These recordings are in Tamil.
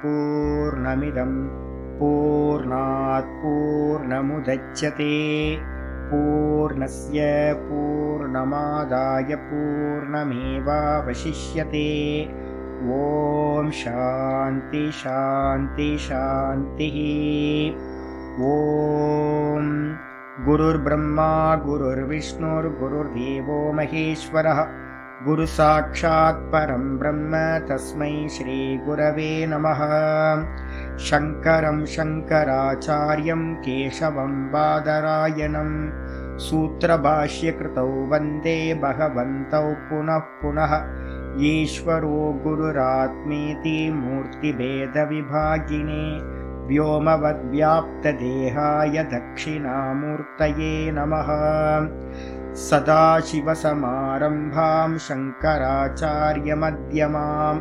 पूर्णमिदं पूर्णात् पूर्णमुदच्यते पूर्णस्य पूर्णमादाय पूर्णमेवावशिष्यते। ॐ शान्ति शान्ति शान्तिः। ॐ गुरुर्ब्रह्मा गुरुर्विष्णुर्गुरुर्देवो महेश्वरः गुरुसाक्षात् परं ब्रह्म तस्मै श्रीगुरवे नमः। शङ्करं शङ्कराचार्यं केशवं बादरायणं सूत्रभाष्यकृतौ वन्दे भगवन्तौ पुनः पुनः। ईश्वरो गुरुरात्मेति मूर्तिभेदविभागिने व्योमवद्व्याप्तदेहाय दक्षिणामूर्तये नमः। सदाशिवसमारम्भां शङ्कराचार्यमध्यमाम्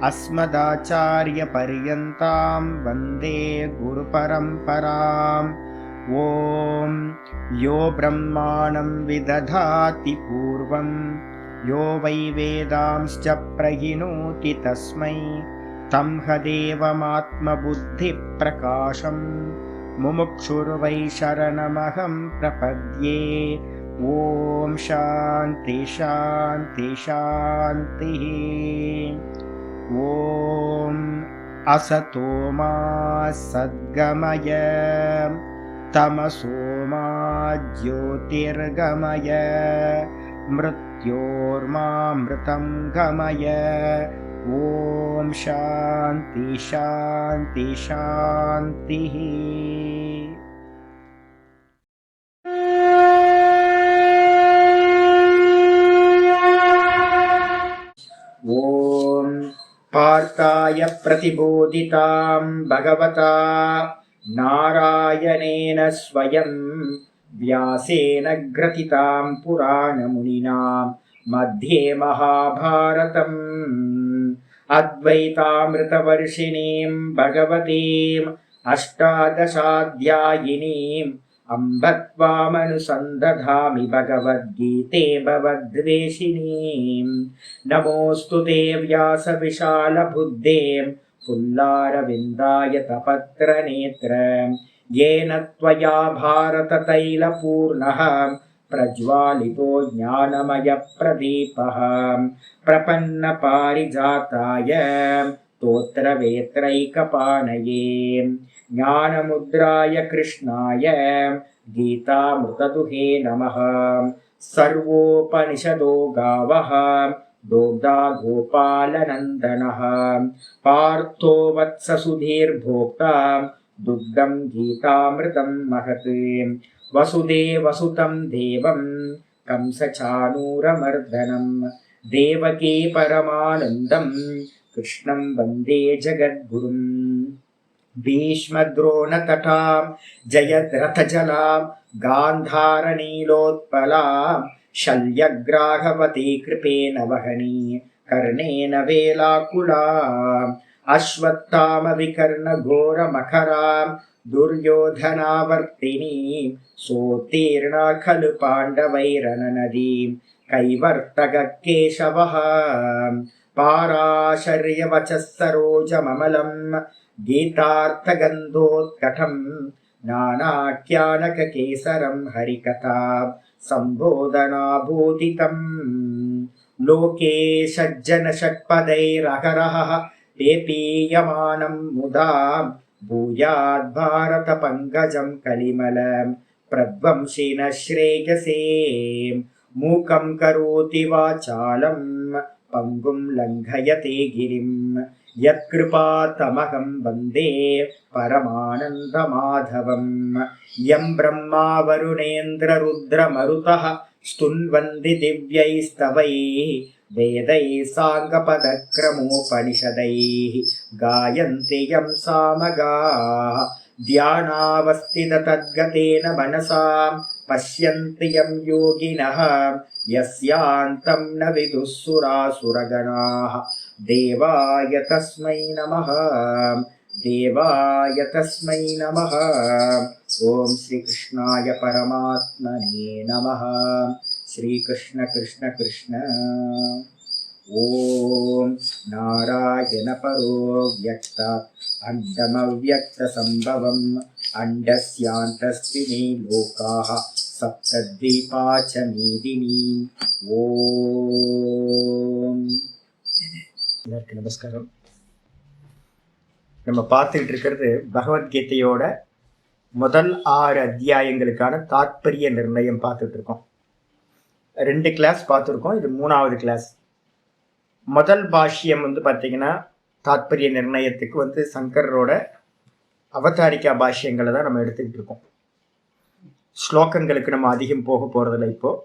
अस्मदाचार्यपर्यन्तां वन्दे गुरुपरम्पराम्। ॐ यो ब्रह्माणं विदधाति पूर्वं यो वै वेदांश्च प्रहिणोति तस्मै तं हदेवमात्मबुद्धिप्रकाशं मुमुक्षुर्वै शरणमहं प्रपद्ये। ॐ शान्ति शान्ति शान्तिः। ॐ असतो मा सद्गमय तमसो मा ज्योतिर्गमय मृत्योर्मामृतं गमय। ॐ शान्ति शान्ति शान्तिः। ॐ पार्थाय प्रतिबोधितां भगवता नारायणेन स्वयं व्यासेन ग्रथितां पुराणमुनिना मध्ये महाभारतम् अद्वैतामृतवर्षिणीं भगवतीम् अष्टादशाध्यायिनीम् अम्ब त्वामनुसन्दधामि भगवद्गीते भवद्वेषिणीम्। नमोऽस्तु ते व्यासविशालबुद्धे पुल्लारविन्दाय तपत्रनेत्र येन त्वया भारततैलपूर्णः प्रज्वालितो ज्ञानमयप्रदीपः प्रपन्नपारिजाताय स्तोत्रवेत्रैकपाणये ज्ञानमुद्राय कृष्णाय गीतामृतदुहे नमः। सर्वोपनिषदो गावः दोग्धा गोपालनन्दनः पार्थो वत्ससुधीर्भोक्ता दुग्धं गीतामृतं महत्। वसुदेवसुतं देवं कंसचाणूरमर्दनं देवकी परमानन्दं कृष्णं वन्दे जगद्गुरुम्। भीष्मद्रोणतटां जयद्रथजलां गान्धारनीलोत्पलां शल्यग्राहवती कृपेण वहनी कर्णेन वेलाकुलाम् अश्वत्थामविकर्णघोरमखरां दुर्योधनावर्तिनीं सोत्तीर्णा खलु पाण्डवैरननदीं कैवर्तककेशवः पाराशर्यवचः सरोजममलं गीतार्थगन्धोत्कटं नानाख्यानककेसरं हरिकथा सम्बोधनाभूतितम्। लोके सज्जनषट्पदैरहरः पेपीयमानं मुदा भूयाद्भारतपङ्कजं कलिमलं प्रध्वंसिनः श्रेयसे। मूकं करोति वाचालं पङ्गुं लङ्घयते गिरिं यत्कृपातमहं वन्दे परमानन्दमाधवम्। यं ब्रह्मा वरुणेन्द्ररुद्रमरुतः स्तुन्वन्ति दिव्यैस्तवैः वेदैः साङ्गपदक्रमोपनिषदैः गायन्ति यं सामगाः ध्यानावस्थिततद्गतेन मनसा पश्यन्ति यं योगिनः यस्यान्तं न विदुः सुरासुरगणाः। देवाय तस्मै नमः देवाय तस्मै नमः। ॐ श्रीकृष्णाय परमात्मने नमः। श्रीकृष्ण कृष्ण कृष्ण। ஓம் நாராயண பரோ வியக்தா அண்டமவ்யக்த சம்பவம் அண்டஸ்யாந்தஸ்தினி லோகாஹ சப்தத்வீபாச்ச மேதினி. ஓம். எல்லாருக்கும் நமஸ்காரம். நம்ம பார்த்துக்கிட்டு இருக்கிறது பகவத்கீதையோட முதல் 6 அத்தியாயங்களுக்கான தாத்பரிய நிர்ணயம் பார்த்துட்டு இருக்கோம். 2 கிளாஸ் பார்த்துருக்கோம், இது 3வது கிளாஸ். முதல் பாஷ்யம் பார்த்தீங்கன்னா தாத்பரிய நிர்ணயத்துக்கு சங்கரோட அவதாரிக்கா பாஷ்யங்களை தான் நம்ம எடுத்துக்கிட்டு இருக்கோம். ஸ்லோகங்களுக்கு நம்ம அதிகம் போக போகிறதில்ல. இப்போது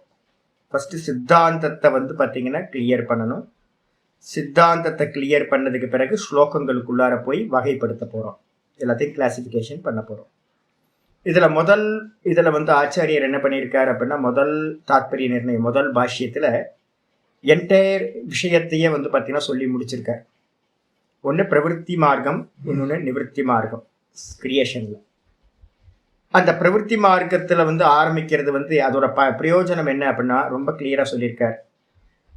ஃபஸ்ட்டு சித்தாந்தத்தை பார்த்தீங்கன்னா கிளியர் பண்ணணும். சித்தாந்தத்தை கிளியர் பண்ணதுக்கு பிறகு ஸ்லோகங்களுக்குள்ளார போய் வகைப்படுத்த போகிறோம், எல்லாத்தையும் கிளாசிஃபிகேஷன் பண்ண போகிறோம். இதில் ஆச்சாரியர் என்ன பண்ணியிருக்காரு அப்படின்னா, முதல் தாத்பரிய நிர்ணயம் முதல் பாஷ்யத்தில் என்டையர் விஷயத்தையே பார்த்தீங்கன்னா சொல்லி முடிச்சிருக்கார். ஒன்று பிரவருத்தி மார்க்கம், இன்னொன்று நிவர்த்தி மார்க்கம் கிரியேஷனில். அந்த பிரவருத்தி மார்க்கத்தில் ஆரம்பிக்கிறது அதோட பிரயோஜனம் என்ன அப்படின்னா ரொம்ப கிளியராக சொல்லியிருக்கார்.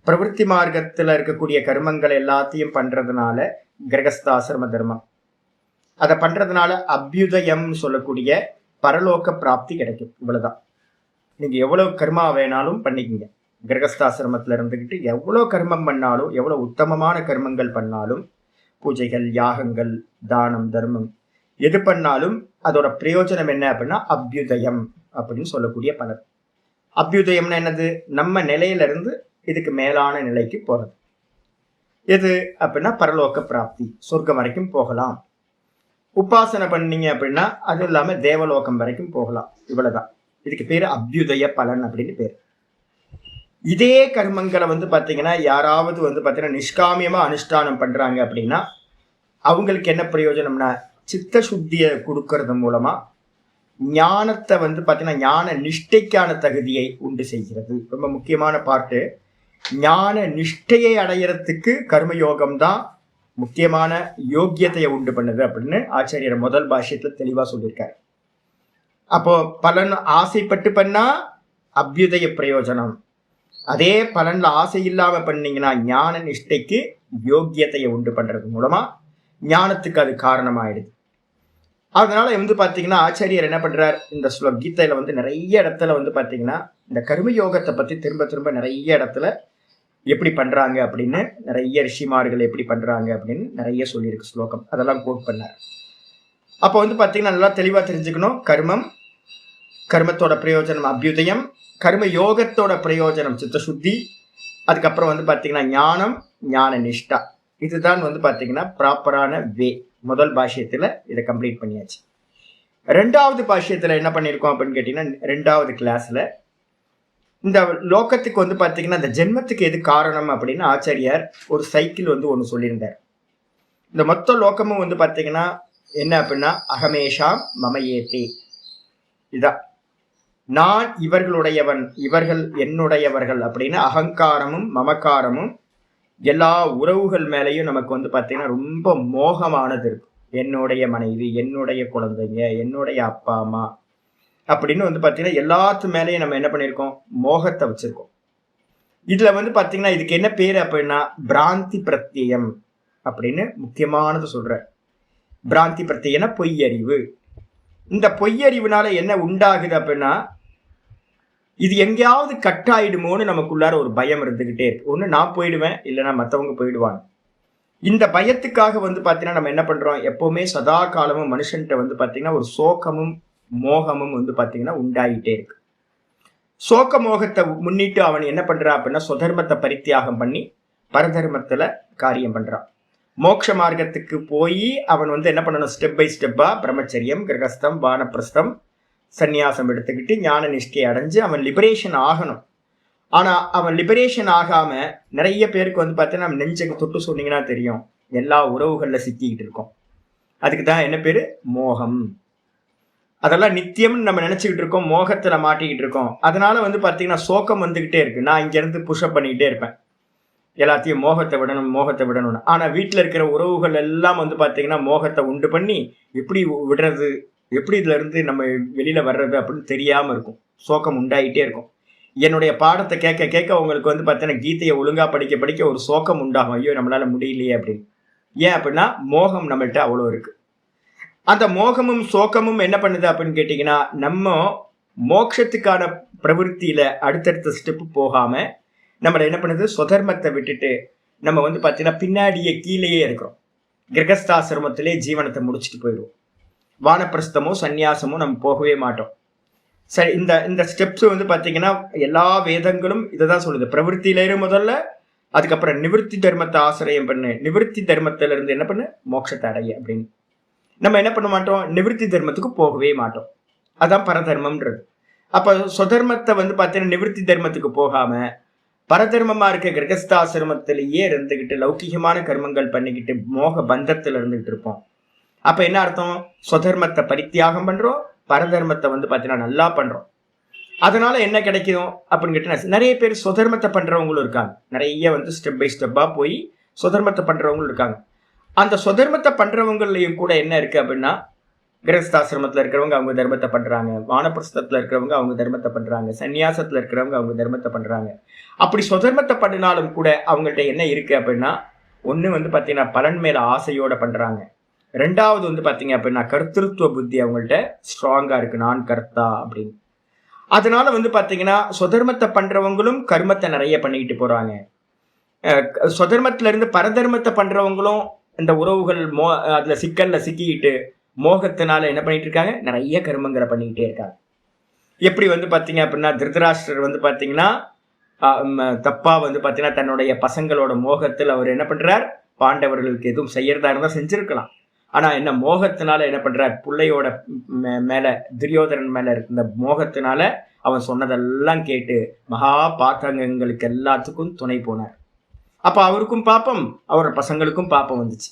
பிரவருத்தி மார்க்கத்தில் இருக்கக்கூடிய கர்மங்கள் எல்லாத்தையும் பண்ணுறதுனால கிரகஸ்தாசிரம தர்மம், அதை பண்ணுறதுனால அபியுதயம் சொல்லக்கூடிய பரலோக பிராப்தி கிடைக்கும். இவ்வளோதான். நீங்கள் எவ்வளோ கர்மா வேணாலும் பண்ணிக்கிங்க. கிரகஸ்தாசிரமத்தில் இருந்துக்கிட்டு எவ்வளோ கர்மம் பண்ணாலும், எவ்வளோ உத்தமமான கர்மங்கள் பண்ணாலும், பூஜைகள், யாகங்கள், தானம், தர்மம் எது பண்ணாலும் அதோட பிரயோஜனம் என்ன அப்படின்னா அபியுதயம் அப்படின்னு சொல்லக்கூடிய பலன். அபியுதயம்னா என்னது? நம்ம நிலையிலிருந்து இதுக்கு மேலான நிலைக்கு போகிறது. எது அப்படின்னா பரலோக பிராப்தி, சொர்க்கம் வரைக்கும் போகலாம். உபாசனை பண்ணீங்க அப்படின்னா அது இல்லாமல் தேவலோகம் வரைக்கும் போகலாம். இவ்வளவுதான். இதுக்கு பேர் அபியுதய பலன் அப்படின்னு பேர். இதே கர்மங்களை பார்த்தீங்கன்னா யாராவது பார்த்தீங்கன்னா நிஷ்காமியமாக அனுஷ்டானம் பண்ணுறாங்க அப்படின்னா அவங்களுக்கு என்ன பிரயோஜனம்னா சித்த சுத்தியை கொடுக்கறது மூலமா ஞானத்தை பார்த்தீங்கன்னா ஞான நிஷ்டைக்கான தகுதியை உண்டு செய்கிறது. ரொம்ப முக்கியமான பார்ட்டு. ஞான நிஷ்டையை அடையிறதுக்கு கர்மயோகம் தான் முக்கியமான யோக்கியத்தையை உண்டு பண்ணுது அப்படின்னு ஆச்சாரியர் முதல் பாஷ்யத்தில் தெளிவாக சொல்லியிருக்காரு. அப்போ பலன் ஆசைப்பட்டு பண்ணா அபியுதய பிரயோஜனம், அதே பலன்ல ஆசை இல்லாம பண்ணீங்கன்னா ஞான நிஷ்டைக்கு யோக்கியத்தையை உண்டு பண்றது மூலமா ஞானத்துக்கு அது காரணமாயிடுது. அதனால பார்த்தீங்கன்னா ஆச்சாரியர் என்ன பண்றார், இந்த கீதையில நிறைய இடத்துல பார்த்தீங்கன்னா இந்த கர்மயோகத்தை பத்தி திரும்ப திரும்ப நிறைய இடத்துல எப்படி பண்றாங்க அப்படின்னு, நிறைய ரிஷிமார்கள் எப்படி பண்றாங்க அப்படின்னு நிறைய சொல்லியிருக்கு ஸ்லோகம். அதெல்லாம் கோட் பண்ணார். அப்போ பார்த்தீங்கன்னா நல்லா தெளிவா தெரிஞ்சுக்கணும். கர்மத்தோட பிரயோஜனம் அபியுதயம், கர்ம யோகத்தோட பிரயோஜனம் சித்தசுத்தி, அதுக்கப்புறம் பார்த்தீங்கன்னா ஞானம், ஞான நிஷ்டா. இதுதான் பார்த்தீங்கன்னா ப்ராப்பரான வே. முதல் பாஷ்யத்துல இதை கம்ப்ளீட் பண்ணியாச்சு. 2வது பாஷ்யத்துல என்ன பண்ணியிருக்கோம் அப்படின்னு கேட்டீங்கன்னா, 2வது கிளாஸ்ல இந்த லோகத்துக்கு பார்த்தீங்கன்னா இந்த ஜென்மத்துக்கு எது காரணம் அப்படின்னு ஆச்சாரியார் ஒரு சைக்கிள் ஒன்று சொல்லியிருந்தார். இந்த மொத்த லோகமும் பார்த்தீங்கன்னா என்ன அப்படின்னா அகமேஷாம் மமயேதே, இதான் நான் இவர்களுடையவன், இவர்கள் என்னுடையவர்கள் அப்படின்னு அகங்காரமும் மமக்காரமும் எல்லா உறவுகள் மேலேயும் நமக்கு பார்த்தீங்கன்னா ரொம்ப மோகமானது இருக்கும். என்னுடைய மனைவி, என்னுடைய குழந்தைங்க, என்னுடைய அப்பா அம்மா அப்படின்னு பார்த்தீங்கன்னா எல்லாத்து மேலேயும் நம்ம என்ன பண்ணியிருக்கோம், மோகத்தை வச்சிருக்கோம். இதுல பார்த்தீங்கன்னா இதுக்கு என்ன பேர் அப்படின்னா பிராந்தி பிரத்யம் அப்படின்னு முக்கியமானது சொல்ற. பிராந்தி பிரத்யம்னா பொய்யறிவு. இந்த பொய்யறிவுனால என்ன உண்டாகுது அப்படின்னா இது எங்கேயாவது கட்டாயிடுமோன்னு நமக்குள்ளார ஒரு பயம் இருந்துகிட்டே இருக்கு. ஒன்று நான் போயிடுவேன், இல்லைன்னா மற்றவங்க போயிடுவாங்க. இந்த பயத்துக்காக பார்த்தீங்கன்னா நம்ம என்ன பண்றோம், எப்பவுமே சதா காலமும் மனுஷன்கிட்ட பார்த்தீங்கன்னா ஒரு சோகமும் மோகமும் பார்த்தீங்கன்னா உண்டாகிட்டே இருக்கு. சோக மோகத்தை முன்னிட்டு அவன் என்ன பண்றான் அப்படின்னா சுதர்மத்தை பரித்தியாகம் பண்ணி பரதர்மத்துல காரியம் பண்றான். மோட்ச மார்க்கத்துக்கு போய் அவன் என்ன பண்ணணும், ஸ்டெப் பை ஸ்டெப்பா பிரம்மச்சரியம், கிரகஸ்தம், வானப்பிரஸ்தம், சந்நியாசம் எடுத்துக்கிட்டு ஞான நிஷ்டை அடைஞ்சு அவன் லிபரேஷன் ஆகணும். ஆனா அவன் லிபரேஷன் ஆகாம நிறைய பேருக்கு பார்த்தீங்கன்னா நம்ம நெஞ்சுக்கு தொட்டு சொன்னீங்கன்னா தெரியும், எல்லா உறவுகள்ல சிக்கிக்கிட்டு இருக்கோம். அதுக்கு தான் என்ன பேரு, மோகம். அதெல்லாம் நித்தியம்னு நம்ம நினைச்சுக்கிட்டு இருக்கோம், மோகத்துல மாட்டிக்கிட்டு இருக்கோம். அதனால பார்த்தீங்கன்னா சோகம் வந்துகிட்டே இருக்கு. நான் இங்க இருந்து புஷ்அப் பண்ணிக்கிட்டே இருப்பேன், எல்லாத்தையும் மோகத்தை விடணும்னு. ஆனா வீட்டுல இருக்கிற உறவுகள் எல்லாம் பார்த்தீங்கன்னா மோகத்தை உண்டு பண்ணி எப்படி விடுறது, எப்படி இதுல இருந்து நம்ம வெளியில வர்றது அப்படின்னு தெரியாம இருக்கும். சோகம் உண்டாயிட்டே இருக்கும். என்னுடைய பாடத்தை கேட்க கேட்க உங்களுக்கு வந்து பார்த்தீங்கன்னா கீதையை ஒழுங்கா படிக்க படிக்க ஒரு சோகம் உண்டாகும். ஐயோ நம்மளால முடியலையே அப்படின்னு. ஏன் அப்படின்னா மோகம் நம்மள்ட்ட அவ்வளோ இருக்கு. அந்த மோகமும் சோகமும் என்ன பண்ணுது அப்படின்னு கேட்டீங்கன்னா, நம்ம மோட்சத்துக்கான பிரவருத்தியில அடுத்தடுத்த ஸ்டெப் போகாம நம்மளை என்ன பண்ணுது, சுதர்மத்தை விட்டுட்டு நம்ம வந்து பார்த்தீங்கன்னா பின்னாடியே கீழேயே இருக்கிறோம். கிரகஸ்தாசிரமத்திலே ஜீவனத்தை முடிச்சுட்டு போயிடுவோம். வானப்பிரஸ்தமோ சந்நியாசமோ நம்ம போகவே மாட்டோம். சரி, இந்த இந்த ஸ்டெப்ஸ் வந்து பார்த்தீங்கன்னா எல்லா வேதங்களும் இதை தான் சொல்லுது. பிரவருத்தியிலேயே முதல்ல, அதுக்கப்புறம் நிவர்த்தி தர்மத்தை ஆசிரியம் பண்ணு, நிவர்த்தி தர்மத்தில இருந்து என்ன பண்ணு, மோட்சத்தை அடைய அப்படின்னு. நம்ம என்ன பண்ண மாட்டோம், நிவர்த்தி தர்மத்துக்கு போகவே மாட்டோம். அதான் பரதர்மம்ன்றது. அப்ப சுதர்மத்தை வந்து பார்த்தீங்கன்னா நிவர்த்தி தர்மத்துக்கு போகாம பரதர்மமா இருக்க கிரகஸ்தாசிரமத்திலேயே இருந்துகிட்டு லௌகிகமான கர்மங்கள் பண்ணிக்கிட்டு மோக பந்தத்துல இருந்துகிட்டு இருப்போம். அப்ப என்ன அர்த்தம், சுதர்மத்தை பரித்தியாகம் பண்றோம், பரதர்மத்தை வந்து பார்த்தீங்கன்னா நல்லா பண்றோம். அதனால என்ன கிடைக்கும் அப்படின்னு கேட்டீங்கன்னா, நிறைய பேர் சுதர்மத்தை பண்றவங்களும் இருக்காங்க. நிறைய வந்து ஸ்டெப் பை ஸ்டெப்பா போய் சுதர்மத்தை பண்றவங்களும் இருக்காங்க. அந்த சுதர்மத்தை பண்றவங்களையும் கூட என்ன இருக்கு அப்படின்னா, கிரகஸ்தாசிரமத்தில் இருக்கிறவங்க அவங்க தர்மத்தை பண்றாங்க, வானப்பிரஸ்தத்தில் இருக்கிறவங்க அவங்க தர்மத்தை பண்றாங்க, சன்னியாசத்தில் இருக்கிறவங்க அவங்க தர்மத்தை பண்றாங்க. அப்படி சுதர்மத்தை பண்ணினாலும் கூட அவங்கள்ட்ட என்ன இருக்கு அப்படின்னா, ஒன்று வந்து பார்த்தீங்கன்னா பலன் மேல ஆசையோட பண்றாங்க. ரெண்டாவது வந்து பார்த்தீங்க அப்படின்னா கர்த்திருவ புத்தி அவங்கள்ட்ட ஸ்ட்ராங்கா இருக்கு, நான் கர்த்தா அப்படின்னு. அதனால வந்து பார்த்தீங்கன்னா சுதர்மத்தை பண்றவங்களும் கர்மத்தை நிறைய பண்ணிக்கிட்டு போறாங்க. சுதர்மத்துல இருந்து பரதர்மத்தை பண்றவங்களும் இந்த உறவுகள் அதுல சிக்கல்ல சிக்கிக்கிட்டு மோகத்தினால என்ன பண்ணிட்டு இருக்காங்க, நிறைய கர்மங்களை பண்ணிக்கிட்டே இருக்காங்க. எப்படி வந்து பார்த்தீங்க அப்படின்னா திருதராஷ்டிரர் வந்து பார்த்தீங்கன்னா தப்பா வந்து பார்த்தீங்கன்னா தன்னுடைய பசங்களோட மோகத்தில் அவர் என்ன பண்றார், பாண்டவர்களுக்கு எதுவும் செய்யறதா இருந்தால் செஞ்சிருக்கலாம். ஆனா என்ன மோகத்தினால என்ன பண்றார், பிள்ளையோட மேல துரியோதனன் மேல இருந்த மோகத்தினால அவன் சொன்னதெல்லாம் கேட்டு மகா பாத்தகங்களுக்கு எல்லாத்துக்கும் துணை போனார். அப்ப அவருக்கும் பாப்பம், அவரோட பசங்களுக்கும் பாப்பம் வந்துச்சு.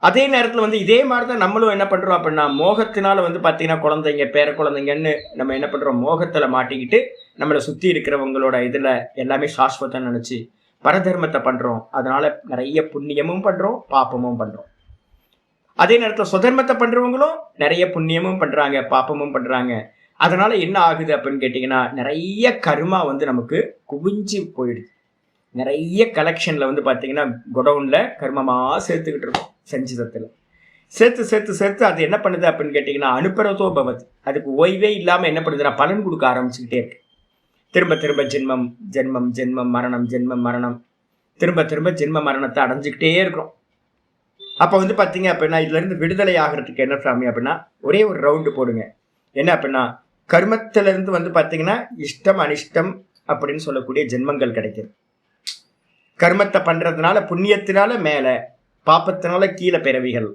அதே நேரத்தில் வந்து இதே மாதிரி தான் நம்மளும் என்ன பண்ணுறோம் அப்படின்னா மோகத்தினால வந்து பார்த்தீங்கன்னா குழந்தைங்க பேர குழந்தைங்கன்னு நம்ம என்ன பண்ணுறோம், மோகத்தில் மாட்டிக்கிட்டு நம்மளை சுற்றி இருக்கிறவங்களோட இதில் எல்லாமே சாஸ்வதம் நினச்சி பரதர்மத்தை பண்ணுறோம். அதனால நிறைய புண்ணியமும் பண்ணுறோம், பாப்பமும் பண்ணுறோம். அதே நேரத்தில் சுதர்மத்தை பண்ணுறவங்களும் நிறைய புண்ணியமும் பண்ணுறாங்க, பாப்பமும் பண்ணுறாங்க. அதனால என்ன ஆகுது அப்படின்னு கேட்டிங்கன்னா, நிறைய கர்மா வந்து நமக்கு குவிஞ்சு போயிடுது. நிறைய கலெக்ஷனில் வந்து பார்த்தீங்கன்னா குடவுனில் கர்மமாக சேர்த்துக்கிட்டு இருக்கோம். சஞ்சிதத்தில் சேர்த்து சேர்த்து சேர்த்து அது என்ன பண்ணுது அப்படின்னு கேட்டிங்கன்னா அனுப்பரதோ பவத், அதுக்கு ஓய்வே இல்லாமல் என்ன பண்ணுதுன்னா பலன் கொடுக்க ஆரம்பிச்சுக்கிட்டே இருக்கு. திரும்ப திரும்ப ஜென்மம் ஜென்மம் ஜென்மம் மரணம் ஜென்மம் மரணம், திரும்ப திரும்ப ஜென்ம மரணத்தை அடைஞ்சிக்கிட்டே இருக்கிறோம். அப்போ வந்து பார்த்தீங்க அப்படின்னா இதுலேருந்து விடுதலை ஆகிறதுக்கு என்ன சாமி அப்படின்னா ஒரே ஒரு ரவுண்டு போடுங்க. என்ன அப்படின்னா கர்மத்திலேருந்து வந்து பார்த்தீங்கன்னா இஷ்டம் அனிஷ்டம் அப்படின்னு சொல்லக்கூடிய ஜென்மங்கள் கிடைக்குது. கர்மத்தை பண்ணுறதுனால புண்ணியத்தினால மேலே, பாப்பத்தினால கீழே பிறவிகள்,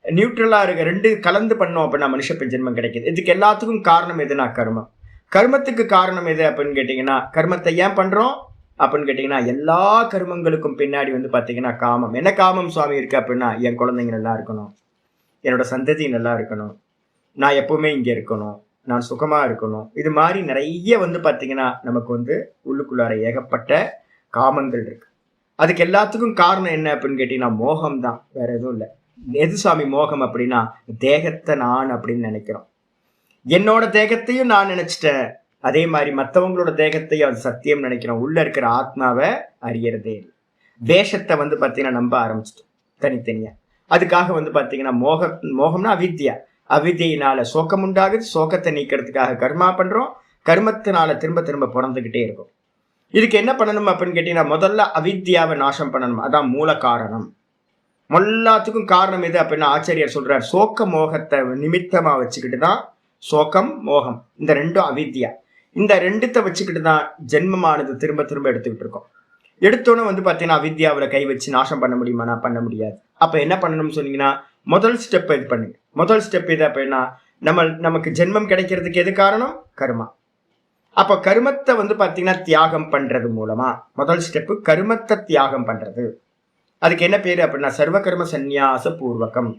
நியூட்ரலாக இருக்க ரெண்டு கலந்து பண்ணோம் அப்படின்னா மனுஷ ஜென்மம் கிடைக்கிது. இதுக்கு எல்லாத்துக்கும் காரணம் எதுனா கர்மம். கர்மத்துக்கு காரணம் எது அப்படின்னு கேட்டிங்கன்னா, கர்மத்தை ஏன் பண்ணுறோம் அப்படின்னு கேட்டிங்கன்னா எல்லா கர்மங்களுக்கும் பின்னாடி வந்து பார்த்தீங்கன்னா காமம். என்ன காமம் சுவாமி இருக்குது அப்படின்னா, என் குழந்தைங்க நல்லா இருக்கணும், என்னோட சந்ததி நல்லா இருக்கணும், நான் எப்பவுமே இங்கே இருக்கணும், நான் சுகமாக இருக்கணும். இது மாதிரி நிறைய வந்து பார்த்தீங்கன்னா நமக்கு வந்து உள்ளுக்குள்ளார ஏகப்பட்ட காமங்கள் இருக்கு. அதுக்கு எல்லாத்துக்கும் காரணம் என்ன அப்படின்னு கேட்டீங்கன்னா மோகம் தான், வேற எதுவும் இல்லை. எது சாமி மோகம் அப்படின்னா, தேகத்தை நான் அப்படின்னு நினைக்கிறோம். என்னோட தேகத்தையும் நான் நினைச்சிட்டேன், அதே மாதிரி மற்றவங்களோட தேகத்தையும் அது சத்தியம் நினைக்கிறோம். உள்ள இருக்கிற ஆத்மாவை அறியறதே இல்லை. வேஷத்தை வந்து பார்த்தீங்கன்னா நம்ப ஆரம்பிச்சிட்டோம் தனித்தனியா. அதுக்காக வந்து பார்த்தீங்கன்னா மோகம்னா அவித்யா, அவித்யினால சோகம் உண்டாகுது, சோகத்தை நீக்கிறதுக்காக கர்மா பண்றோம், கர்மத்தினால திரும்ப திரும்ப பிறந்துகிட்டே இருக்கும். இதுக்கு என்ன பண்ணணும் அப்படின்னு கேட்டீங்கன்னா முதல்ல அவித்யாவை நாசம் பண்ணணும். அதான் மூல காரணம். எல்லாத்துக்கும் காரணம் எது அப்படின்னா ஆச்சாரியர் சொல்றார், சோக மோகத்தை நிமித்தமா வச்சுக்கிட்டு தான் சோகம் மோகம், இந்த ரெண்டும் அவித்யா. இந்த ரெண்டுத்தை வச்சுக்கிட்டு தான் ஜென்மமானது திரும்ப திரும்ப எடுத்துக்கிட்டு இருக்கோம். எடுத்தோன்னு வந்து பார்த்தீங்கன்னா அவித்யாவில் கை வச்சு நாசம் பண்ண முடியுமா? நான் பண்ண முடியாது. அப்போ என்ன பண்ணணும்னு சொன்னீங்கன்னா முதல் ஸ்டெப் இது பண்ணுங்க. முதல் ஸ்டெப் எது அப்படின்னா நமக்கு ஜென்மம் கிடைக்கிறதுக்கு எது காரணம்? கர்மா. அப்போ கர்மத்தை வந்து பார்த்தீங்கன்னா தியாகம் பண்றது மூலமா முதல் ஸ்டெப்பு கர்மத்தை தியாகம் பண்றது. அதுக்கு என்ன பேரு அப்படின்னா சர்வ கர்ம சந்நியாச பூர்வகம்.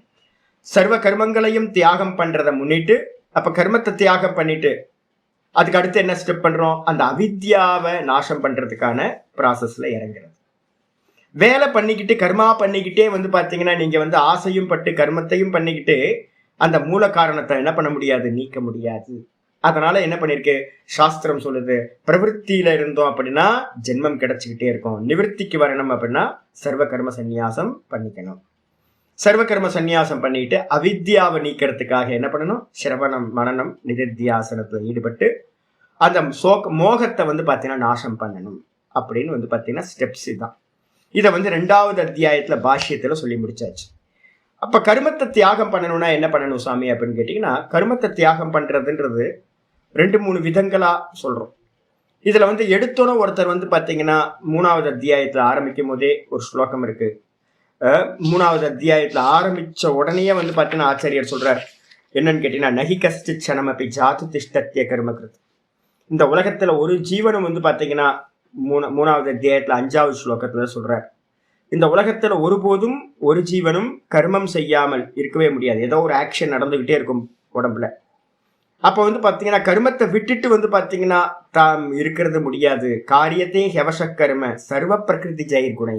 சர்வ கர்மங்களையும் தியாகம் பண்றதை முன்னிட்டு அப்ப கர்மத்தை தியாகம் பண்ணிட்டு அதுக்கு அடுத்து என்ன ஸ்டெப் பண்றோம்? அந்த அவித்யாவை நாசம் பண்றதுக்கான ப்ராசஸ்ல இறங்குறது. வேலை பண்ணிக்கிட்டு கர்மா பண்ணிக்கிட்டே வந்து பார்த்தீங்கன்னா நீங்க வந்து ஆசையும் பட்டு கர்மத்தையும் பண்ணிக்கிட்டு அந்த மூல காரணத்தை என்ன பண்ண முடியாது, நீக்க முடியாது. அதனால என்ன பண்ணிருக்கு சாஸ்திரம் சொல்லுது, பிரவருத்தியில இருந்தோம் அப்படின்னா ஜென்மம் கிடைச்சிக்கிட்டே இருக்கும். நிவர்த்திக்கு வரணும் அப்படின்னா சர்வ கர்ம சந்நியாசம் பண்ணிக்கணும். சர்வ கர்ம சந்நியாசம் பண்ணிட்டு அவித்யாவை நீக்கிறதுக்காக என்ன பண்ணணும், சிரவணம் மனனம் நிதித்தியாசனத்துல ஈடுபட்டு அந்த மோகத்தை வந்து பார்த்தீங்கன்னா நாசம் பண்ணணும் அப்படின்னு வந்து பார்த்தீங்கன்னா ஸ்டெப்ஸ் தான். இதை வந்து 2வது அத்தியாயத்துல பாஷ்யத்துல சொல்லி முடிச்சாச்சு. அப்ப கர்மத்தை தியாகம் பண்ணணும்னா என்ன பண்ணணும் சாமி அப்படின்னு கேட்டீங்கன்னா, கர்மத்தை தியாகம் பண்றதுன்றது 2-3 விதங்களா சொல்றோம். இதுல வந்து எடுத்தோன்னு ஒருத்தர் வந்து பாத்தீங்கன்னா 3வது அத்தியாயத்துல ஆரம்பிக்கும் போதே ஒரு ஸ்லோகம் இருக்கு. 3வது அத்தியாயத்துல ஆரம்பிச்ச உடனே வந்து பாத்தீங்கன்னா ஆச்சாரியர் சொல்றார் என்னன்னு கேட்டீங்கன்னா, நகி கஷ்டி க்ஷணம் அப்படி ஜாத்து திஷ்டத்திய கர்மகிருத். இந்த உலகத்துல ஒரு ஜீவனம் வந்து பாத்தீங்கன்னா 3வது அத்தியாயத்துல 5வது ஸ்லோகத்துல சொல்றார், இந்த உலகத்துல ஒருபோதும் ஒரு ஜீவனும் கர்மம் செய்யாமல் இருக்கவே முடியாது. ஏதோ ஒரு ஆக்ஷன் நடந்துகிட்டே இருக்கும் உடம்புல. அப்ப வந்து பாத்தீங்கன்னா கர்மத்தை விட்டுட்டு வந்து பாத்தீங்கன்னா தாம் இருக்கிறது முடியாது. காரியத்தை ஹெவச கர்ம சர்வ பிரகிருதி ஜெயிர் குணை.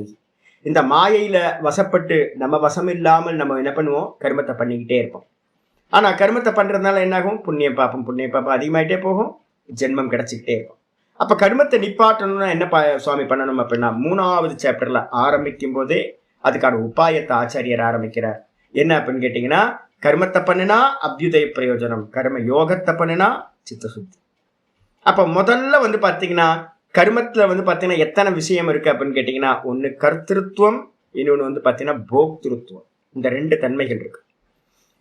இந்த மாயையில வசப்பட்டு நம்ம வசம் இல்லாமல் நம்ம என்ன பண்ணுவோம், கர்மத்தை பண்ணிக்கிட்டே இருப்போம். ஆனா கர்மத்தை பண்றதுனால என்னாகும், புண்ணியம் பாப்பம் அதிகமாயிட்டே போகும், ஜென்மம் கிடைச்சிக்கிட்டே இருக்கும். அப்ப கர்மத்தை நிப்பாட்டணும்னா என்ன சுவாமி பண்ணணும் அப்படின்னா, 3வது சாப்டர்ல ஆரம்பிக்கும் போதே அதுக்கான உபாயத்தை ஆச்சாரியர் ஆரம்பிக்கிறார். என்ன அப்படின்னு கேட்டீங்கன்னா, கர்மத்தை பண்ணினா அபியுதய பிரயோஜனம், கர்ம யோகத்தை பண்ணினா சித்தசுத்தி. அப்ப முதல்ல வந்து பாத்தீங்கன்னா கர்மத்துல வந்து பாத்தீங்கன்னா எத்தனை விஷயம் இருக்கு அப்படின்னு கேட்டீங்கன்னா, ஒண்ணு கர்த்திருவம், இன்னொன்னு வந்து பாத்தீங்கன்னா போக்திருத்துவம். இந்த 2 தன்மைகள் இருக்கு.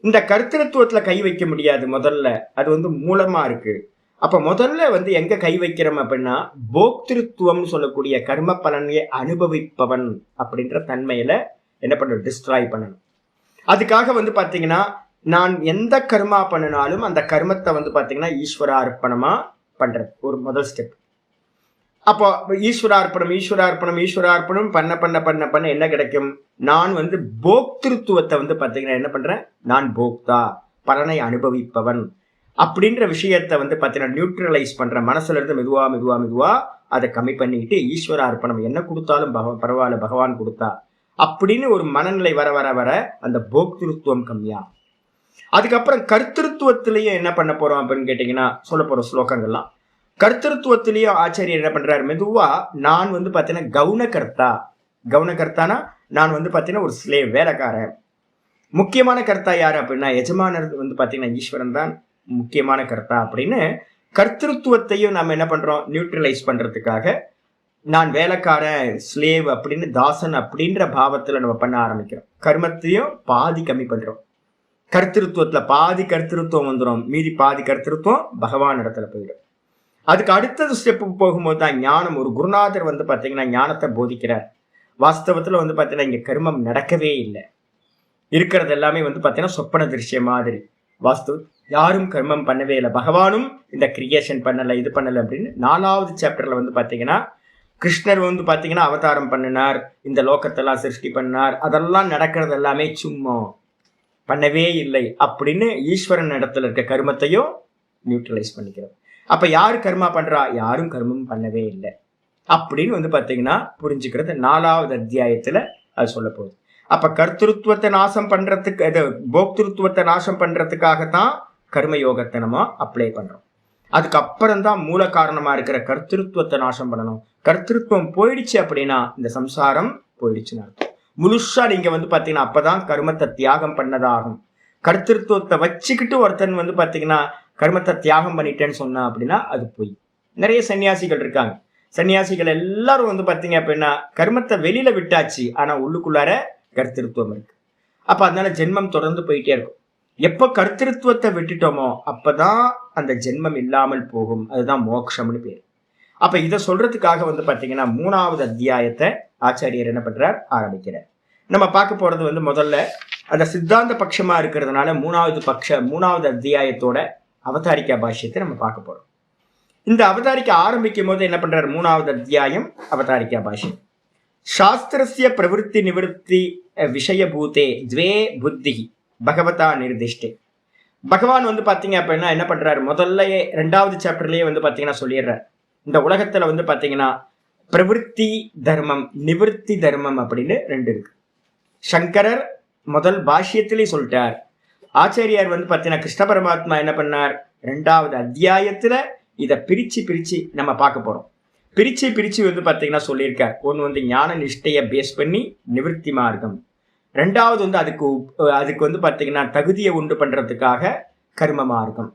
இந்த கர்த்திருவத்துல கை வைக்க முடியாது முதல்ல, அது வந்து மூலமா இருக்கு. அப்ப முதல்ல வந்து எங்க கை வைக்கிறோம் அப்படின்னா, போக்திருத்துவம் சொல்லக்கூடிய கர்ம பலனையை அனுபவிப்பவன் அப்படின்ற தன்மையில என்ன பண்ணணும், டிஸ்ட்ராய் பண்ணணும். அதுக்காக வந்து பாத்தீங்கன்னா நான் எந்த கர்மா பண்ணினாலும் அந்த கர்மத்தை வந்து பாத்தீங்கன்னா ஈஸ்வரார்ப்பணமா பண்றது ஒரு முதல் ஸ்டெப். அப்போ ஈஸ்வரார்ப்பணம் பண்ண என்ன கிடைக்கும், நான் வந்து போக்திருத்துவத்தை வந்து பாத்தீங்கன்னா என்ன பண்றேன், நான் போக்தா பலனை அனுபவிப்பவன் அப்படின்ற விஷயத்தை வந்து பார்த்தீங்கன்னா நியூட்ரலைஸ் பண்ற, மனசுல இருந்து மெதுவா அதை கம்மி பண்ணிக்கிட்டு ஈஸ்வர அர்ப்பணம், என்ன கொடுத்தாலும் பரவாயில்ல பகவான் கொடுத்தா அப்படின்னு ஒரு மனநிலை வர வர வர அந்த போக்திருத்துவம் கம்மியா. அதுக்கப்புறம் கர்த்திருவத்திலையும் என்ன பண்ண போறோம் அப்படின்னு கேட்டீங்கன்னா, சொல்ல போற ஸ்லோகங்கள்லாம் கர்த்திருவத்திலையும் ஆச்சாரியர் என்ன பண்றாரு, மெதுவா நான் வந்து பார்த்தீங்கன்னா கவுனகர்த்தானா நான் வந்து பார்த்தீங்கன்னா ஒரு ஸ்லேவ், வேலைக்காரன். முக்கியமான கர்த்தா யாரு அப்படின்னா எஜமானர் வந்து பார்த்தீங்கன்னா ஈஸ்வரன் தான் முக்கியமான கர்த்தா அப்படின்னு கர்த்திருவத்தையும் நம்ம என்ன பண்றோம், நியூட்ரலைஸ் பண்றதுக்காக நான் வேலைக்காரன் ஸ்லேவ் அப்படின்னு தாசன் அப்படின்ற பாவத்துல நம்ம பண்ண ஆரம்பிக்கிறோம். கர்மத்தையும் பாதி கம்மி பண்றோம். கர்த்திருவத்துல பாதி கர்த்திருவம் வந்துடும், மீதி பாதி கர்த்திருவம் பகவான் இடத்துல போயிடும். அதுக்கு அடுத்தது ஸ்டெப்பு போகும்போது தான் ஞானம். ஒரு குருநாதர் வந்து பாத்தீங்கன்னா ஞானத்தை போதிக்கிறார். வாஸ்தவத்துல வந்து பாத்தீங்கன்னா இங்க கர்மம் நடக்கவே இல்லை, இருக்கிறது எல்லாமே வந்து பாத்தீங்கன்னா சொப்பன திருஷ்யம் மாதிரி. வாஸ்து யாரும் கர்மம் பண்ணவே இல்லை, பகவானும் இந்த கிரியேஷன் பண்ணல இது பண்ணல அப்படின்னு 4வது சாப்டர்ல வந்து பாத்தீங்கன்னா கிருஷ்ணர் வந்து பாத்தீங்கன்னா அவதாரம் பண்ணினார், இந்த லோகத்தெல்லாம் சிருஷ்டி பண்ணார், அதெல்லாம் நடக்கிறது எல்லாமே சும்மா பண்ணவே இல்லை அப்படின்னு ஈஸ்வரன் இடத்துல இருக்க கர்மத்தையும் நியூட்ரலைஸ் பண்ணிக்கிறோம். அப்ப யாரு கர்மா பண்றா, யாரும் கர்மம் பண்ணவே இல்லை அப்படின்னு வந்து பாத்தீங்கன்னா புரிஞ்சுக்கிறது 4வது அத்தியாயத்துல அது சொல்ல போகுது. அப்ப கர்த்திருவத்தை நாசம் பண்றதுக்கு, போக்திருத்துவத்தை நாசம் பண்றதுக்காகத்தான் கர்ம யோகத்தை நம்ம அப்ளை பண்றோம். அதுக்கப்புறம் தான் மூல காரணமா இருக்கிற கர்த்திருவத்தை நாசம் பண்ணணும். கர்த்திருவம் போயிடுச்சு அப்படின்னா இந்த சம்சாரம் போயிடுச்சுன்னு அர்த்தம். முழுசா நீங்க வந்து பாத்தீங்கன்னா அப்பதான் கர்மத்தை தியாகம் பண்ணதாகும். கர்த்திருவத்தை வச்சுக்கிட்டு ஒருத்தன் வந்து பாத்தீங்கன்னா கர்மத்தை தியாகம் பண்ணிட்டேன்னு சொன்னா அப்படின்னா அது போய். நிறைய சன்னியாசிகள் இருக்காங்க. சன்னியாசிகள் எல்லாரும் வந்து பாத்தீங்க அப்படின்னா கர்மத்தை வெளியில விட்டாச்சு, ஆனா உள்ளுக்குள்ளார கர்த்திருவம் இருக்கு. அப்ப அதனால ஜென்மம் தொடர்ந்து போயிட்டே இருக்கும். எப்ப கர்த்திருவத்தை விட்டுட்டோமோ அப்பதான் அந்த ஜென்மம் இல்லாமல் போகும். அதுதான் மோட்சம்னு பேர். அப்ப இதை சொல்றதுக்காக வந்து பாத்தீங்கன்னா 3வது அத்தியாயத்தை ஆச்சாரியர் என்ன பண்றார், ஆரம்பிக்கிறார். நம்ம பார்க்க போறது வந்து முதல்ல அந்த சித்தாந்த பட்சமா இருக்கிறதுனால 3வது அத்தியாயத்தோட அவதாரிக்கா பாஷ்யத்தை நம்ம பார்க்க போறோம். இந்த அவதாரிக்க ஆரம்பிக்கும் போது என்ன பண்றாரு, 3வது அத்தியாயம் அவதாரிக்கா பாஷ்யம். சாஸ்திரஸ்ய பிரவருத்தி நிவர்த்தி விஷயபூதே த்வே புத்தி பகவதா நிர்திஷ்டே. பகவான் வந்து பாத்தீங்க அப்படின்னா என்ன பண்றாரு, முதல்ல 2வது சாப்டர்லயே வந்து பாத்தீங்கன்னா சொல்லிடுறார், இந்த உலகத்துல வந்து பாத்தீங்கன்னா பிரவருத்தி தர்மம் நிவர்த்தி தர்மம் அப்படின்னு 2 இருக்கு. சங்கரர் முதல் பாஷ்யத்திலே சொல்லிட்டார். ஆச்சாரியார் வந்து பாத்தீங்கன்னா கிருஷ்ண பரமாத்மா என்ன பண்ணார், 2வது அத்தியாயத்துல இதை பிரிச்சு நம்ம பார்க்க போறோம். பிரிச்சு வந்து பார்த்தீங்கன்னா சொல்லியிருக்கார். ஒன்று வந்து ஞான நிஷ்டையை பேஸ் பண்ணி நிவர்த்தி மார்க்கம், 2வது வந்து அதுக்கு வந்து பார்த்தீங்கன்னா தகுதியை உண்டு பண்றதுக்காக கர்ம மார்க்கம்.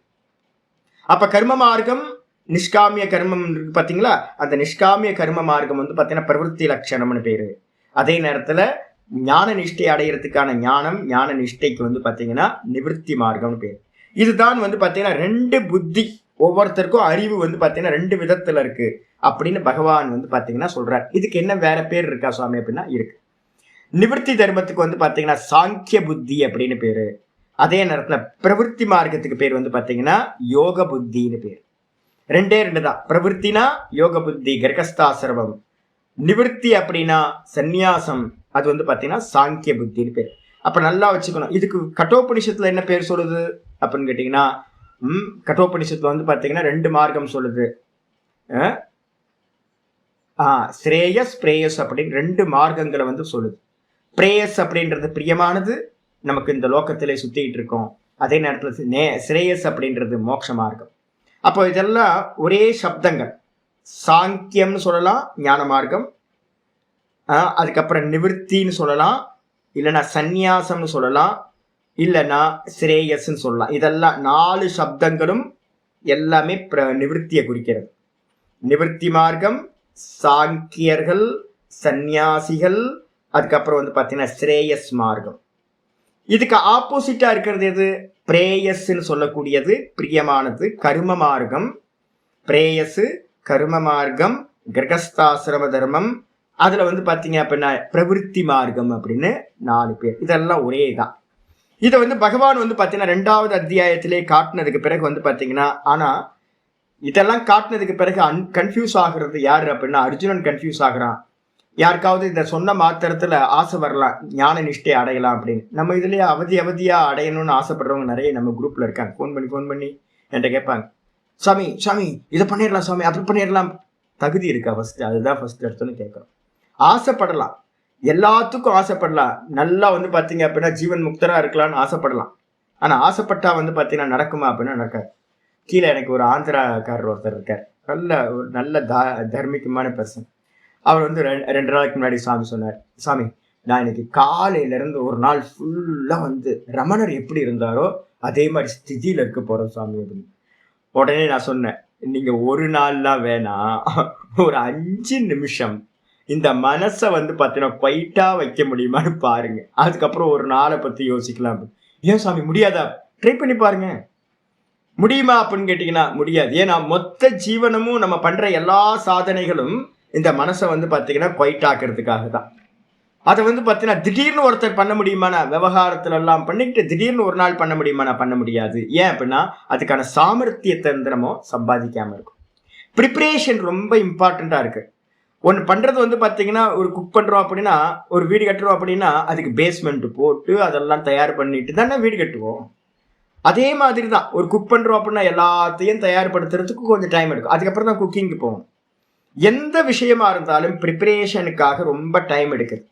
அப்ப கர்ம மார்க்கம் நிஷ்காமிய கர்மம் இருக்கு பார்த்தீங்களா, அந்த நிஷ்காமிய கர்ம மார்க்கம் வந்து பார்த்தீங்கன்னா பிரவருத்தி லட்சணம்னு பேரு. அதே நேரத்துல ஞான நிஷ்டை அடையிறதுக்கான ஞான நிஷ்டைக்கு வந்து பார்த்தீங்கன்னா நிவர்த்தி மார்க்கம்னு பேர். இதுதான் வந்து பார்த்தீங்கன்னா 2 புத்தி, ஒவ்வொருத்தருக்கும் அறிவு வந்து பார்த்தீங்கன்னா 2 விதத்துல இருக்கு அப்படின்னு பகவான் வந்து பார்த்தீங்கன்னா சொல்றார். இதுக்கு என்ன வேற பேர் இருக்கா சுவாமி அப்படின்னா இருக்கு. நிவர்த்தி தர்மத்துக்கு வந்து பார்த்தீங்கன்னா சாங்கிய புத்தி அப்படின்னு பேரு. அதே நேரத்துல பிரவருத்தி மார்க்கத்துக்கு பேர் வந்து பார்த்தீங்கன்னா யோக புத்தின்னு பேர். 2 தான். பிரவருத்தினா யோக புத்தி கர்கஸ்தாசிரமம், நிவர்த்தி அப்படின்னா சந்நியாசம், அது வந்து பார்த்தீங்கன்னா சாங்கிய புத்தின்னு பேர். அப்ப நல்லா வச்சுக்கணும். இதுக்கு கட்டோபனிஷத்துல என்ன பேர் சொல்லுது அப்படின்னு கேட்டீங்கன்னா, கட்டோபனிஷத்துல வந்து பார்த்தீங்கன்னா 2 மார்க்கம் சொல்லுது. ஸ்ரேயஸ் பிரேயஸ் அப்படின்னு 2 மார்க்கங்களை வந்து சொல்லுது. பிரேயஸ் அப்படின்றது பிரியமானது, நமக்கு இந்த லோகத்திலே சுத்திட்டு இருக்கோம். அதே நேரத்தில் ஸ்ரேயஸ் அப்படின்றது மோட்ச மார்க்கம். அப்போ இதெல்லாம் ஒரே சப்தங்கள். சாங்கியம்னு சொல்லலாம் ஞான மார்க்கம், அதுக்கப்புறம் நிவர்த்தின்னு சொல்லலாம், இல்லைன்னா சந்நியாசம்னு சொல்லலாம், இல்லைன்னா ஸ்ரேயஸ்ன்னு சொல்லலாம். இதெல்லாம் 4 சப்தங்களும் எல்லாமே நிவர்த்தியை குறிக்கிறது. நிவர்த்தி மார்க்கம், சாங்கியர்கள், சந்நியாசிகள், அதுக்கப்புறம் வந்து பார்த்தீங்கன்னா ஸ்ரேயஸ் மார்க்கம். இதுக்கு ஆப்போசிட்டா இருக்கிறது எது? பிரேயஸ்ன்னு சொல்லக்கூடியது பிரியமானது கர்ம மார்க்கம். பிரேயஸ் கர்ம மார்க்கம், கிரகஸ்தாசிரம தர்மம், அதுல வந்து பாத்தீங்க அப்படின்னா பிரவருத்தி மார்க்கம் அப்படின்னு 4 பேர். இதெல்லாம் ஒரே தான். இதை வந்து பகவான் வந்து பாத்தீங்கன்னா 2வது அத்தியாயத்திலே காட்டினதுக்கு பிறகு வந்து பாத்தீங்கன்னா, ஆனா இதெல்லாம் காட்டினதுக்கு பிறகு கன்ஃபியூஸ் ஆகுறது யாரு அப்படின்னா அர்ஜுனன் கன்ஃபியூஸ் ஆகுறான். யாருக்காவது இதை சொன்ன மாத்திரத்துல ஆசை வரலாம், ஞான நிஷ்டை அடையலாம் அப்படின்னு. நம்ம இதுலயே அவதியா அடையணும்னு ஆசைப்படுறவங்க நிறைய நம்ம குரூப்ல இருக்காங்க. ஃபோன் பண்ணி என்கிட்ட கேட்பாங்க, சாமி இதை பண்ணிடலாம் சாமி, அப்படி பண்ணிடலாம். தகுதி இருக்கா ஃபர்ஸ்ட்? அதுதான் ஃபர்ஸ்ட் எடுத்தோன்னு கேட்கறோம். ஆசைப்படலாம், எல்லாத்துக்கும் ஆசைப்படலாம். நல்லா வந்து பாத்தீங்க அப்படின்னா ஜீவன் முக்தரா இருக்கலாம்னு ஆசைப்படலாம். ஆனா ஆசைப்பட்டா வந்து பாத்தீங்கன்னா நடக்குமா அப்படின்னா நடக்காது. கீழே எனக்கு ஒரு ஆந்திராக்காரர் ஒருத்தர் இருக்கார், நல்ல தர்மிகமான பர்சன். அவர் வந்து 2 நாளைக்கு முன்னாடி சாமி சொன்னார், சாமி நான் இன்னைக்கு காலையில இருந்து ஒரு நாள் ஃபுல்லா வந்து ரமணர் எப்படி இருந்தாரோ அதே மாதிரி ஸ்திதியில இருக்க போறோம் சாமி அப்படின்னு. உடனே நான் சொன்னேன், நீங்க ஒரு நாள்லாம் வேணாம், ஒரு 5 நிமிஷம் இந்த மனசை வந்து பார்த்தீங்கன்னா குவைட்டா வைக்க முடியுமான்னு பாருங்க, அதுக்கப்புறம் ஒரு நாளை பத்தி யோசிக்கலாம். ஏன் சாமி முடியாதா? ட்ரை பண்ணி பாருங்க. முடியுமா அப்படின்னு கேட்டீங்கன்னா முடியாது. ஏன்னா மொத்த ஜீவனமும் நம்ம பண்ற எல்லா சாதனைகளும் இந்த மனசை வந்து பார்த்தீங்கன்னா குவைட் ஆக்கிறதுக்காக தான். அதை வந்து பார்த்தீங்கன்னா திடீர்னு ஒருத்தர் பண்ண முடியுமானா, விவகாரத்துல எல்லாம் பண்ணிட்டு திடீர்னு ஒரு நாள் பண்ண முடியுமானா பண்ண முடியாது. ஏன் அப்படின்னா அதுக்கான சாமர்த்தியத்தை வந்து நம்ம சம்பாதிக்காம இருக்கும். ப்ரிப்பரேஷன் ரொம்ப இம்பார்ட்டண்டா இருக்கு. ஒன்று பண்றது வந்து பார்த்தீங்கன்னா, ஒரு குக் பண்றோம் அப்படின்னா, ஒரு வீடு கட்டுறோம் அப்படின்னா அதுக்கு பேஸ்மெண்ட் போட்டு அதெல்லாம் தயார் பண்ணிட்டு தானே வீடு கட்டுவோம். அதே மாதிரி தான் ஒரு குக் பண்றோம் அப்படின்னா எல்லாத்தையும் தயார்படுத்துறதுக்கு கொஞ்சம் டைம் எடுக்கும். அதுக்கப்புறம் தான் குக்கிங்க்கு போவோம். எந்த விஷயமா இருந்தாலும் ப்ரிப்பரேஷனுக்காக ரொம்ப டைம் எடுக்குது.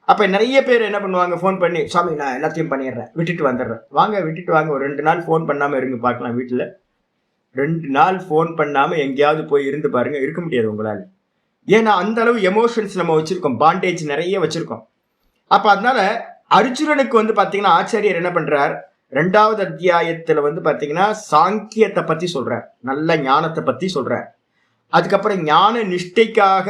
அப்ப நிறைய பேர் என்ன பண்ணுவாங்க, ஃபோன் பண்ணி சாமி நான் எல்லாத்தையும் பண்ணிடுறேன், விட்டுட்டு வந்துடுறேன். விட்டுட்டு வாங்க, ஒரு 2 நாள் ஃபோன் பண்ணாம இருங்க பார்க்கலாம். வீட்டுல 2 நாள் ஃபோன் பண்ணாம எங்கேயாவது போய் இருந்து பாருங்க, இருக்க முடியாது உங்களால. ஏன்னா அந்த அளவு எமோஷன்ஸ் நம்ம வச்சிருக்கோம், பாண்டேஜ் நிறைய வச்சிருக்கோம். அப்ப அதனால அர்ஜுனனுக்கு வந்து பாத்தீங்கன்னா ஆச்சாரியர் என்ன பண்றார், 2வது அத்தியாயத்துல வந்து பாத்தீங்கன்னா சாங்கியத்தை பத்தி சொல்றார், நல்ல ஞானத்தை பத்தி சொல்றார். அதுக்கப்புறம் ஞான நிஷ்டைக்காக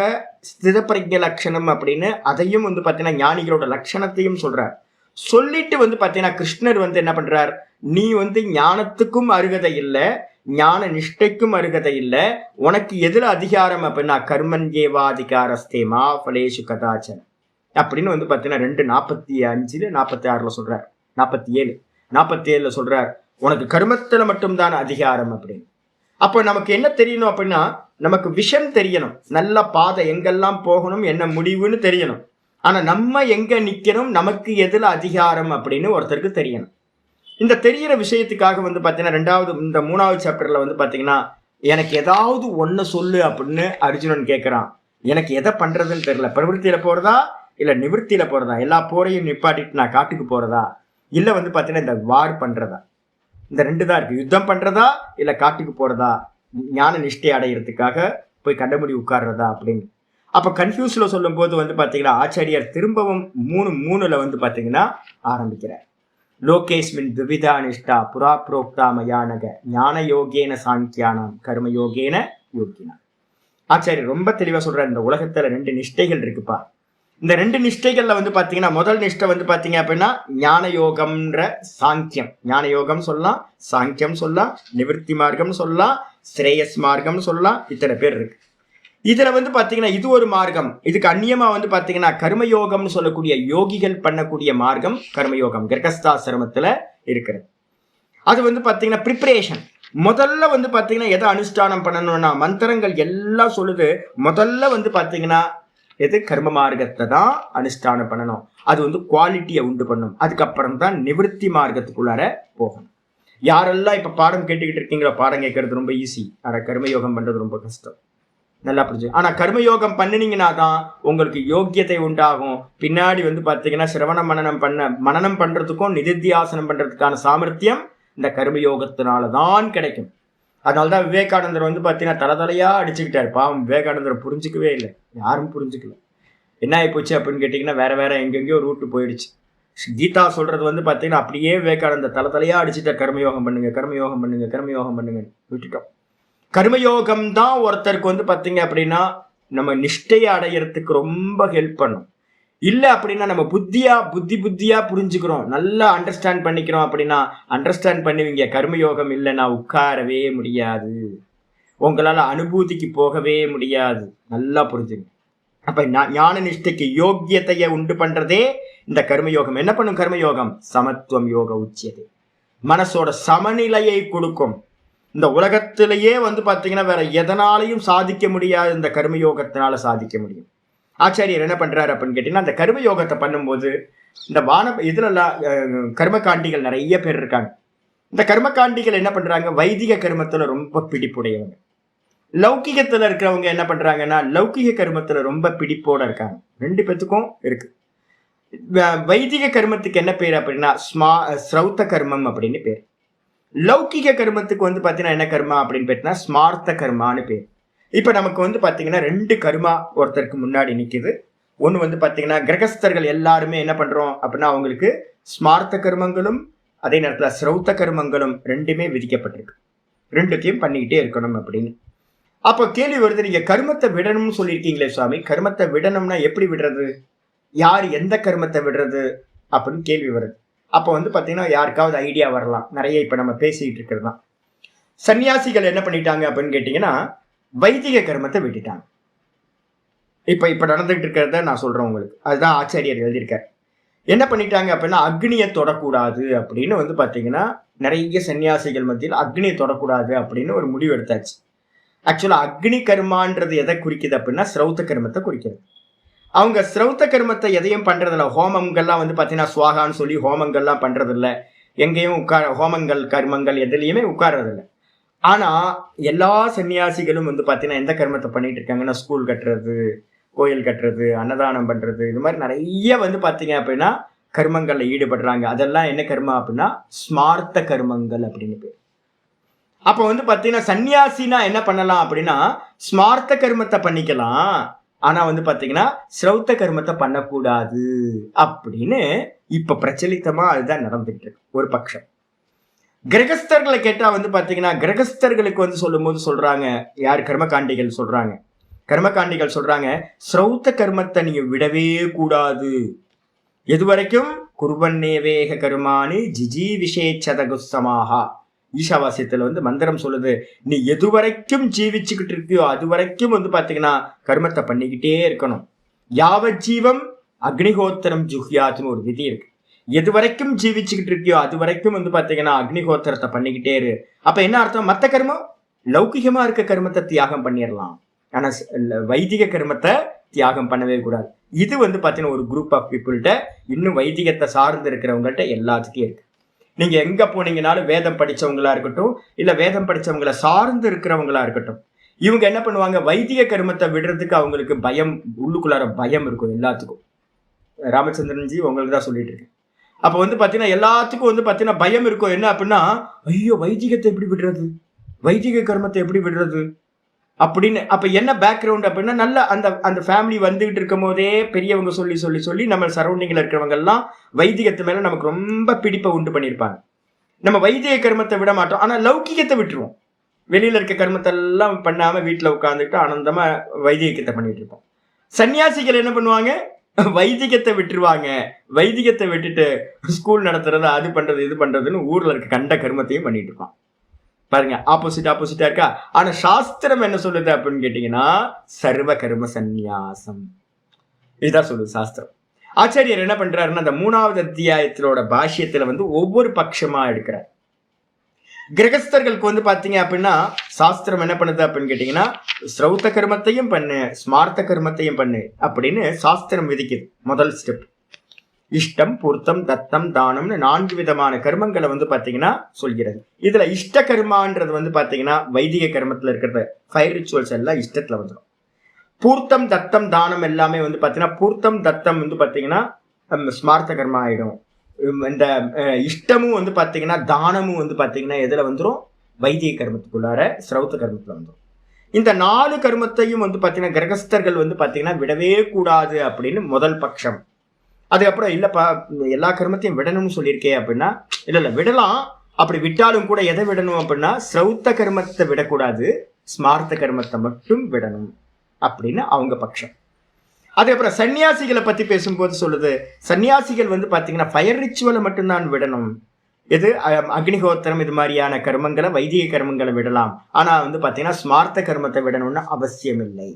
ஸ்திதப்பிரஜ்ஞ லட்சணம் அப்படின்னு அதையும் வந்து பாத்தீங்கன்னா ஞானிகளோட லட்சணத்தையும் சொல்றார். சொல்லிட்டு வந்து பாத்தீங்கன்னா கிருஷ்ணர் வந்து என்ன பண்றார், நீ வந்து ஞானத்துக்கும் அருகதை இல்லை, ஞான நிஷ்டைக்கும் அருகதை இல்லை, உனக்கு எதுல அதிகாரம் அப்படின்னா கர்மன்யேவாதிகாரஸ்தே மா ஃபலேஷு கதாச்சன் அப்படின்னு வந்து பாத்தீங்கன்னா 2:45 46 சொல்றார். 47 சொல்றார், உனக்கு கர்மத்துல மட்டும்தான் அதிகாரம் அப்படின்னு. அப்போ நமக்கு என்ன தெரியணும் அப்படின்னா, நமக்கு விஷன் தெரியணும், நல்ல பாதை எங்கெல்லாம் போகணும், என்ன முடிவுன்னு தெரியணும். ஆனா நம்ம எங்க நிக்கணும், நமக்கு எதுல அதிகாரம் அப்படின்னு ஒருத்தருக்கு தெரியணும். இந்த தெரியற விஷயத்துக்காக வந்து பாத்தீங்கன்னா இந்த 3வது சாப்டர்ல வந்து பாத்தீங்கன்னா எனக்கு ஏதாவது ஒண்ணு சொல்லு அப்படின்னு அர்ஜுனன் கேட்கிறான். எனக்கு எதை பண்றதுன்னு தெரியல, பிரவருத்தியில போறதா இல்ல நிவர்த்தியில போறதா, எல்லா போரையும் நிப்பாட்டிட்டு நான் காட்டுக்கு போறதா, இல்ல வந்து பாத்தீங்கன்னா இந்த வார் பண்றதா. இந்த 2 தான் இருக்கு. யுத்தம் பண்றதா இல்ல காட்டுக்கு போறதா, ஞான நிஷ்டை அடையிறதுக்காக போய் கண்டமுடி உட்கார்றதா அப்படின்னு. அப்ப கன்ஃபியூஸ்ல சொல்லும் போது வந்து பாத்தீங்கன்னா ஆச்சாரியார் திரும்பவும் 3:3ல வந்து பாத்தீங்கன்னா ஆரம்பிக்கிறார். லோகேஸ்மின் துவிதா நிஷ்டா புரா புரோக்தா மயானக ஞான யோகேன சாங்கியானம் கர்ம யோகேன யோகினா. ஆச்சாரியர் ரொம்ப தெளிவா சொல்ற, இந்த உலகத்துல 2 நிஷ்டைகள் இருக்குப்பா. இந்த 2 நிஷ்டைகள்ல வந்து பாத்தீங்கன்னா முதல் நிஷ்டை வந்து பாத்தீங்க அப்படின்னா ஞான யோகம்ன்ற சாங்கியம். ஞான யோகம் சொல்லலாம், சாங்கியம் சொல்லலாம், நிவர்த்தி மார்க்கம் சொல்லலாம், ஸ்ரேயஸ் மார்க்கம் சொல்லலாம். இத்தனை பேர் இருக்கு. இதுல வந்து பாத்தீங்கன்னா இது ஒரு மார்க்கம். இதுக்கு அந்நியமா வந்து பாத்தீங்கன்னா கர்மயோகம்னு சொல்லக்கூடிய யோகிகள் பண்ணக்கூடிய மார்க்கம் கர்மயோகம் கிரகஸ்தாசிரமத்துல இருக்கிறது. அது வந்து பாத்தீங்கன்னா ப்ரிப்பரேஷன். முதல்ல வந்து பாத்தீங்கன்னா எதை அனுஷ்டானம் பண்ணணும்னா மந்திரங்கள் எல்லாம் சொல்லுது. முதல்ல வந்து பாத்தீங்கன்னா எது கர்ம மார்க்கத்தை தான் அனுஷ்டானம் பண்ணணும். அது வந்து குவாலிட்டியை உண்டு பண்ணும். அதுக்கப்புறம் தான் நிவர்த்தி மார்க்கத்துக்குள்ளார போகணும். யாரெல்லாம் இப்ப பாடம் கேட்டுக்கிட்டு இருக்கீங்களோ, பாடம் கேட்கறது ரொம்ப ஈஸி, ஆனா கர்மயோகம் பண்றது ரொம்ப கஷ்டம். நல்லா புரிஞ்சு. ஆனா கர்மயோகம் பண்ணினீங்கன்னா தான் உங்களுக்கு யோக்கியத்தை உண்டாகும். பின்னாடி வந்து பாத்தீங்கன்னா சிரவண மனனம் பண்றதுக்கும் நிதித்தியாசனம் பண்றதுக்கான சாமர்த்தியம் இந்த கர்மயோகத்தினாலதான் கிடைக்கும். அதனாலதான் விவேகானந்தர் வந்து பாத்தீங்கன்னா தலையா அடிச்சுக்கிட்டாரு. பாவம் விவேகானந்தர் புரிஞ்சுக்கவே இல்லை, யாரும் புரிஞ்சுக்கல. என்ன ஆகி போச்சு அப்படின்னு கேட்டீங்கன்னா வேற எங்கெங்கயோ ரூட்டு போயிடுச்சு. கீதா சொல்றது வந்து பாத்தீங்கன்னா அப்படியே விவேகானந்தர் தலையா அடிச்சுட்டார். கர்மயோகம் பண்ணுங்க, கர்மயோகம் பண்ணுங்க, கர்மயோகம் பண்ணுங்க விட்டுட்டோம். கர்மயோகம் தான் ஒருத்தருக்கு வந்து பாத்தீங்க அப்படின்னா நம்ம நிஷ்டையை அடையறதுக்கு ரொம்ப ஹெல்ப் பண்ணும். இல்ல அப்படின்னா நம்ம புத்தியா புரிஞ்சுக்கிறோம், நல்லா அண்டர்ஸ்டாண்ட் பண்ணிக்கிறோம் அப்படின்னா அண்டர்ஸ்டாண்ட் பண்ணுவீங்க. கர்மயோகம் இல்லைன்னா உட்காரவே முடியாது, உங்களால அனுபூதிக்கு போகவே முடியாது. நல்லா புரிஞ்சுங்க. அப்ப ஞான நிஷ்டைக்கு யோக்கியத்தைய உண்டு பண்றதே இந்த கர்மயோகம். என்ன பண்ணும் கர்மயோகம்? சமத்துவம் யோக உச்சியது, மனசோட சமநிலையை கொடுக்கும். இந்த உலகத்திலேயே வந்து பாத்தீங்கன்னா வேற எதனாலையும் சாதிக்க முடியாது, இந்த கர்மயோகத்தினால சாதிக்க முடியும். ஆச்சாரியர் என்ன பண்றாரு அப்படின்னு கேட்டீங்கன்னா அந்த கர்மயோகத்தை பண்ணும்போது இந்த இதுலலாம் கர்மகாண்டிகள் நிறைய பேர் இருக்காங்க. இந்த கர்மகாண்டிகள் என்ன பண்றாங்க? வைதிக கர்மத்துல ரொம்ப பிடிப்புடையவங்க. லௌகிகத்துல இருக்கிறவங்க என்ன பண்றாங்கன்னா லௌகிக கர்மத்துல ரொம்ப பிடிப்போட இருக்காங்க. 2 பேத்துக்கும் இருக்கு. வைதிக கர்மத்துக்கு என்ன பேர் அப்படின்னா ஸ்ரௌத்த கர்மம் அப்படின்னு பேர். லௌகிக கர்மத்துக்கு வந்து பாத்தீங்கன்னா என்ன கர்மா அப்படின்னு பேட்டினா ஸ்மார்த்த கர்மான்னு பேர். இப்ப நமக்கு வந்து பாத்தீங்கன்னா 2 கர்மா ஒருத்தருக்கு முன்னாடி நிக்குது. ஒண்ணு வந்து பாத்தீங்கன்னா கிரகஸ்தர்கள் எல்லாருமே என்ன பண்றோம் அப்படின்னா அவங்களுக்கு ஸ்மார்த்த கர்மங்களும் அதே நேரத்துல ஸ்ரௌத்த கர்மங்களும் 2மே விதிக்கப்பட்டிருக்கு. 2த்தையும் பண்ணிக்கிட்டே இருக்கணும் அப்படின்னு. அப்ப கேள்வி வருது, நீங்க கர்மத்தை விடணும்னு சொல்லியிருக்கீங்களே சுவாமி, கர்மத்தை விடணும்னா எப்படி விடுறது? யார் எந்த கர்மத்தை விடுறது அப்படின்னு கேள்வி வருது. அப்ப வந்து பாத்தீங்கன்னா யாருக்காவது ஐடியா வரலாம். நிறைய இப்ப நம்ம பேசிட்டு இருக்கிறது தான். சன்னியாசிகள் என்ன பண்ணிட்டாங்க அப்படின்னு கேட்டீங்கன்னா வைதிக கர்மத்தை விட்டுட்டாங்க. இப்ப நடந்துகிட்டு இருக்கிறத நான் சொல்றேன் உங்களுக்கு. அதுதான் ஆச்சாரியர் எழுதியிருக்காரு. என்ன பண்ணிட்டாங்க அப்படின்னா அக்னியை தொடக்கூடாது அப்படின்னு வந்து பாத்தீங்கன்னா நிறைய சன்னியாசிகள் மத்தியில் அக்னியை தொடக்கூடாது அப்படின்னு ஒரு முடிவு எடுத்தாச்சு. ஆக்சுவலா அக்னி கர்மான்றது எதை குறிக்குது அப்படின்னா ஸ்ரௌத்த கர்மத்தை குறிக்கிறது. அவங்க ஸ்ரௌத்த கர்மத்தை எதையும் பண்றதில்ல. ஹோமங்கள்லாம் வந்து பாத்தீங்கன்னா சுவாகான்னு சொல்லி ஹோமங்கள்லாம் பண்றதில்ல. எங்கேயும் ஹோமங்கள் கர்மங்கள் எதுலையுமே உட்கார்றதில்லை. ஆனா எல்லா சன்னியாசிகளும் வந்து பாத்தீங்கன்னா எந்த கர்மத்தை பண்ணிட்டு இருக்காங்கன்னா ஸ்கூல் கட்டுறது, கோயில் கட்டுறது, அன்னதானம் பண்றது, இது மாதிரி நிறைய வந்து பாத்தீங்க அப்படின்னா கர்மங்கள்ல ஈடுபடுறாங்க. அதெல்லாம் என்ன கர்மா அப்படின்னா ஸ்மார்த்த கர்மங்கள் அப்படின்னு பேர். அப்ப வந்து பாத்தீங்கன்னா சன்னியாசினா என்ன பண்ணலாம் அப்படின்னா ஸ்மார்த்த கர்மத்தை பண்ணிக்கலாம், ஆனா வந்து பாத்தீங்கன்னா ஸ்ரௌத்த கர்மத்தை பண்ணக்கூடாது அப்படின்னு இப்ப பிரச்சலித்தமா அதுதான் நடந்துட்டு இருக்கு. ஒரு பட்சம் கிரகஸ்தர்களை கேட்டா வந்து பாத்தீங்கன்னா கிரகஸ்தர்களுக்கு வந்து சொல்லும் போது சொல்றாங்க, யார் கர்மகாண்டிகள் சொல்றாங்க ஸ்ரௌத்த கர்மத்தை நீங்க விடவே கூடாது. எது வரைக்கும்? குர்வன்னேவேக கர்மாணி ஜிஜி விஷேச்சதகுசமாஹா. ஈஷாவாசியத்துல வந்து மந்திரம் சொல்லுது, நீ எது வரைக்கும் ஜீவிச்சுக்கிட்டு இருக்கியோ அது வரைக்கும் வந்து பாத்தீங்கன்னா கர்மத்தை பண்ணிக்கிட்டே இருக்கணும். யாவஜீவம் அக்னிஹோத்திரம் ஜுஹ்யாத்துன்னு ஒரு விதி இருக்கு. எது வரைக்கும் ஜீவிச்சுக்கிட்டு இருக்கியோ அது வரைக்கும் வந்து பாத்தீங்கன்னா அக்னிஹோத்திரத்தை பண்ணிக்கிட்டே இரு. அப்ப என்ன அர்த்தம்? மத்த கர்மம் லௌகிகமா இருக்க கர்மத்தை தியாகம் பண்ணிடலாம், ஆனா வைதிக கர்மத்தை தியாகம் பண்ணவே கூடாது. இது வந்து பாத்தீங்கன்னா ஒரு குரூப் ஆஃப் பீப்புள்கிட்ட, இன்னும் வைதிகத்தை சார்ந்து இருக்கிறவங்கள்ட்ட எல்லாத்துக்கும் இருக்கு. நீங்க எங்க போனீங்கனாலும் வேதம் படிச்சவங்களா இருக்கட்டும், இல்ல வேதம் படிச்சவங்களை சார்ந்து இருக்கிறவங்களா இருக்கட்டும், இவங்க என்ன பண்ணுவாங்க? வைதிக கர்மத்தை விடுறதுக்கு அவங்களுக்கு பயம், உள்ளுக்குள்ளார பயம் இருக்கும் எல்லாத்துக்கும். ராமச்சந்திரன்ஜி உங்களுக்கு தான் சொல்லிட்டு இருக்கேன். அப்ப வந்து பாத்தீங்கன்னா எல்லாத்துக்கும் வந்து பாத்தீங்கன்னா பயம் இருக்கும். என்ன அப்படின்னா, ஐயோ வைதிகத்தை எப்படி விடுறது, வைதிக கர்மத்தை எப்படி விடுறது அப்படின்னு. அப்ப என்ன பேக்ரவுண்ட் அப்படின்னா, நல்ல அந்த அந்த ஃபேமிலி வந்துகிட்டு இருக்கும் போதே பெரியவங்க சொல்லி சொல்லி சொல்லி நம்ம சரௌண்டிங்ல இருக்கிறவங்க எல்லாம் வைதிகத்து மேல நமக்கு ரொம்ப பிடிப்பை உண்டு பண்ணியிருப்பாங்க. நம்ம வைதிக கர்மத்தை விட மாட்டோம், ஆனா லௌகிகத்தை விட்டுருவோம். வெளியில இருக்க கர்மத்தை எல்லாம் பண்ணாம வீட்டுல உட்காந்துட்டு ஆனந்தமா வைதிகத்தை பண்ணிட்டு இருப்போம். சன்னியாசிகள் என்ன பண்ணுவாங்க, வைதிகத்தை விட்டுருவாங்க. வைதிகத்தை விட்டுட்டு ஸ்கூல் நடத்துறது, அது பண்றது, இது பண்றதுன்னு ஊர்ல இருக்க கண்ட கர்மத்தையும் பண்ணிட்டு இருப்பான். பாருங்க, ஆப்போசிட்டா இருக்கா. ஆனா சாஸ்திரம் என்ன சொல்லுது அப்படின்னு கேட்டீங்கன்னா, சர்வ கர்ம சந்நியாசம், இதுதான் சொல்லுது சாஸ்திரம். ஆச்சாரியர் என்ன பண்றாருன்னா, அந்த 3வது அத்தியாயத்திலோட பாஷ்யத்துல வந்து ஒவ்வொரு பட்சமா எடுக்கிறார். கிரகஸ்தர்களுக்கு வந்து பாத்தீங்க அப்படின்னா சாஸ்திரம் என்ன பண்ணுது அப்படின்னு கேட்டீங்கன்னா, ஸ்ரௌத்த கர்மத்தையும் பண்ணு, ஸ்மார்த்த கர்மத்தையும் பண்ணு அப்படின்னு சாஸ்திரம் விதிக்குது. முதல் ஸ்டெப் இஷ்டம், பூர்த்தம், தத்தம், தானம்னு 4 விதமான கர்மங்களை வந்து பாத்தீங்கன்னா சொல்கிறது. இதுல இஷ்ட கர்மான்றது வந்து பாத்தீங்கன்னா வைதிக கர்மத்துல இருக்கிறது, ஃபயர் ரிச்சுவல்ஸ் எல்லாம் இஷ்டத்துல வந்துடும். பூர்த்தம், தத்தம், தானம் எல்லாமே வந்து பாத்தீங்கன்னா, பூர்த்தம் தத்தம் வந்து பாத்தீங்கன்னா ஸ்மார்த்த கர்மா ஆயிடும். இந்த இஷ்டமும் வந்து பாத்தீங்கன்னா தானமும் வந்து பாத்தீங்கன்னா எதுல வந்துடும், வைதிக கர்மத்துக்குள்ளார ஸ்ரௌத்த கர்மத்துல வந்துடும். இந்த 4 கர்மத்தையும் வந்து பாத்தீங்கன்னா கிரகஸ்தர்கள் வந்து பாத்தீங்கன்னா விடவே கூடாது அப்படின்னு முதல் பட்சம். அதுக்கப்புறம் இல்லப்பா எல்லா கர்மத்தையும் விடணும்னு சொல்லியிருக்கே அப்படின்னா, இல்ல விடலாம், அப்படி விட்டாலும் கூட எதை விடணும் அப்படின்னா ஸ்ரௌத்த கர்மத்தை விடக்கூடாது, ஸ்மார்த்த கர்மத்தை மட்டும் விடணும் அப்படின்னு அவங்க பட்சம். அதுக்கப்புறம் சன்னியாசிகளை பத்தி பேசும்போது சொல்லுது, சன்னியாசிகள் வந்து பாத்தீங்கன்னா ஃபயர் ரிச்சுவலை மட்டும்தான் விடணும். இது அக்னிஹோத்திரம் இது மாதிரியான கர்மங்களை, வைதிக கர்மங்களை விடலாம், ஆனா வந்து பாத்தீங்கன்னா ஸ்மார்த்த கர்மத்தை விடணும்னு அவசியம் இல்லை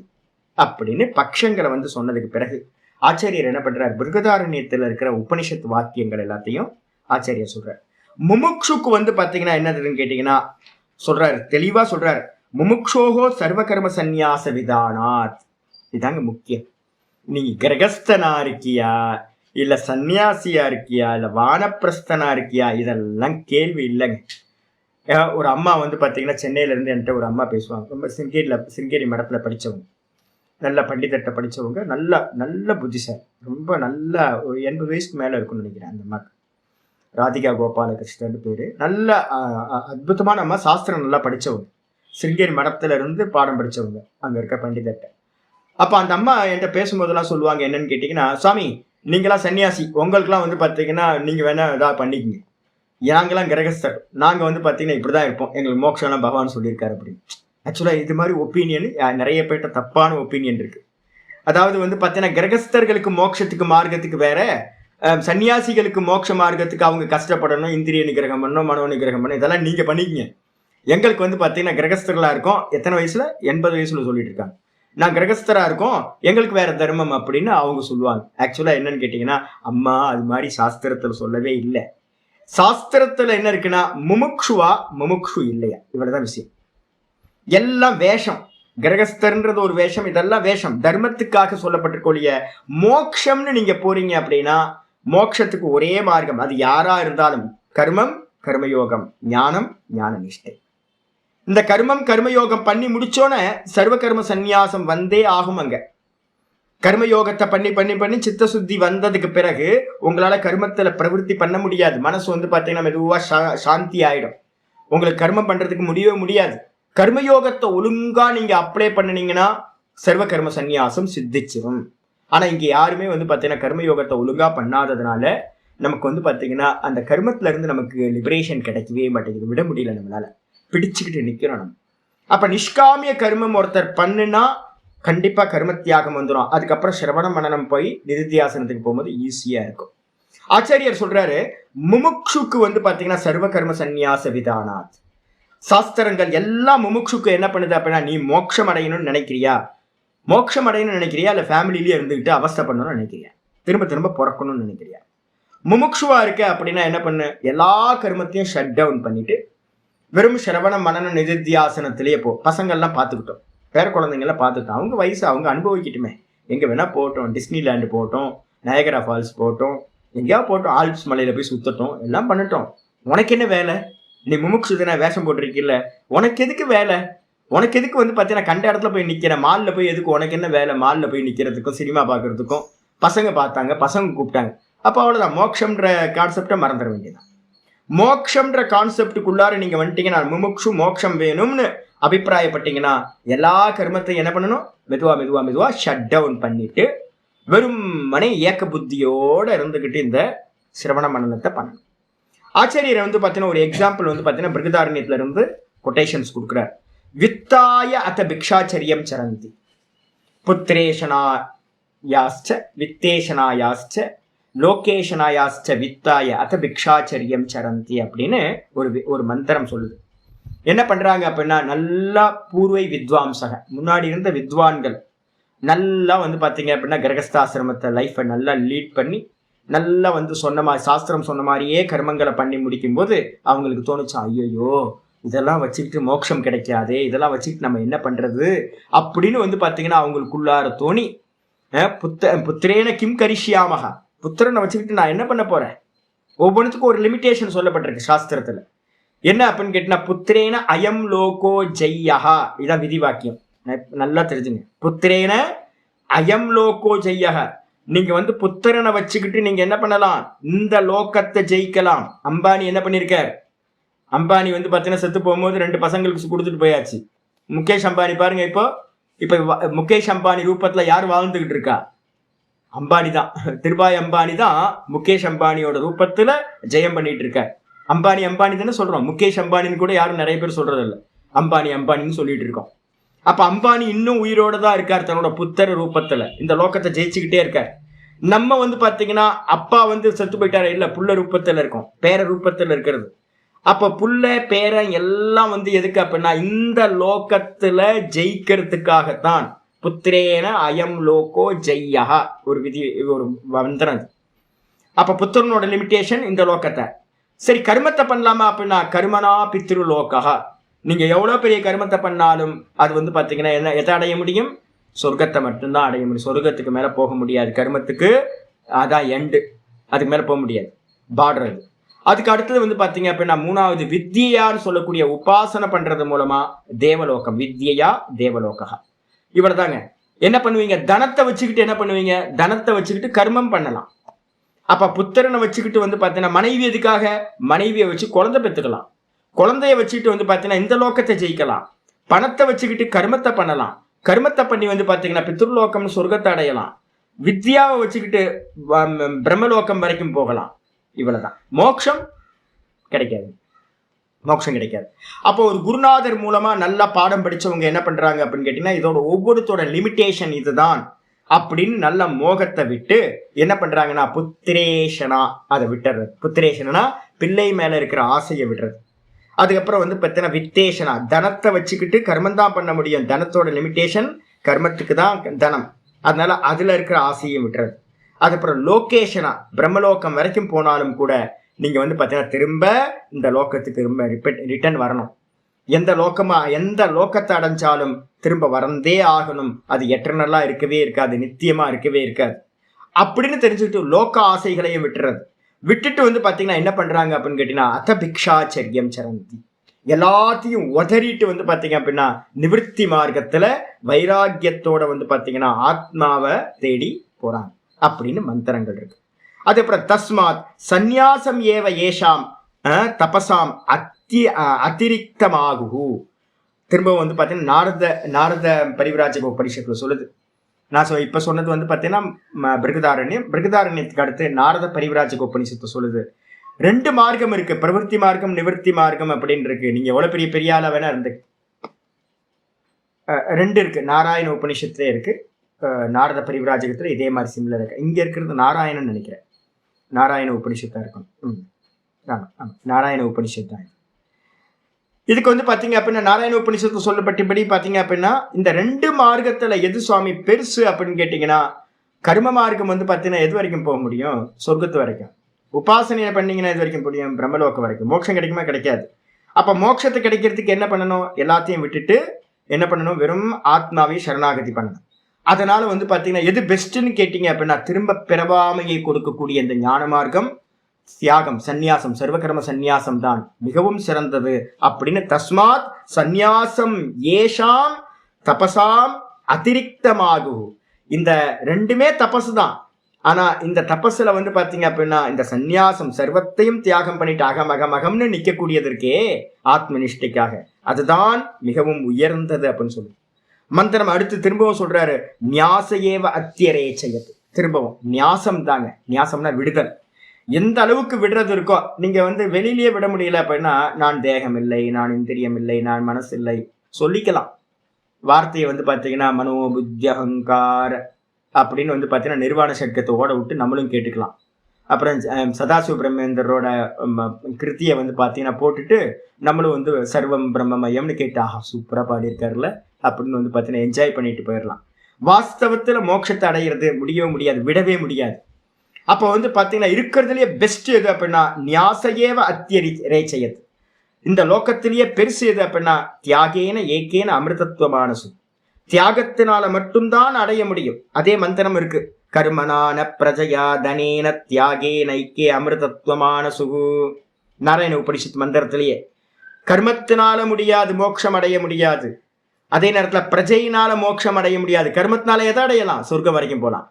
அப்படின்னு பட்சங்களை வந்து சொன்னதுக்கு பிறகு ஆச்சாரியர் என்ன பண்றார், பிருகதாரண்யத்தில் இருக்கிற உபனிஷத் வாக்கியங்கள் எல்லாத்தையும் ஆச்சாரியர் சொல்றார். முமுக்ஷுக்கு வந்து பாத்தீங்கன்னா என்னதுன்னு கேட்டீங்கன்னா சொல்றாரு, தெளிவா சொல்றாரு, முமுக்ஷோகோ சர்வ கர்ம சந்நியாச விதானாத். இதாங்க முக்கியம். நீ கிரகஸ்தனா இருக்கியா, இல்ல சன்னியாசியா இருக்கியா, இல்ல வானப்பிரஸ்தனா இருக்கியா, இதெல்லாம் கேள்வி இல்லைங்க. ஒரு அம்மா வந்து பாத்தீங்கன்னா சென்னையில இருந்து என்கிட்ட ஒரு அம்மா பேசுவாங்க. ரொம்ப சிங்கேரி மடத்துல படிச்சவங்க, நல்ல பண்டிதர்கிட்ட படிச்சவங்க, நல்ல நல்ல புத்திசாலி, ரொம்ப நல்ல ஒரு 80 வயசுக்கு மேல இருக்கும்னு நினைக்கிறேன் அந்த அம்மாக்கு. ராதிகா கோபாலகிருஷ்ணன் பேரு. நல்ல அற்புதமான அம்மா, சாஸ்திரம் நல்லா படிச்சவங்க, சிங்கேரி மடத்துல இருந்து பாடம் படிச்சவங்க அங்க இருக்க பண்டிதர்கிட்ட. அப்ப அந்த அம்மா என்கிட்ட பேசும்போதெல்லாம் சொல்லுவாங்க என்னன்னு கேட்டீங்கன்னா, சுவாமி நீங்களாம் சன்னியாசி, உங்களுக்குலாம் வந்து பாத்தீங்கன்னா நீங்க வேணா ஏதாவது பண்ணிக்கங்க, நாங்கெல்லாம் கிரகஸ்தர், நாங்க வந்து பாத்தீங்கன்னா இப்படிதான் இருப்போம், எங்களுக்கு மோட்சம்லாம் பகவான் சொல்லியிருக்காரு அப்படின்னு. ஆக்சுவலா இது மாதிரி ஒப்பீனியன் நிறைய பேர்ட்ட தப்பான ஒப்பீனியன் இருக்கு. அதாவது வந்து பாத்தீங்கன்னா கிரகஸ்தர்களுக்கு மோட்சத்துக்கு மார்க்கத்துக்கு வேற, சன்னியாசிகளுக்கு மோட்ச மார்க்கத்துக்கு அவங்க கஷ்டப்படணும், இந்திரிய நிகிரகம் பண்ணணும், மனோ நிகிரகம் பண்ணணும், இதெல்லாம் நீங்க பண்ணிக்கங்க. எங்களுக்கு வந்து பாத்தீங்கன்னா கிரகஸ்தர்களா இருக்கும், எத்தனை வயசுல, 80 வயசுல சொல்லிட்டு இருக்காங்க, நான் கிரகஸ்தரா இருக்கோம், எங்களுக்கு வேற தர்மம் அப்படின்னு அவங்க சொல்லுவாங்க. ஆக்சுவலா என்னன்னு கேட்டீங்கன்னா, அம்மா அது மாதிரி சாஸ்திரத்துல சொல்லவே இல்லை. சாஸ்திரத்துல என்ன இருக்குன்னா, முமுக்ஷுவா முமுக்ஷு இல்லையா, இவ்வளவுதான் விஷயம். எல்லாம் வேஷம், கிரகஸ்தர்ன்றது ஒரு வேஷம், இதெல்லாம் வேஷம், தர்மத்துக்காக சொல்லப்பட்டிருக்கொழிய மோக்ஷம்னு நீங்க போறீங்க அப்படின்னா மோக்ஷத்துக்கு ஒரே மார்க்கம், அது யாரா இருந்தாலும் கர்மம் கர்மயோகம், ஞானம் ஞான நிஷ்டை. இந்த கர்மம் கர்மயோகம் பண்ணி முடிச்சோன்னே சர்வ கர்ம சந்நியாசம் வந்தே ஆகும். அங்க கர்மயோகத்தை பண்ணி பண்ணி பண்ணி சித்த சுத்தி வந்ததுக்கு பிறகு உங்களால கர்மத்துல பிரவருத்தி பண்ண முடியாது. மனசு வந்து பாத்தீங்கன்னா மெதுவா சாந்தி ஆயிடும், உங்களுக்கு கர்மம் பண்றதுக்கு முடியவே முடியாது. கர்மயோகத்தை ஒழுங்கா நீங்க அப்ளை பண்ணினீங்கன்னா சர்வ கர்ம சந்நியாசம் சித்திச்சிடும். ஆனா இங்க யாருமே வந்து பாத்தீங்கன்னா கர்மயோகத்தை ஒழுங்கா பண்ணாததுனால நமக்கு வந்து பாத்தீங்கன்னா அந்த கர்மத்துல இருந்து நமக்கு லிபரேஷன் கிடைக்கவே மாட்டேங்குது, விட முடியல, நம்மளால பிடிச்சுக்கிட்டு நிக்கிறோம் நம்ம. அப்ப நிஷ்காமிய கர்மம் ஒருத்தர் பண்ணுனா கண்டிப்பா கர்ம தியாகம் வந்துடும். அதுக்கப்புறம் சிரவண மனனம் போய் நிதித்தியாசனத்துக்கு போகும்போது ஈஸியா இருக்கும். ஆச்சாரியர் சொல்றாரு, முமுக்ஷுக்கு வந்து பாத்தீங்கன்னா சர்வ கர்ம சந்நியாச விதானாத். சாஸ்திரங்கள் எல்லாம் முமுக்ஷுக்கு என்ன பண்ணுது அப்படின்னா, நீ மோட்சம் அடையணும்னு நினைக்கிறியா, மோட்சம் அடையணும்னு நினைக்கிறியா, இல்ல ஃபேமிலிலேயே இருந்துகிட்டு அவஸ்தை பண்ணணும்னு நினைக்கிறியா, திரும்ப திரும்ப பிறக்கணும்னு நினைக்கிறியா. முமுக்ஷுவா இருக்க அப்படின்னா என்ன பண்ணு, எல்லா கர்மத்தையும் ஷட் டவுன் பண்ணிட்டு வெறும் சிரவண மனன நிதித்தியாசனத்திலேயே போ. பசங்கள்லாம் பார்த்துக்கிட்டோம், பேர குழந்தைங்களாம் பார்த்துட்டோம், அவங்க வயசு அவங்க அனுபவிக்கட்டுமே, எங்க வேணா போட்டோம், டிஸ்னி லேண்டு போட்டோம், நயகரா ஃபால்ஸ் போட்டோம், எங்கேயா போட்டோம், ஆல்ப்ஸ் மலையில போய் சுத்தட்டும், எல்லாம் பண்ணிட்டோம். உனக்கு என்ன வேலை, நீ முமுக்ஷுதானே வேஷம் போட்டிருக்கில்ல, உனக்கு எதுக்கு வேலை, உனக்கு எதுக்கு வந்து பார்த்தீங்கன்னா கண்ட இடத்துல போய் நிற்கிற, மாலில் போய் எதுக்கு, உனக்கு என்ன வேலை, மாலில் போய் நிற்கிறதுக்கும் சினிமா பார்க்கறதுக்கும். பசங்க பார்த்தாங்க, பசங்க கூப்பிட்டாங்க, அப்போ அவ்வளோதான், மோட்சம்ன்ற கான்செப்டை மறந்துட வேண்டியதான். மோட்சம்ன்ற கான்செப்டுக்குள்ளார நீங்க வந்துட்டீங்கன்னா, முமுக்ஷு மோட்சம் வேணும்னு அபிப்பிராயப்பட்டீங்கன்னா எல்லா கர்மத்தையும் என்ன பண்ணணும், மெதுவா ஷட் டவுன் பண்ணிட்டு வெறும் மனை ஏக்க புத்தியோட இருந்துகிட்டு இந்த சிரவண மனனத்தை பண்ணணும். ஆச்சாரியரை பார்த்தீங்கன்னா ஒரு எக்ஸாம்பிள் பார்த்தீங்கன்னா பிருகதாரண்யத்துல இருந்து கொட்டேஷன்ஸ் கொடுக்குறார். வித்தாய அத்த பிக்ஷாச்சரியம் சரந்தி புத்திரேஷனாயாஸ்ச வித்தேஷனாயாஸ்ச லோகேஷனாயாஸ்ச வித்தாய அத்த பிக்ஷாச்சரியம் சரந்தி அப்படின்னு ஒரு மந்திரம் சொல்லுது. என்ன பண்றாங்க அப்படின்னா, நல்லா பூர்வை வித்வாம்சக, முன்னாடி இருந்த வித்வான்கள் நல்லா பார்த்தீங்க அப்படின்னா கிரகஸ்தாசிரமத்தை லைஃப்பை நல்லா லீட் பண்ணி நல்லா சொன்ன மாதிரி சாஸ்திரம் சொன்ன மாதிரியே கர்மங்களை பண்ணி முடிக்கும் போது அவங்களுக்கு தோணுச்சா, ஐயோ இதெல்லாம் வச்சுக்கிட்டு மோட்சம் கிடைக்காதே, இதெல்லாம் வச்சுக்கிட்டு நம்ம என்ன பண்றது அப்படின்னு பார்த்தீங்கன்னா அவங்களுக்குள்ளார தோணி புத்திரேன கிம் கரிஷ்யாமகா, புத்திரனை வச்சுக்கிட்டு நான் என்ன பண்ண போறேன். ஒவ்வொன்றுத்துக்கும் ஒரு லிமிட்டேஷன் சொல்லப்பட்டிருக்கு சாஸ்திரத்துல. என்ன அப்படின்னு கேட்டினா, புத்திரேன அயம் லோகோ ஜெய்யஹா, இதான் விதி வாக்கியம், நல்லா தெரிஞ்சுங்க. புத்திரேன அயம் லோகோ ஜெய்யஹ, நீங்க புத்திரனை வச்சுக்கிட்டு நீங்க என்ன பண்ணலாம், இந்த லோகத்தை ஜெயிக்கலாம். அம்பானி என்ன பண்ணிருக்கார், அம்பானி பார்த்தீங்கன்னா செத்து போகும்போது 2 பசங்களுக்கு கொடுத்துட்டு போயாச்சு. முகேஷ் அம்பானி பாருங்க, இப்போ முகேஷ் அம்பானி ரூபத்துல யார் வாழ்ந்துகிட்டு இருக்கா, அம்பானி தான். திருபாய் அம்பானி தான் முகேஷ் அம்பானியோட ரூபத்துல ஜெயம் பண்ணிட்டு இருக்கார். அம்பானி தானே சொல்றோம், முகேஷ் அம்பானின்னு கூட யாரும் நிறைய பேர் சொல்றது இல்லை, அம்பானின்னு சொல்லிட்டு இருக்கோம். அப்ப அம்பானி இன்னும் உயிரோட தான் இருக்கார், தன்னோட புத்திர ரூபத்துல இந்த லோகத்தை ஜெயிச்சுக்கிட்டே இருக்கார். நம்ம பாத்தீங்கன்னா அப்பா செத்து போயிட்டாரு இல்ல, புள்ள ரூபத்துல இருக்கும், பேர ரூபத்துல இருக்கிறது. அப்ப புள்ள பேரன் எல்லாம் எதுக்கு அப்படின்னா இந்த லோகத்துல ஜெயிக்கிறதுக்காகத்தான். புத்திரேன அயம் லோகோ ஜெய்யஹா ஒரு விதி, ஒரு மந்திரம். அப்ப புத்திரனோட லிமிட்டேஷன் இந்த லோகத்தை. சரி, கர்மத்தை பண்ணலாமா அப்படின்னா கர்மனா பித்ரு லோகா, நீங்க எவ்வளவு பெரிய கர்மத்தை பண்ணாலும் அது பாத்தீங்கன்னா எதை அடைய முடியும், சொர்க்கத்தை மட்டும்தான் அடைய முடியும். சொர்க்கத்துக்கு மேல போக முடியாது, கர்மத்துக்கு அதான் எண்டு, அதுக்கு மேல போக முடியாது, பார்டர் அது. அதுக்கு அடுத்தது பாத்தீங்க அப்படின்னா 3வது வித்யான்னு சொல்லக்கூடிய உபாசனை பண்றது மூலமா தேவலோகம், வித்யா தேவலோகா. இவ்வளவுதாங்க. என்ன பண்ணுவீங்க, தனத்தை வச்சுக்கிட்டு என்ன பண்ணுவீங்க, தனத்தை வச்சுக்கிட்டு கர்மம் பண்ணலாம். அப்ப புத்திரனை வச்சுக்கிட்டு பாத்தீங்கன்னா மனைவி எதுக்காக, மனைவியை வச்சு குழந்தை பெற்றுக்கலாம். குழந்தைய வச்சுக்கிட்டு பாத்தீங்கன்னா இந்த லோகத்தை ஜெயிக்கலாம். பணத்தை வச்சுக்கிட்டு கர்மத்தை பண்ணலாம். கர்மத்தை பண்ணி பாத்தீங்கன்னா பித்ருலோகம்னு சொர்க்கத்தை அடையலாம். வித்யாவை வச்சுக்கிட்டு பிரம்மலோகம் வரைக்கும் போகலாம். இவ்வளவுதான். மோட்சம் கிடைக்காது, மோட்சம் கிடைக்காது. அப்போ ஒரு குருநாதர் மூலமா நல்லா பாடம் படிச்சவங்க என்ன பண்றாங்க அப்படின்னு கேட்டீங்கன்னா, இதோட ஒவ்வொருத்தோட லிமிட்டேஷன் இதுதான் அப்படின்னு நல்ல மோகத்தை விட்டு என்ன பண்றாங்கன்னா புத்திரேஷனா அதை விட்டுறது. புத்திரேஷனா பிள்ளை மேல இருக்கிற ஆசையை விடுறது. அதுக்கப்புறம் பார்த்தீங்கன்னா வித்தேஷனா, தனத்தை வச்சுக்கிட்டு கர்மம் தான் பண்ண முடியும், தனத்தோட லிமிட்டேஷன் கர்மத்துக்கு தான் தனம், அதனால அதுல இருக்கிற ஆசையை விட்டுறது. அதுக்கப்புறம் லோகேஷனா, பிரம்மலோகம் வரைக்கும் போனாலும் கூட நீங்க பார்த்தீங்கன்னா திரும்ப இந்த லோகத்துக்கு திரும்ப ரிட்டர்ன் வரணும். எந்த லோகத்தை அடைஞ்சாலும் திரும்ப வரந்தே ஆகணும். அது எட்டர்னலா இருக்கவே இருக்காது, நித்தியமா இருக்கவே இருக்காது அப்படின்னு தெரிஞ்சுக்கிட்டு லோக ஆசைகளையும் விட்டுறது. விட்டுட்டு பாத்தீங்கன்னா என்ன பண்றாங்க அப்படின்னு கேட்டீங்கன்னா அத பிக்ஷாச்சரியம் சரந்தி, எல்லாத்தையும் உதறிட்டு பாத்தீங்க அப்படின்னா நிவர்த்தி மார்க்கத்துல வைராக்கியத்தோட பாத்தீங்கன்னா ஆத்மாவை தேடி போறாங்க அப்படின்னு மந்திரங்கள் இருக்கு. அதுக்கப்புறம் தஸ்மாத் சந்நியாசம் ஏவ ஏஷாம் தபசாம் அதிரிக்தமாகு. திரும்ப பாத்தீங்கன்னா நாரத பரிவிராஜக உபனிஷத்துல சொல்லுது. நான் இப்ப சொன்னது பாத்தீங்கன்னா பிருகதாரண்யத்துக்கு அடுத்து நாரத பரிவிராஜக உபனிஷத்து சொல்லுது. 2 மார்க்கம் இருக்கு, பிரவருத்தி மார்க்கம் நிவர்த்தி மார்க்கம் அப்படின்னு இருக்கு. நீங்க எவ்வளவு பெரிய ஆளா வேணா இருந்து 2 இருக்கு. நாராயண உபனிஷத்துல இருக்கு, நாரத பரிவிராஜகத்துல இதே மாதிரி சிம்லர் இருக்கு. இங்க இருக்கிறது நாராயணன் நினைக்கிறேன், நாராயண உபனிஷத்தா இருக்கும். நாராயண உபனிஷத் தான். இதுக்கு பாத்தீங்க அப்படின்னா நாராயண உபனிஷத்து சொல்லப்பட்டபடி பாத்தீங்க அப்படின்னா இந்த 2 மார்க்கத்துல எது சுவாமி பெருசு அப்படின்னு கேட்டீங்கன்னா, கர்ம மார்க்கம் பாத்தீங்கன்னா எது வரைக்கும் போக முடியும், சொர்க்கத்து வரைக்கும். உபாசனையை பண்ணீங்கன்னா எது வரைக்கும் முடியும், பிரம்மலோகம் வரைக்கும். மோட்சம் கிடைக்குமா, கிடைக்காது. அப்ப மோட்சத்தை கிடைக்கிறதுக்கு என்ன பண்ணணும், எல்லாத்தையும் விட்டுட்டு என்ன பண்ணணும், வெறும் ஆத்மாவை சரணாகதி பண்ணணும். அதனால பாத்தீங்கன்னா எது பெஸ்ட்னு கேட்டீங்க அப்படின்னா திரும்ப பிறவாமையை கொடுக்கக்கூடிய இந்த ஞான மார்க்கம், தியாகம், சந்நியாசம், சர்வகர்ம சந்நியாசம் தான் மிகவும் சிறந்தது அப்படின்னு. தஸ்மாத் சந்நியாசம் ஏஷாம் தபசாம் அதிரிக்தமாகு. இந்த 2மே தபசு தான், ஆனா இந்த தபஸ்ல வந்து பாத்தீங்க அப்படின்னா இந்த சந்நியாசம் சர்வத்தையும் தியாகம் பண்ணிட்டு அகமகமகம்னு நிக்கக்கூடியது இருக்கே ஆத்ம நிஷ்டைக்காக, அதுதான் மிகவும் உயர்ந்தது அப்படின்னு சொல்லு. மந்திரம் அடுத்து திரும்பவும் சொல்றாரு, நியாசையேவ அத்தியரே செய்யது. திரும்பவும் நியாசம் தாங்க. நியாசம்னா விடுதல். எந்த அளவுக்கு விடுறது இருக்கோ, நீங்க வந்து வெளியிலேயே விட முடியல அப்படின்னா, நான் தேகம் இல்லை, நான் இந்திரியம் இல்லை, நான் மனசு இல்லை சொல்லிக்கலாம். வார்த்தையை வந்து பாத்தீங்கன்னா மனோபுத்தி அகங்கார அப்படின்னு வந்து பாத்தீங்கன்னா நிர்வாண சட்கத்தை ஓட விட்டு நம்மளும் கேட்டுக்கலாம். அப்புறம் சதாசிவ பிரம்மேந்தரோட கிருத்தியை வந்து பாத்தீங்கன்னா போட்டுட்டு நம்மளும் வந்து சர்வம் பிரம்மமயம்னு கேட்டு ஆஹா சூப்பரா பாடியிருக்காருல அப்படின்னு வந்து பாத்தீங்கன்னா என்ஜாய் பண்ணிட்டு போயிடலாம். வாஸ்தவத்துல மோட்சத்தை அடையிறது முடியவே முடியாது, விடவே முடியாது. அப்போ வந்து பாத்தீங்கன்னா இருக்கிறதுலயே பெஸ்ட் எது அப்படின்னா நியாசையேவ அத்தியரே செய்யது. இந்த லோகத்திலேயே பெருசு எது அப்படின்னா தியாகேன ஏகேன அமிர்தத்துவமான சு. தியாகத்தினால மட்டும்தான் அடைய முடியும். அதே மந்திரம் இருக்கு, கர்மனான பிரஜயா தனேன தியாகே நைக்கே அமிர்தத்துவமான சுகு. நாராயண உபனிஷத் மந்திரத்திலேயே கர்மத்தினால முடியாது, மோட்சம் அடைய முடியாது. அதே நேரத்துல பிரஜையினால மோட்சம் அடைய முடியாது. கர்மத்தினால எதை அடையலாம்? சொர்க்கம் வரைக்கும் போலாம்.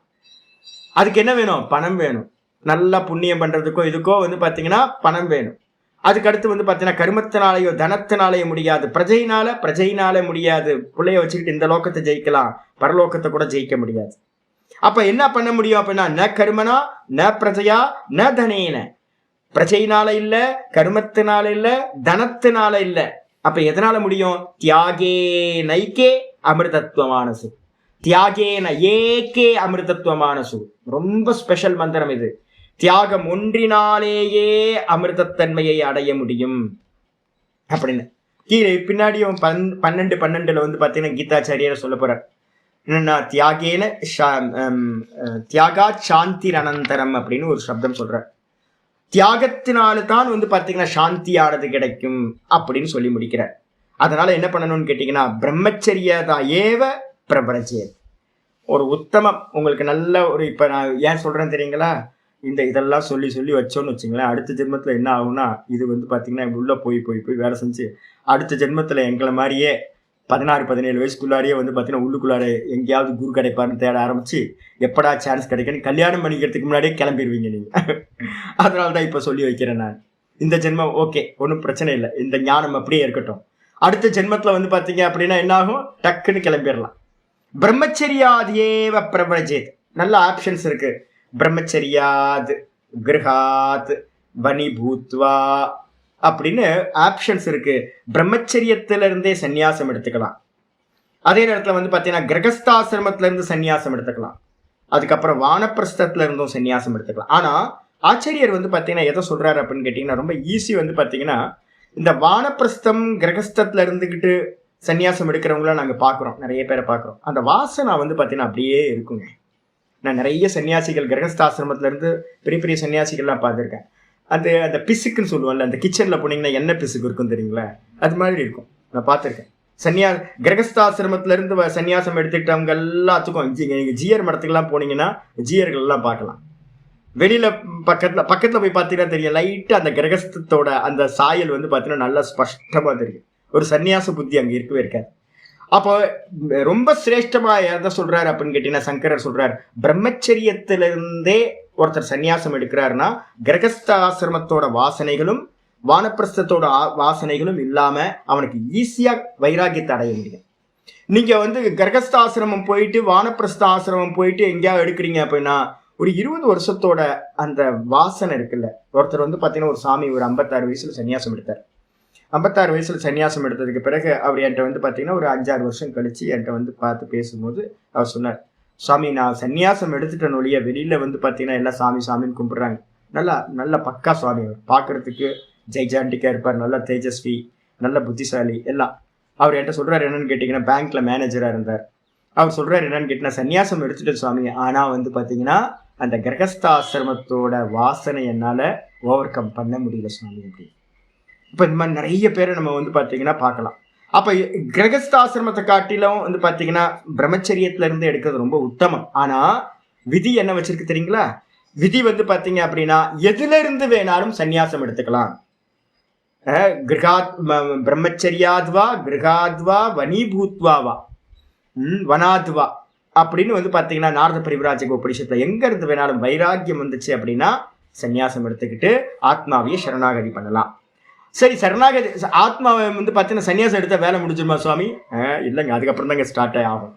அதுக்கு என்ன வேணும்? பணம் வேணும். நல்லா புண்ணியம் பண்றதுக்கோ இதுக்கோ வந்து பாத்தீங்கன்னா பணம் வேணும். அதுக்கடுத்து வந்து பாத்தீங்கன்னா கர்மத்தினாலேயோ தனத்தினாலேயோ முடியாது, பிரஜையினால முடியாது. பிள்ளைய வச்சுக்கிட்டு இந்த லோகத்தை ஜெயிக்கலாம், பரலோகத்தை கூட ஜெயிக்க முடியாது. அப்ப என்ன பண்ண முடியும் அப்படின்னா ந கர்மனா ந பிரஜையா ந தனேன. பிரஜையினால இல்ல, கர்மத்தினால இல்ல, தனத்தினால இல்ல. அப்ப எதனால முடியும்? தியாகே நைக்கே அமிர்தத்துவமான சு. தியாகேன ஏகே அமிர்தத்துவமான சு. ரொம்ப ஸ்பெஷல் மந்திரம் இது. தியாகம் ஒன்றினாலேயே அமிர்தத்தன்மையை அடைய முடியும் அப்படின்னு கீழே பின்னாடியும் 12:12 வந்து பாத்தீங்கன்னா கீதாச்சாரியர் சொல்ல போறார். என்னன்னா தியாகேன தியாகா சாந்தி அனந்தரம் அப்படின்னு ஒரு சப்தம் சொல்றார். தியாகத்தினால தான் வந்து பாத்தீங்கன்னா சாந்தியானது கிடைக்கும் அப்படின்னு சொல்லி முடிக்கிறார். அதனால என்ன பண்ணணும்னு கேட்டீங்கன்னா பிரம்மச்சரியதா ஏவ பிரபஞ்சேத். ஒரு உத்தமம் உங்களுக்கு நல்ல ஒரு, இப்ப நான் ஏன் சொல்றேன்னு தெரியுங்களா, இதெல்லாம் சொல்லி சொல்லி வச்சோன்னு வச்சுங்களேன், அடுத்த ஜென்மத்தில் என்ன ஆகும்னா இது வந்து பார்த்தீங்கன்னா உள்ள போய் வேலை செஞ்சு அடுத்த ஜென்மத்தில் எங்களை மாதிரியே 16-17 வயசுக்குள்ளாரியே வந்து பார்த்தீங்கன்னா உள்ளுக்குள்ளார எங்கேயாவது குரு கிடைப்பாருன்னு தேட ஆரம்பிச்சு எப்படா சான்ஸ் கிடைக்குன்னு கல்யாணம் பண்ணிக்கிறதுக்கு முன்னாடியே கிளம்பிடுவீங்க நீங்கள். அதனால தான் இப்போ சொல்லி வைக்கிறேன் நான். இந்த ஜென்மம் ஓகே, ஒன்றும் பிரச்சனை இல்லை, இந்த ஞானம் அப்படியே இருக்கட்டும். அடுத்த ஜென்மத்தில் வந்து பார்த்தீங்க அப்படின்னா என்ன ஆகும்? டக்குன்னு கிளம்பிடலாம். பிரம்மச்சரியாதேவ பிரபஞ்சேத். நல்ல ஆப்ஷன்ஸ் இருக்கு. பிரம்மச்சரியாத், கிரகாத், வனிபூத்வா அப்படின்னு ஆப்ஷன்ஸ் இருக்கு. பிரம்மச்சரியத்திலிருந்தே சன்னியாசம் எடுத்துக்கலாம். அதே நேரத்தில் வந்து பார்த்தீங்கன்னா கிரகஸ்தாசிரமத்துல இருந்து சன்னியாசம் எடுத்துக்கலாம். அதுக்கப்புறம் வானப்பிரஸ்தத்துல இருந்தும் சன்னியாசம் எடுத்துக்கலாம். ஆனா ஆச்சாரியர் வந்து பார்த்தீங்கன்னா எதை சொல்றாரு அப்படின்னு கேட்டீங்கன்னா ரொம்ப ஈஸி. வந்து பார்த்தீங்கன்னா இந்த வானப்பிரஸ்தம் கிரகஸ்தத்துல இருந்துகிட்டு சன்னியாசம் எடுக்கிறவங்களாம் நாங்கள் பார்க்குறோம், நிறைய பேரை பார்க்குறோம். அந்த வாசனை வந்து பார்த்தீங்கன்னா அப்படியே இருக்குங்க. நான் நிறைய சன்னியாசிகள் கிரகஸ்தாசிரமத்துல இருந்து பெரிய பெரிய சன்னியாசிகள்லாம் பார்த்துருக்கேன். அந்த பிசுக்குன்னு சொல்லுவாங்கல்ல, அந்த கிச்சனில் போனீங்கன்னா என்ன பிசுக்கு இருக்கும் தெரியுங்களா, அது மாதிரி இருக்கும். நான் பார்த்துருக்கேன். கிரகஸ்தாசிரமத்துல இருந்து சன்னியாசம் எடுத்துக்கிட்டவங்க எல்லாத்துக்கும் நீங்கள் ஜியர் மடத்துக்கெல்லாம் போனீங்கன்னா ஜியர்கள் எல்லாம் பார்க்கலாம். வெளியில பக்கத்துல போய் பார்த்தீங்கன்னா தெரியும், லைட்டு அந்த கிரகஸ்தத்தோட அந்த சாயல் வந்து பார்த்தீங்கன்னா நல்லா ஸ்பஷ்டமா தெரியும். ஒரு சன்னியாச புத்தி அங்கே இருக்கவே இருக்காது. அப்போ ரொம்ப சிரேஷ்டமா எதை சொல்றாரு அப்படின்னு கேட்டீங்கன்னா சங்கரர் சொல்றாரு, பிரம்மச்சரியத்திலிருந்தே ஒருத்தர் சன்னியாசம் எடுக்கிறாருன்னா கிரகஸ்தாசிரமத்தோட வாசனைகளும் வானப்பிரஸ்தத்தோட வாசனைகளும் இல்லாம அவனுக்கு ஈஸியா வைராகியத்தை அடைய முடியும். நீங்க வந்து கிரகஸ்தாசிரமம் போயிட்டு வானப்பிரஸ்த ஆசிரமம் போயிட்டு எங்கேயாவது எடுக்கிறீங்க அப்படின்னா ஒரு 20 வருஷத்தோட அந்த வாசனை இருக்குல்ல. ஒருத்தர் வந்து பாத்தீங்கன்னா ஒரு சாமி ஒரு 56 வயசுல சன்னியாசம் எடுத்தார். 56 வயசுல சன்னியாசம் எடுத்ததுக்கு பிறகு அவர் என்கிட்ட வந்து பார்த்தீங்கன்னா ஒரு 5-6 வருஷம் கழிச்சு என்கிட்ட வந்து பார்த்து பேசும்போது அவர் சொன்னார், சாமி நான் சன்னியாசம் எடுத்துட்டேன் ஒழிய வெளியில வந்து பார்த்தீங்கன்னா எல்லாம் சாமின்னு கும்பிடுறாங்க. நல்ல பக்கா சுவாமி, பார்க்கறதுக்கு ஜெய்ஜாண்டிக்கா இருப்பார், நல்ல தேஜஸ்வி, நல்ல புத்திசாலி எல்லாம். அவர் என்கிட்ட சொல்றாரு என்னன்னு கேட்டீங்கன்னா பேங்க்ல மேனேஜரா இருந்தார். அவர் சொல்றாரு என்னன்னு கேட்டீங்கன்னா சன்னியாசம் எடுத்துட்டு சுவாமி, ஆனா வந்து பார்த்தீங்கன்னா அந்த கிரகஸ்தாசிரமத்தோட வாசனை என்னால ஓவர் கம் பண்ண முடியல சுவாமி அப்படி. இப்போ இந்த மாதிரி நிறைய பேரை நம்ம வந்து பார்த்தீங்கன்னா பார்க்கலாம். அப்போ கிரகஸ்தாசிரமத்தை காட்டிலும் வந்து பார்த்தீங்கன்னா பிரம்மச்சரியத்துல இருந்து எடுக்கிறது ரொம்ப உத்தமம். ஆனால் விதி என்ன வச்சிருக்கு தெரியுங்களா? விதி வந்து பார்த்தீங்க அப்படின்னா எதுல இருந்து வேணாலும் சன்னியாசம் எடுத்துக்கலாம். பிரம்மச்சரியாத்வா கிரகாத்வா வனீபூத்வாவா வனாத்வா அப்படின்னு வந்து பாத்தீங்கன்னா நாரத பரிவிராஜக உபனிஷத்துல எங்க இருந்து வேணாலும் வைராக்கியம் வந்துச்சு அப்படின்னா சன்னியாசம் எடுத்துக்கிட்டு ஆத்மாவையே சரணாகதி பண்ணலாம். சரி, சரணாகதி ஆத்மாவை வந்து பாத்தீங்கன்னா சன்னியாசம் எடுத்த வேலை முடிஞ்சிருமா சுவாமி? இல்லைங்க, அதுக்கப்புறம் தாங்க ஸ்டார்ட் ஆகும்.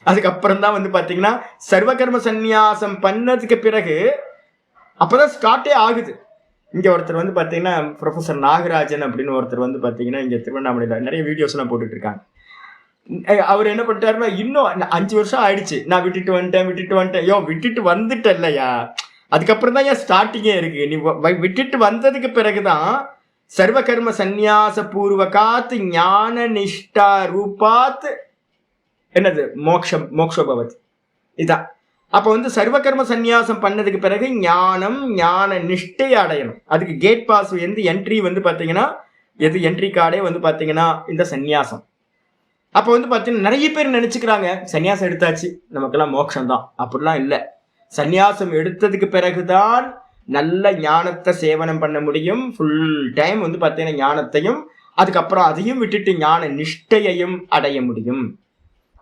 அதுக்கப்புறம் தான் வந்து பாத்தீங்கன்னா சர்வகர்ம சந்நியாசம் பண்ணதுக்கு பிறகு அப்பதான் ஸ்டார்ட்டே ஆகுது. இங்க ஒருத்தர் வந்து பாத்தீங்கன்னா ப்ரொஃபசர் நாகராஜன் அப்படின்னு ஒருத்தர் வந்து பாத்தீங்கன்னா இங்க திருவண்ணாமலையில நிறைய வீடியோஸ் எல்லாம் போட்டுட்டு இருக்காங்க. அவர் என்ன பண்ணிட்டாருன்னா, இன்னும் 5 வருஷம் ஆயிடுச்சு, நான் விட்டுட்டு வந்துட்டேன். யோ, விட்டுட்டு வந்துட்டேன் இல்லையா, அதுக்கப்புறம் தான் ஏன் ஸ்டார்டிங்கே இருக்கு. நீ விட்டுட்டு வந்ததுக்கு பிறகுதான் சர்வகர்ம சந்நியாச பூர்வகாத் ஞான நிஷ்டா ரூபாத் என்னது மோக்ஷபவத் இதான். அப்ப வந்து சர்வகர்ம சந்நியாசம் பண்ணதுக்கு பிறகு ஞான நிஷ்டை அடையணும். அதுக்கு கேட் பாஸ் வந்து என்ட்ரி வந்து பாத்தீங்கன்னா என்ட்ரி கார்டே வந்து பாத்தீங்கன்னா இந்த சந்நியாசம். அப்ப வந்து பாத்தீங்கன்னா நிறைய பேர் நினைச்சுக்கிறாங்க சன்னியாசம் எடுத்தாச்சு நமக்கெல்லாம் மோட்சம் தான். அப்படிலாம் இல்லை. சன்னியாசம் எடுத்ததுக்கு பிறகுதான் நல்ல ஞானத்தை சேவனம் பண்ண முடியும். ஃபுல் டைம் வந்து பாத்தீங்கன்னா ஞானத்தையும் அதுக்கப்புறம் அதையும் விட்டுட்டு ஞான நிஷ்டையையும் அடைய முடியும்.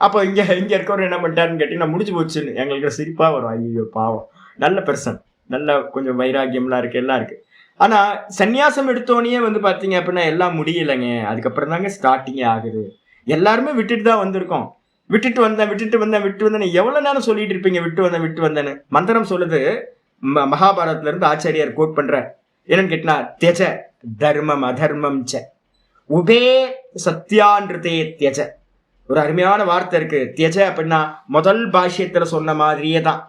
அப்போ இங்க இருக்கவர் என்ன பண்ணிட்டாருன்னு கேட்டீங்கன்னா முடிஞ்சு போச்சுன்னு எங்களுக்கு சிரிப்பா வரும். ஐயோ பாவம், நல்ல பெர்சன், நல்ல கொஞ்சம் வைராக்கியம்லாம் இருக்கு, எல்லாம் இருக்கு. ஆனா சன்னியாசம் எடுத்தோடனே வந்து பாத்தீங்க அப்படின்னா எல்லாம் முடியலைங்க. அதுக்கப்புறம் தாங்க ஸ்டார்டிங்கே ஆகுது. எல்லாருமே விட்டுட்டு தான் வந்திருக்கோம். விட்டு வந்தேன் எவ்வளவு நேரம் சொல்லிட்டு இருப்பீங்க? விட்டு வந்தேன்னு மந்திரம் சொல்லுது. மகாபாரதத்துல இருந்து ஆச்சாரியார் கோட் பண்ற என்னன்னு கேட்டினா, தியஜ தர்மம் அதர்மம் ச உபே சத்யான்றுதே தியஜ. ஒரு அருமையான வார்த்தை இருக்கு. தியஜ அப்படின்னா முதல் பாஷ்யத்துல சொன்ன மாதிரியே தான்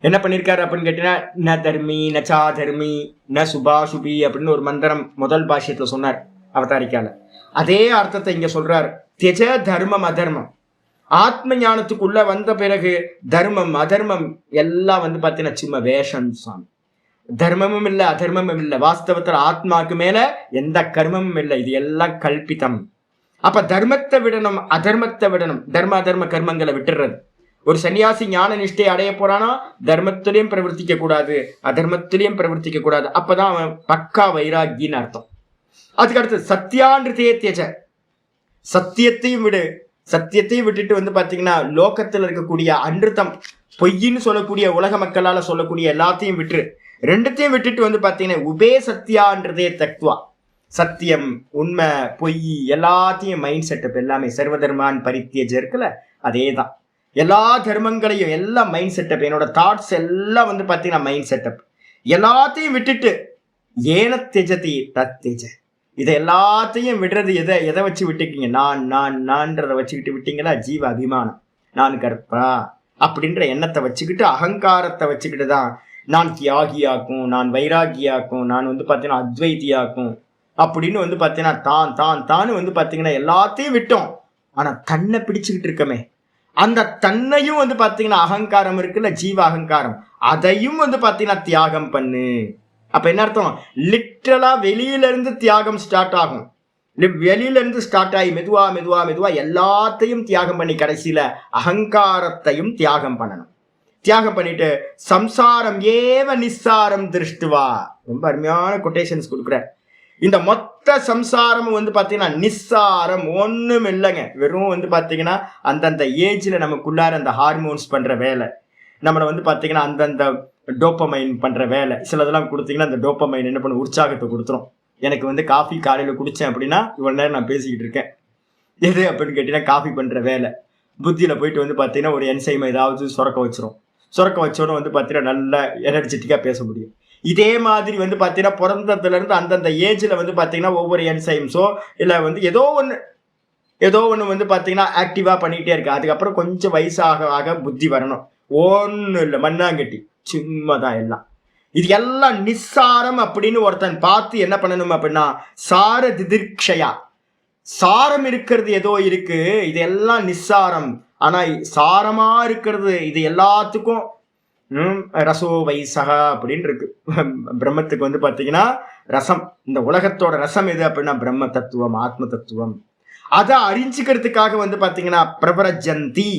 என்ன பண்ணிருக்காரு அப்படின்னு கேட்டீங்கன்னா, ந தர்மி நச்சா தர்மி ந சுபாசுபி அப்படின்னு ஒரு மந்திரம் முதல் பாஷ்யத்துல சொன்னார் அவதாரிக்கால. அதே அர்த்தத்தை இங்க சொல்றாரு. தியஜ தர்மம் அதர்மம். ஆத்ம ஞானத்துக்குள்ள வந்த பிறகு தர்மம் அதர்மம் எல்லாம் வந்து பாத்தீங்கன்னா சும்மா வேஷம் சாமி. தர்மமும் இல்லை அதர்மமும் இல்லை. வாஸ்தவத்துல ஆத்மாக்கு மேல எந்த கர்மமும் இல்லை. இது எல்லாம் கல்பிதம். அப்ப தர்மத்தை விடணும், அதர்மத்தை விடணும். தர்ம அதர்ம கர்மங்களை விட்டுறது. ஒரு சன்னியாசி ஞான நிஷ்டையை அடைய போறானா தர்மத்திலையும் பிரவர்த்திக்க கூடாது, அதர்மத்திலையும் பிரவர்த்திக்க கூடாது. அப்பதான் அவன் பக்கா வைராகின்னு அர்த்தம். அதுக்கு அடுத்து சத்தியான்றுதே தியஜ. சத்தியத்தையும் விடு. சத்தியத்தையும் விட்டுட்டு வந்து பாத்தீங்கன்னா லோகத்தில் இருக்கக்கூடிய அன்றுத்தம் பொய்ன்னு சொல்லக்கூடிய உலக மக்களால சொல்லக்கூடிய எல்லாத்தையும் விட்டுரு. ரெண்டுத்தையும் விட்டுட்டு வந்து பாத்தீங்கன்னா உபே சத்தியான்றதே தத்துவா. சத்தியம், உண்மை, பொய் எல்லாத்தையும் மைண்ட் செட்டப் எல்லாமே சர்வதர்மான் பரித்தியஜ இருக்குல்ல, அதே தான். எல்லா தர்மங்களையும் எல்லாம் மைண்ட் செட்டப், என்னோட தாட்ஸ் எல்லாம் வந்து பாத்தீங்கன்னா மைண்ட் செட்டப் எல்லாத்தையும் விட்டுட்டு ஏன தியஜதி தத்தேஜ. இதை எல்லாத்தையும் விடுறது எதை வச்சு விட்டுக்கீங்க? நான்றதை வச்சுக்கிட்டு விட்டீங்களா? ஜீவ அபிமானம், நான் கற்பா அப்படின்ற எண்ணத்தை வச்சுக்கிட்டு அகங்காரத்தை வச்சுக்கிட்டு தான் நான் தியாகியாக்கும், நான் வைராகியாக்கும், நான் வந்து பார்த்தீங்கன்னா அத்வைத்தியாக்கும் அப்படின்னு வந்து பார்த்தீங்கன்னா தான் வந்து பார்த்தீங்கன்னா எல்லாத்தையும் விட்டோம். ஆனால் தன்னை பிடிச்சுக்கிட்டு இருக்கமே, அந்த தன்னையும் வந்து பார்த்தீங்கன்னா அகங்காரம் இருக்குல்ல, ஜீவ அகங்காரம், அதையும் வந்து பார்த்தீங்கன்னா தியாகம் பண்ணு. அப்ப என்ன அர்த்தம்? லிட்டரலா வெளியில இருந்து தியாகம் ஸ்டார்ட் ஆகும். வெளியில இருந்து ஸ்டார்ட் ஆகி மெதுவா மெதுவா மெதுவா எல்லாத்தையும் தியாகம் பண்ணி கடைசியில அகங்காரத்தையும் தியாகம் பண்ணணும். தியாகம் பண்ணிட்டு சம்சாரம் ஏவ நிஸ்ஸாரம் திருஷ்டுவா. ரொம்ப அருமையான கொட்டேஷன்ஸ் கொடுக்குற. இந்த மொத்த சம்சாரமும் வந்து பாத்தீங்கன்னா நிஸ்ஸாரம், ஒண்ணும் இல்லைங்க. வெறும் வந்து பாத்தீங்கன்னா அந்தந்த ஏஜ்ல நமக்குள்ளார அந்த ஹார்மோன்ஸ் பண்ற வேலை, நம்மளை வந்து பாத்தீங்கன்னா அந்தந்த டோப்பமைன் பண்ற வேலை. சிலதெல்லாம் கொடுத்தீங்கன்னா அந்த டோப்பமைன் என்ன பண்ண உற்சாகத்தை கொடுத்துரும். எனக்கு வந்து காஃபி காலையில குடிச்சேன் அப்படின்னா இவ்வளவு நேரம் நான் பேசிக்கிட்டு இருக்கேன். எது அப்படின்னு கேட்டீங்கன்னா காஃபி பண்ற வேலை. புத்தியில போயிட்டு வந்து பாத்தீங்கன்னா ஒரு என்சைம் ஏதாவது சுரக்க வச்சிரும். சுரக்க வச்சோன்னு வந்து பாத்தீங்கன்னா நல்லா எனர்ஜெட்டிக்கா பேச முடியும். இதே மாதிரி வந்து பாத்தீங்கன்னா பிறந்ததுல இருந்து அந்தந்த ஏஜ்ல வந்து பாத்தீங்கன்னா ஒவ்வொரு என்சைம்ஸோ இல்ல வந்து ஏதோ ஒண்ணு வந்து பாத்தீங்கன்னா ஆக்டிவா பண்ணிக்கிட்டே இருக்கு. அதுக்கப்புறம் கொஞ்சம் வயசாக ஆக புத்தி வரணும். ஒன்னும் இல்லை, மண்ணாங்கட்டி, சும்மாதான் எல்லாம். இது எல்லாம் நிஸ்ஸாரம் அப்படின்னு ஒருத்தன் பார்த்து என்ன பண்ணணும் அப்படின்னா சார திதிர்க்ஷயா, சாரம் இருக்கிறது ஏதோ இருக்கு, இது எல்லாம் நிஸ்ஸாரம். ஆனா சாரமா இருக்கிறது இது எல்லாத்துக்கும் ரசோ வைசகா அப்படின்னு இருக்கு. பிரம்மத்துக்கு வந்து பாத்தீங்கன்னா ரசம், இந்த உலகத்தோட ரசம் எது அப்படின்னா பிரம்ம தத்துவம், ஆத்ம தத்துவம். அதை அறிஞ்சுக்கிறதுக்காக வந்து பாத்தீங்கன்னா பிரபரஜந்தி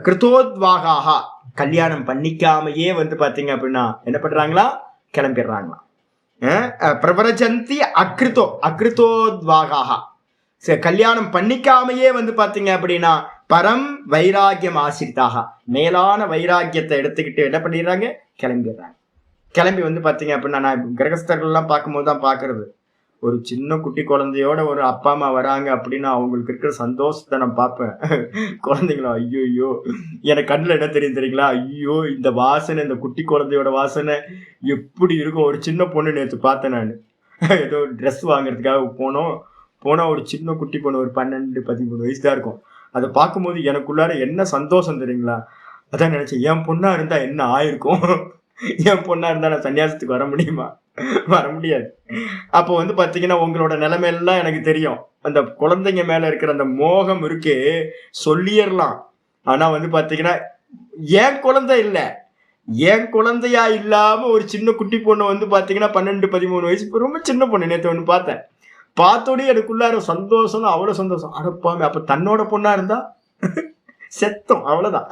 கிருத்தோத்வாகா, கல்யாணம் பண்ணிக்காமையே வந்து பாத்தீங்க அப்படின்னா என்ன பண்றாங்களா, கிளம்பிடுறாங்களா. பிரபரஜந்தி அக்ருத்தோத்வாகா, கல்யாணம் பண்ணிக்காமையே வந்து பாத்தீங்க அப்படின்னா பரம் வைராக்கியம் ஆசிரித்தாக மேலான வைராக்கியத்தை எடுத்துக்கிட்டு என்ன பண்ணிடுறாங்க, கிளம்பிடுறாங்க. கிளம்பி வந்து பாத்தீங்க அப்படின்னா நான் கிரகஸ்தர்கள் எல்லாம் பார்க்கும்போது தான் பாக்குறது, ஒரு சின்ன குட்டி குழந்தையோட ஒரு அப்பா அம்மா வராங்க அப்படின்னா அவங்களுக்கு இருக்கிற சந்தோஷத்தை நான் பார்ப்பேன். குழந்தைங்களா ஐயோ எனக்கு கண்ணில் என்ன தெரியும் தெரியுங்களா, ஐயோ இந்த வாசனை, இந்த குட்டி குழந்தையோட வாசனை எப்படி இருக்கும். ஒரு சின்ன பொண்ணு நேற்று பார்த்தேன் நான், ஏதோ ட்ரெஸ் வாங்குறதுக்காக போனா ஒரு சின்ன குட்டி பொண்ணு, ஒரு 12-13 வயசு தான் இருக்கும். அதை பார்க்கும்போது எனக்குள்ளார என்ன சந்தோஷம் தெரியுங்களா. அதான் நினைச்சேன், என் பொண்ணா இருந்தா என்ன ஆயிருக்கும், என் பொண்ணா இருந்தா நான் சன்னியாசத்துக்கு வர முடியுமா, வர முடியாது. அப்போ வந்து பாத்தீங்கன்னா உங்களோட நிலைமையெல்லாம் எனக்கு தெரியும். அந்த குழந்தைங்க மேல இருக்கிற அந்த மோகம் இருக்கு, சொல்லிடலாம். ஆனா வந்து பாத்தீங்கன்னா என் குழந்தை இல்ல, என் குழந்தையா இல்லாம ஒரு சின்ன குட்டி பொண்ணு வந்து பாத்தீங்கன்னா 12-13 வயசு, ரொம்ப சின்ன பொண்ணு. நேற்று ஒண்ணு பார்த்தேன், பார்த்தோடே எனக்குள்ளார சந்தோஷம், அவ்வளவு சந்தோஷம். அடப்பாங்க, அப்ப தன்னோட பொண்ணா இருந்தா செத்தம், அவ்வளவுதான்.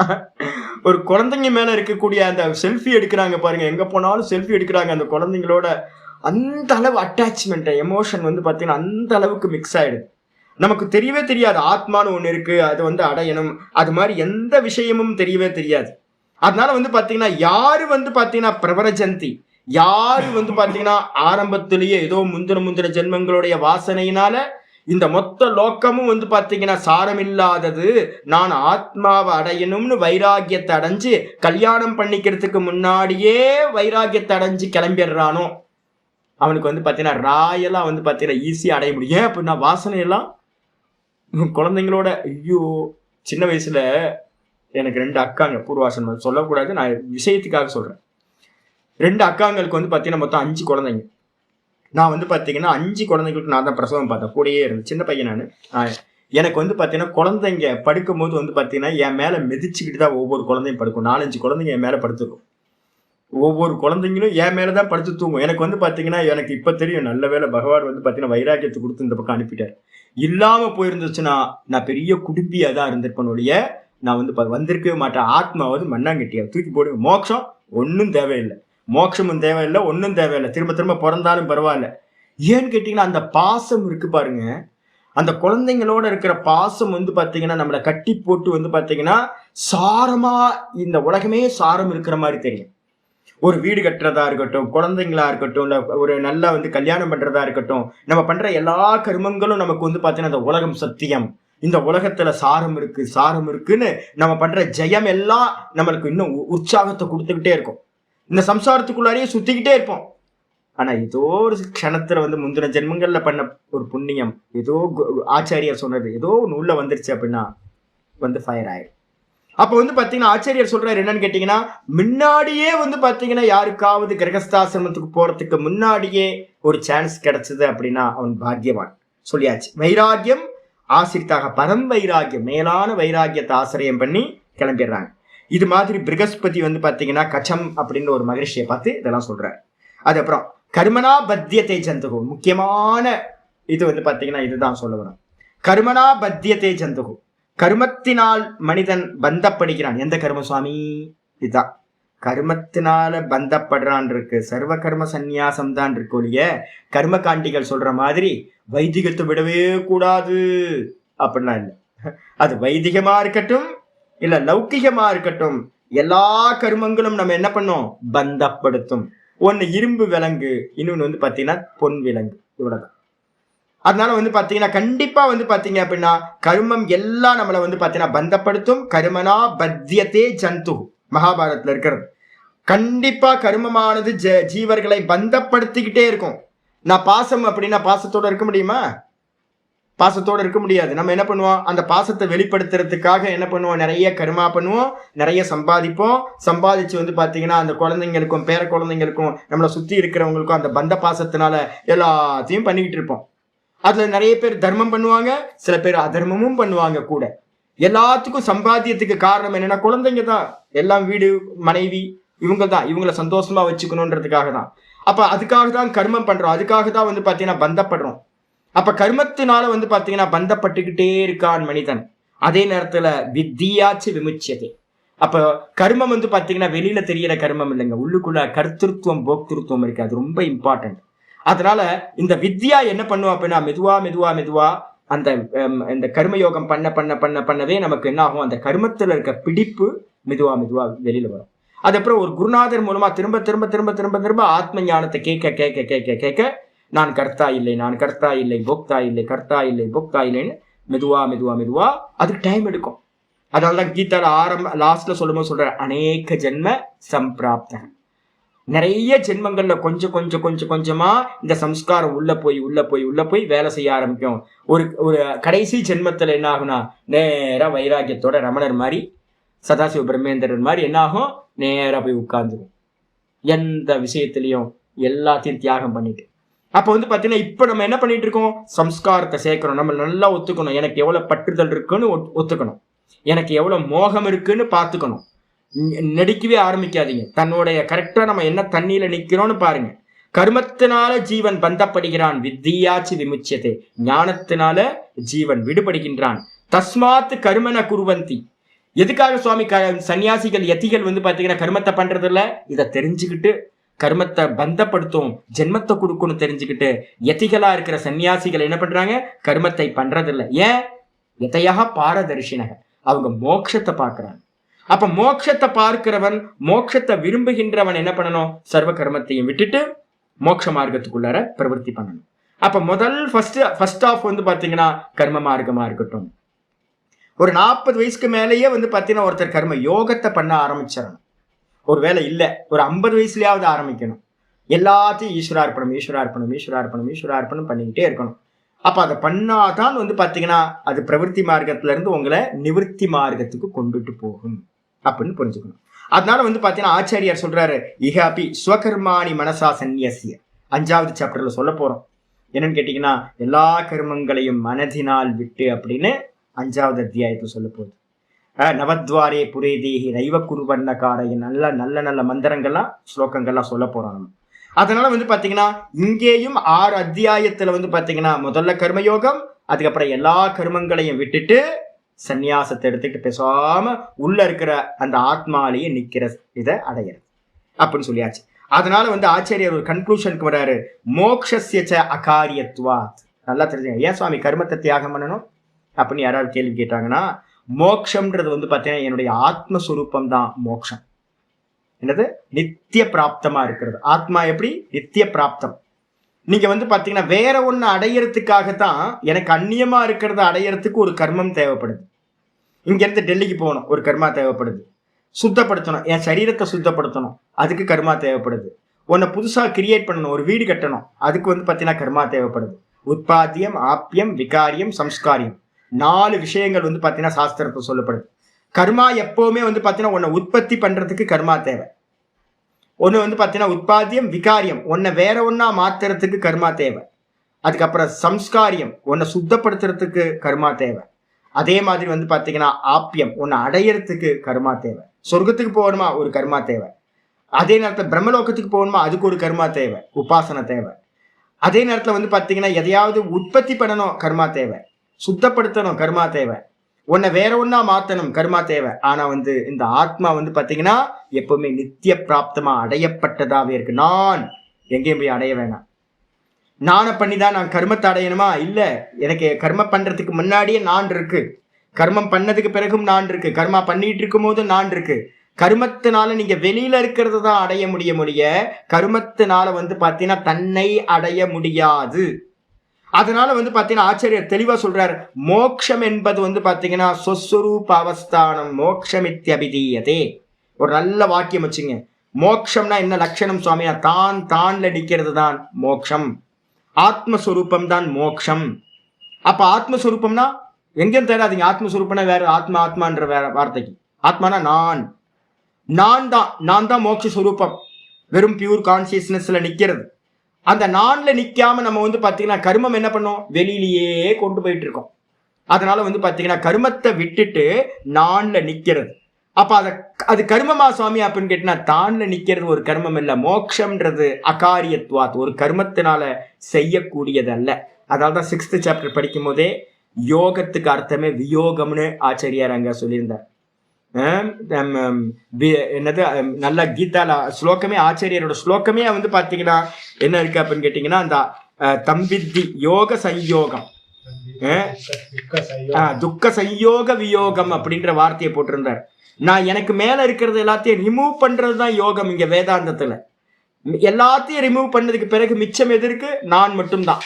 ஒரு குழந்தைங்க மேல இருக்கக்கூடிய அந்த செல்ஃபி எடுக்கிறாங்க பாருங்க, எங்க போனாலும் செல்ஃபி எடுக்கிறாங்க அந்த குழந்தைங்களோட. அந்த அளவு அட்டாச்மெண்ட், எமோஷன் வந்து பாத்தீங்கன்னா அந்த அளவுக்கு மிக்ஸ் ஆயிடுது. நமக்கு தெரியவே தெரியாது ஆத்மான்னு ஒண்ணு இருக்கு, அது வந்து அடையணும், அது மாதிரி எந்த விஷயமும் தெரியவே தெரியாது. அதனால வந்து பாத்தீங்கன்னா யாரு வந்து பாத்தீங்கன்னா பிரபரஜந்தி, யாரு வந்து பாத்தீங்கன்னா ஆரம்பத்திலேயே ஏதோ முந்தின ஜென்மங்களுடைய வாசனையினால இந்த மொத்த லோக்கமும் வந்து பாத்தீங்கன்னா சாரமில்லாதது, நான் ஆத்மாவை அடையணும்னு வைராக்கியத்தை அடைஞ்சு கல்யாணம் பண்ணிக்கிறதுக்கு முன்னாடியே வைராக்கியத்தை அடைஞ்சு கிளம்பிடுறானோ அவனுக்கு வந்து பாத்தீங்கன்னா ராயெல்லாம் வந்து பாத்தீங்கன்னா ஈஸியா அடைய முடியும். ஏன் அப்படின்னா வாசனையெல்லாம் குழந்தைங்களோட. ஐயோ, சின்ன வயசுல எனக்கு 2 அக்காங்க, பூர்வாசனம் சொல்லக்கூடாது, நான் விஷயத்துக்காக சொல்றேன். 2 அக்காங்களுக்கு வந்து பாத்தீங்கன்னா மொத்தம் 5 குழந்தைங்க. நான் வந்து பாத்தீங்கன்னா 5 குழந்தைங்களுக்கு நான் தான் பிரசவம் பார்த்தேன், கூடயே இருந்தேன், சின்ன பையன் நான். எனக்கு வந்து பாத்தீங்கன்னா குழந்தைங்க படுக்கும் போது வந்து பாத்தீங்கன்னா என் மேல மிதிச்சுக்கிட்டு தான் ஒவ்வொரு குழந்தையும் படுக்கும். 4-5 குழந்தைங்க என் மேல படுத்துக்கும், ஒவ்வொரு குழந்தைங்களும் என் மேலதான் படுத்து தூங்கும். எனக்கு வந்து பாத்தீங்கன்னா எனக்கு இப்ப தெரியும், நல்ல வேலை பகவான் வந்து பாத்தீங்கன்னா வைராக்கியத்தை கொடுத்து இந்த பக்கம் அனுப்பிட்டார். இல்லாம போயிருந்துச்சுன்னா நான் பெரிய குடும்பியா தான் இருந்திருப்பேன் ஒழிய நான் வந்து வந்திருக்கவே மாட்டேன். ஆத்மாவது மண்ணாங்கட்டியா தூக்கி போடு. மோட்சம் ஒன்றும் தேவையில்லை, மோட்சமும் தேவையில்லை, ஒன்றும் தேவையில்லை, திரும்ப பிறந்தாலும் பரவாயில்ல. ஏன்னு கேட்டீங்கன்னா அந்த பாசம் இருக்கு பாருங்க, அந்த குழந்தைங்களோட இருக்கிற பாசம் வந்து பாத்தீங்கன்னா நம்மளை கட்டி போட்டு வந்து பாத்தீங்கன்னா சாரமா, இந்த உலகமே சாரம் இருக்கிற மாதிரி தெரியும். ஒரு வீடு கட்டுறதா இருக்கட்டும், குழந்தைங்களா இருக்கட்டும், இல்ல ஒரு நல்லா வந்து கல்யாணம் பண்றதா இருக்கட்டும், நம்ம பண்ற எல்லா கர்மங்களும் நமக்கு வந்து பாத்தீங்கன்னா அந்த உலகம் சத்தியம், இந்த உலகத்துல சாரம் இருக்குன்னு நம்ம பண்ற ஜெயம் எல்லாம் நம்மளுக்கு இன்னும் உற்சாகத்தை கொடுத்துக்கிட்டே இருக்கும். இந்த சம்சாரத்துக்குள்ளாரையே சுத்திக்கிட்டே இருப்போம். ஆனா ஏதோ ஒரு க்ஷணத்துல வந்து முந்தின ஜென்மங்கள்ல பண்ண ஒரு புண்ணியம், ஏதோ ஆச்சாரியர் சொன்னது ஏதோ ஒன்று உள்ள வந்துருச்சு அப்படின்னா வந்து ஃபயர் ஆயிடும். அப்ப வந்து பாத்தீங்கன்னா ஆச்சாரியர் சொல்றாரு என்னன்னு கேட்டீங்கன்னா, முன்னாடியே வந்து பாத்தீங்கன்னா யாருக்காவது கிரகஸ்தாசிரமத்துக்கு போறதுக்கு முன்னாடியே ஒரு சான்ஸ் கிடைச்சது அப்படின்னா அவன் பாக்கியவான். சொல்லியாச்சு. வைராக்கியம் ஆசிரித்தாக பரம் வைராக்கியம், மேலான வைராக்கியத்தை ஆசிரியம் பண்ணி கிளம்பிடுறாங்க. இது மாதிரி பிருகஸ்பதி வந்து பாத்தீங்கன்னா கச்சம் அப்படின்ற ஒரு மகரிஷியை பார்த்து இதெல்லாம் சொல்றாரு. அது அப்புறம் கர்மனா பத்தியத்தை ஜந்துகு, முக்கியமான இது வந்து பாத்தீங்கன்னா இதுதான் சொல்ல வரும். கர்மனா பத்தியத்தை ஜந்துகு, கர்மத்தினால் மனிதன் பந்தப்படுகிறான். எந்த கர்ம சுவாமி? இதுதான் கர்மத்தினால பந்தப்படுறான் இருக்கு. சர்வ கர்ம சந்நியாசம் தான் இருக்கு ஒழிய கர்ம காண்டிகள் சொல்ற மாதிரி வைதிகத்தை விடவே கூடாது அப்படிலாம் இல்லை. அது வைதிகமா இருக்கட்டும் இல்ல லௌகிகமா இருக்கட்டும், எல்லா கர்மங்களும் நம்ம என்ன பண்ணோம்? பந்தப்படுத்தும். ஒன்னு இரும்பு விலங்கு, இன்னொன்னு வந்து பாத்தீங்கன்னா பொன் விலங்கு, இவ்வளவுதான். அதனால வந்து பாத்தீங்கன்னா கண்டிப்பா வந்து பாத்தீங்க அப்படின்னா கர்மம் எல்லாம் நம்மளை வந்து பாத்தீங்கன்னா பந்தப்படுத்தும். கர்மனா பத்தியத்தே ஜந்து, மகாபாரதத்துல இருக்கிறது. கண்டிப்பா கர்மமானது ஜீவர்களை பந்தப்படுத்திக்கிட்டே இருக்கும். நான் பாசம் அப்படின்னா பாசத்தோட இருக்க முடியுமா? பாசத்தோட இருக்க முடியாது. நம்ம என்ன பண்ணுவோம்? அந்த பாசத்தை வெளிப்படுத்துறதுக்காக என்ன பண்ணுவோம்? நிறைய கர்மா பண்ணுவோம், நிறைய சம்பாதிப்போம். சம்பாதிச்சு வந்து பாத்தீங்கன்னா அந்த குழந்தைங்களுக்கும் பேர குழந்தைங்களுக்கும் நம்மளை சுத்தி இருக்கிறவங்களுக்கும் அந்த பந்த பாசத்தினால எல்லாத்தையும் பண்ணிக்கிட்டு இருப்போம். அதுல நிறைய பேர் தர்மம் பண்ணுவாங்க, சில பேர் அதர்மமும் பண்ணுவாங்க கூட. எல்லாத்துக்கும் சம்பாத்தியத்துக்கு காரணம் என்னன்னா குழந்தைங்க தான். எல்லாம் வீடு மனைவி இவங்க தான், இவங்களை சந்தோஷமா வச்சுக்கணுன்றதுக்காக தான். அப்ப அதுக்காக தான் கர்மம் பண்றோம், அதுக்காக தான் வந்து பாத்தீங்கன்னா பந்தப்படுறோம். அப்ப கர்மத்தினால வந்து பாத்தீங்கன்னா பந்தப்பட்டுக்கிட்டே இருக்கான் மனிதன். அதே நேரத்துல வித்தியாச்சு விமுச்சியதே. அப்ப கர்மம் வந்து பாத்தீங்கன்னா வெளியில தெரியற கர்மம் இல்லைங்க, உள்ளுக்குள்ள கர்த்திருவம் போக்திருத்துவம் இருக்கு, அது ரொம்ப இம்பார்ட்டன்ட். அதனால இந்த வித்யா என்ன பண்ணுவோம் அப்படின்னா மெதுவா மெதுவா மெதுவா அந்த இந்த கர்மயோகம் பண்ண பண்ண பண்ண பண்ணவே நமக்கு என்ன ஆகும், அந்த கர்மத்துல இருக்க பிடிப்பு மெதுவா மெதுவா வெளியில வரும். அதுக்கப்புறம் ஒரு குருநாதர் மூலமா திரும்ப திரும்ப திரும்ப திரும்ப திரும்ப ஆத்ம ஞானத்தை கேட்க கேட்க கேட்க கேட்க நான் கர்த்தா இல்லை, நான் கர்த்தா இல்லை, போக்தா இல்லை, கர்த்தா இல்லை, போக்தா இல்லைன்னு மெதுவா மெதுவா மெதுவா அதுக்கு டைம் எடுக்கும். அதனாலதான் கீதால லாஸ்ட்ல சொல்லும் போது சொல்ற அநேக ஜென்ம சம்பிராப்த, நிறைய ஜென்மங்கள்ல கொஞ்சம் கொஞ்சம் கொஞ்சம் கொஞ்சமா இந்த சம்ஸ்காரம் உள்ள போய் உள்ள போய் உள்ள போய் வேலை செய்ய ஆரம்பிக்கும். ஒரு கடைசி ஜென்மத்துல என்ன ஆகுனா நேரா வைராக்கியத்தோட ரமணர் மாதிரி சதாசிவ பிரம்மேந்திரன் மாதிரி என்ன ஆகும், நேரா போய் உட்கார்ந்துரும் எந்த விஷயத்திலையும் எல்லாத்தையும் தியாகம் பண்ணிட்டு. அப்ப பாத்தீங்கன்னா இப்ப நம்ம என்ன பண்ணிட்டு இருக்கோம், சம்ஸ்காரத்தை சேர்க்கிறோம். நம்ம நல்லா ஒத்துக்கணும், எனக்கு எவ்வளவு பற்றுதல் இருக்குன்னு ஒத்துக்கணும், எனக்கு எவ்வளவு மோகம் இருக்குன்னு பாத்துக்கணும். நடிக்கவே ஆரம்பிக்காதீங்க. தன்னுடைய கரெக்டா நம்ம என்ன தண்ணியில நிக்கிறோம்னு பாருங்க. கர்மத்தினால ஜீவன் பந்தப்படுகிறான், வித்தியாச்சு விமுச்சியத்தை, ஞானத்தினால ஜீவன் விடுபடுகின்றான். தஸ்மாத் கர்மன குருவந்தி. எதுக்காக சுவாமி சன்னியாசிகள் யதிகள் பாத்தீங்கன்னா கர்மத்தை பண்றது இல்ல, இதை தெரிஞ்சுக்கிட்டு கர்மத்தை பந்தப்படுத்தும், ஜென்மத்தை கொடுக்கணும் தெரிஞ்சுக்கிட்டு யதிகளா இருக்கிற சன்னியாசிகள் என்ன பண்றாங்க, கர்மத்தை பண்றது இல்லை. ஏன், யதையாக பாரதர்ஷினக, அவங்க மோட்சத்தை பார்க்கிறாங்க. அப்ப மோட்சத்தை பார்க்கிறவன், மோட்சத்தை விரும்புகின்றவன் என்ன பண்ணணும், சர்வ கர்மத்தையும் விட்டுட்டு மோட்ச மார்க்கத்துக்குள்ளார பிரவர்த்தி பண்ணணும். அப்ப முதல் ஃபர்ஸ்ட் ஆஃப் பாத்தீங்கன்னா கர்ம மார்க்கமா இருக்கட்டும். ஒரு 40 வயசுக்கு மேலேயே பாத்தீங்கன்னா ஒருத்தர் கர்ம யோகத்தை பண்ண ஆரம்பிச்சிடணும். ஒரு வேலை இல்ல, ஒரு 50 வயசுலயாவது ஆரம்பிக்கணும். எல்லாத்தையும் ஈஸ்வரார்ப்பணம் ஈஸ்வரார்ப்பணம் ஈஸ்வரார்ப்பணம் ஈஸ்வரார்ப்பணம் பண்ணிக்கிட்டே இருக்கணும். அப்ப அதை பண்ணாதான் பாத்தீங்கன்னா அது பிரவருத்தி மார்க்கத்துல இருந்து உங்களை நிவர்த்தி மார்க்கத்துக்கு கொண்டுட்டு போகும் அப்படின்னு புரிஞ்சுக்கணும். அதனால பாத்தீங்கன்னா ஆச்சாரியார் சொல்றாரு, இஹாபி ஸ்வகர்மாணி மனசா சந்நியசிய, 5வது சாப்டர்ல சொல்ல போறோம். என்னன்னு கேட்டீங்கன்னா எல்லா கர்மங்களையும் மனதினால் விட்டு அப்படின்னு 5வது அத்தியாயத்தை சொல்ல போகுது. நவத்வாரே புரே தேகி ரைவ குருவர்ணக்காரையின் நல்ல நல்ல நல்ல மந்திரங்கள்லாம் ஸ்லோகங்கள்லாம் சொல்ல போறோம் நம்ம. அதனால பாத்தீங்கன்னா இங்கேயும் 6 அத்தியாயத்துல பாத்தீங்கன்னா முதல்ல கர்மயோகம், அதுக்கப்புறம் எல்லா கர்மங்களையும் விட்டுட்டு சந்நியாசத்தை எடுத்துக்கிட்டு பேசாம உள்ள இருக்கிற அந்த ஆத்மாலேயே நிக்கிற இதை அடையிறது அப்படின்னு சொல்லியாச்சு. அதனால ஆச்சாரியர் ஒரு கன்க்ளூஷனுக்கு வர்றாரு, மோக்ஷஸ்ய அகாரியத்வாத். நல்லா தெரிஞ்சுங்க, ஏன் சுவாமி கர்மத்தை தியாகம் பண்ணணும் அப்படின்னு யாராவது கேள்வி கேட்டாங்கன்னா, மோக்ஷம்ன்றது பாத்தீங்கன்னா என்னுடைய ஆத்மஸ்வரூபம் தான் மோக்ஷம். என்னது, நித்திய பிராப்தமா இருக்கிறது. ஆத்மா எப்படி நித்திய பிராப்தம். நீங்க பாத்தீங்கன்னா வேற ஒண்ணு அடையறதுக்காகத்தான் எனக்கு அந்நியமா இருக்கிறத அடையறதுக்கு ஒரு கர்மம் தேவைப்படுது. இங்க இருந்து டெல்லிக்கு போகணும், ஒரு கர்மா தேவைப்படுது. சுத்தப்படுத்தணும், என் சரீரத்தை சுத்தப்படுத்தணும், அதுக்கு கர்மா தேவைப்படுது. உன்னை புதுசா கிரியேட் பண்ணணும், ஒரு வீடு கட்டணும், அதுக்கு பாத்தீங்கன்னா கர்மா தேவைப்படுது. உற்பத்தியம், ஆப்பியம், விகாரியம், சம்ஸ்காரியம், 4 விஷயங்கள் பாத்தீங்கன்னா சாஸ்திரத்தை சொல்லப்படுது. கர்மா எப்பவுமே பாத்தீங்கன்னா உன்னை உற்பத்தி பண்றதுக்கு கர்மா தேவை. ஒண்ணு பாத்தீங்கன்னா உற்பத்தியம், விகாரியம், உன்னை வேற ஒன்னா மாத்துறதுக்கு கர்மா தேவை. அதுக்கப்புறம் சம்ஸ்காரியம், உன்னை சுத்தப்படுத்துறதுக்கு கர்மா தேவை. அதே மாதிரி பாத்தீங்கன்னா ஆப்பியம், உன்னை அடையறதுக்கு கர்மா தேவை. சொர்க்கத்துக்கு போகணுமா, ஒரு கர்மா தேவை. அதே நேரத்தில் பிரம்மலோகத்துக்கு போகணுமா, அதுக்கு ஒரு கர்மா தேவை, உபாசனை தேவை. அதே நேரத்தில் பாத்தீங்கன்னா எதையாவது உற்பத்தி பண்ணணும், கர்மா தேவை. சுத்தப்படுத்தணும், கர்மா தேவை. உன்னை வேற ஒன்னா மாத்தணும், கர்மா தேவை. ஆனா இந்த ஆத்மா பாத்தீங்கன்னா எப்பவுமே நித்திய பிராப்தமா அடையப்பட்டதாவே இருக்கு. நான் எங்கேயும் போய் அடைய வேணாம். நானை பண்ணிதான் நான் கர்மத்தை அடையணுமா, இல்ல, எனக்கு கர்ம பண்றதுக்கு முன்னாடியே நான் இருக்கு, கர்மம் பண்ணதுக்கு பிறகும் நான் இருக்கு, கர்மா பண்ணிட்டு இருக்கும் போது நான் இருக்கு. கர்மத்தினால நீங்க வெளியில இருக்கிறது தான் அடைய முடிய கர்மத்தினால பாத்தீங்கன்னா தன்னை அடைய முடியாது. அதனால பாத்தீங்கன்னா ஆச்சாரியர் தெளிவா சொல்றாரு, மோக்ஷம் என்பது பாத்தீங்கன்னா சொஸ்வரூப அவஸ்தானம் மோக்ஷமித்யபிதீயதே. ஒரு நல்ல வாக்கியம் வச்சுங்க. மோக்ஷம்னா என்ன லட்சணம் சுவாமியா, தான்ல நிக்கிறது தான் மோக்ஷம். ஆத்மஸ்வரூபம் தான் மோக்ஷம். அப்ப ஆத்மஸ்வரூபம்னா எங்கேயும் தேடாதீங்க. ஆத்மஸ்வரூபம்னா வேற, ஆத்மான்ற வேற வார்த்தைக்கு. ஆத்மானா நான் தான் மோட்ச ஸ்வரூபம். வெறும் பியூர் கான்சியஸ்னஸ்ல நிக்கிறது. அந்த நான்ல நிக்காம நம்ம பாத்தீங்கன்னா கர்மம் என்ன பண்ணோம், வெளியிலேயே கொண்டு போயிட்டு இருக்கோம். அதனால பாத்தீங்கன்னா கர்மத்தை விட்டுட்டு நான்ல நிக்கிறது. அப்ப அது கர்மமா சுவாமி அப்படின்னு கேட்டீங்கன்னா, தான்ல நிக்கிறது ஒரு கர்மம் இல்ல. மோக்ஷம்ன்றது அகாரியத்வாத், ஒரு கர்மத்தினால செய்யக்கூடியது அல்ல. அதால்தான் 6th சாப்டர் படிக்கும் போதே யோகத்துக்கு அர்த்தமே வியோகம்னு ஆச்சாரியார் அங்க சொல்லியிருந்தார். என்னது நல்ல கீதால ஸ்லோகமே, ஆச்சாரியரோட ஸ்லோகமே பாத்தீங்கன்னா என்ன இருக்கு அப்படின்னு கேட்டீங்கன்னா, அந்த தம்பித்தி யோக சம்யோகம், துக்க சயோக வியோகம் அப்படின்ற வார்த்தையை போட்டிருந்தார். நான் எனக்கு மேல இருக்கிறது எல்லாத்தையும் ரிமூவ் பண்றதுதான் யோகம். இங்க வேதாந்தத்துல எல்லாத்தையும் ரிமூவ் பண்ணதுக்கு பிறகு மிச்சம் எது இருக்கு? நான் மட்டும்தான்.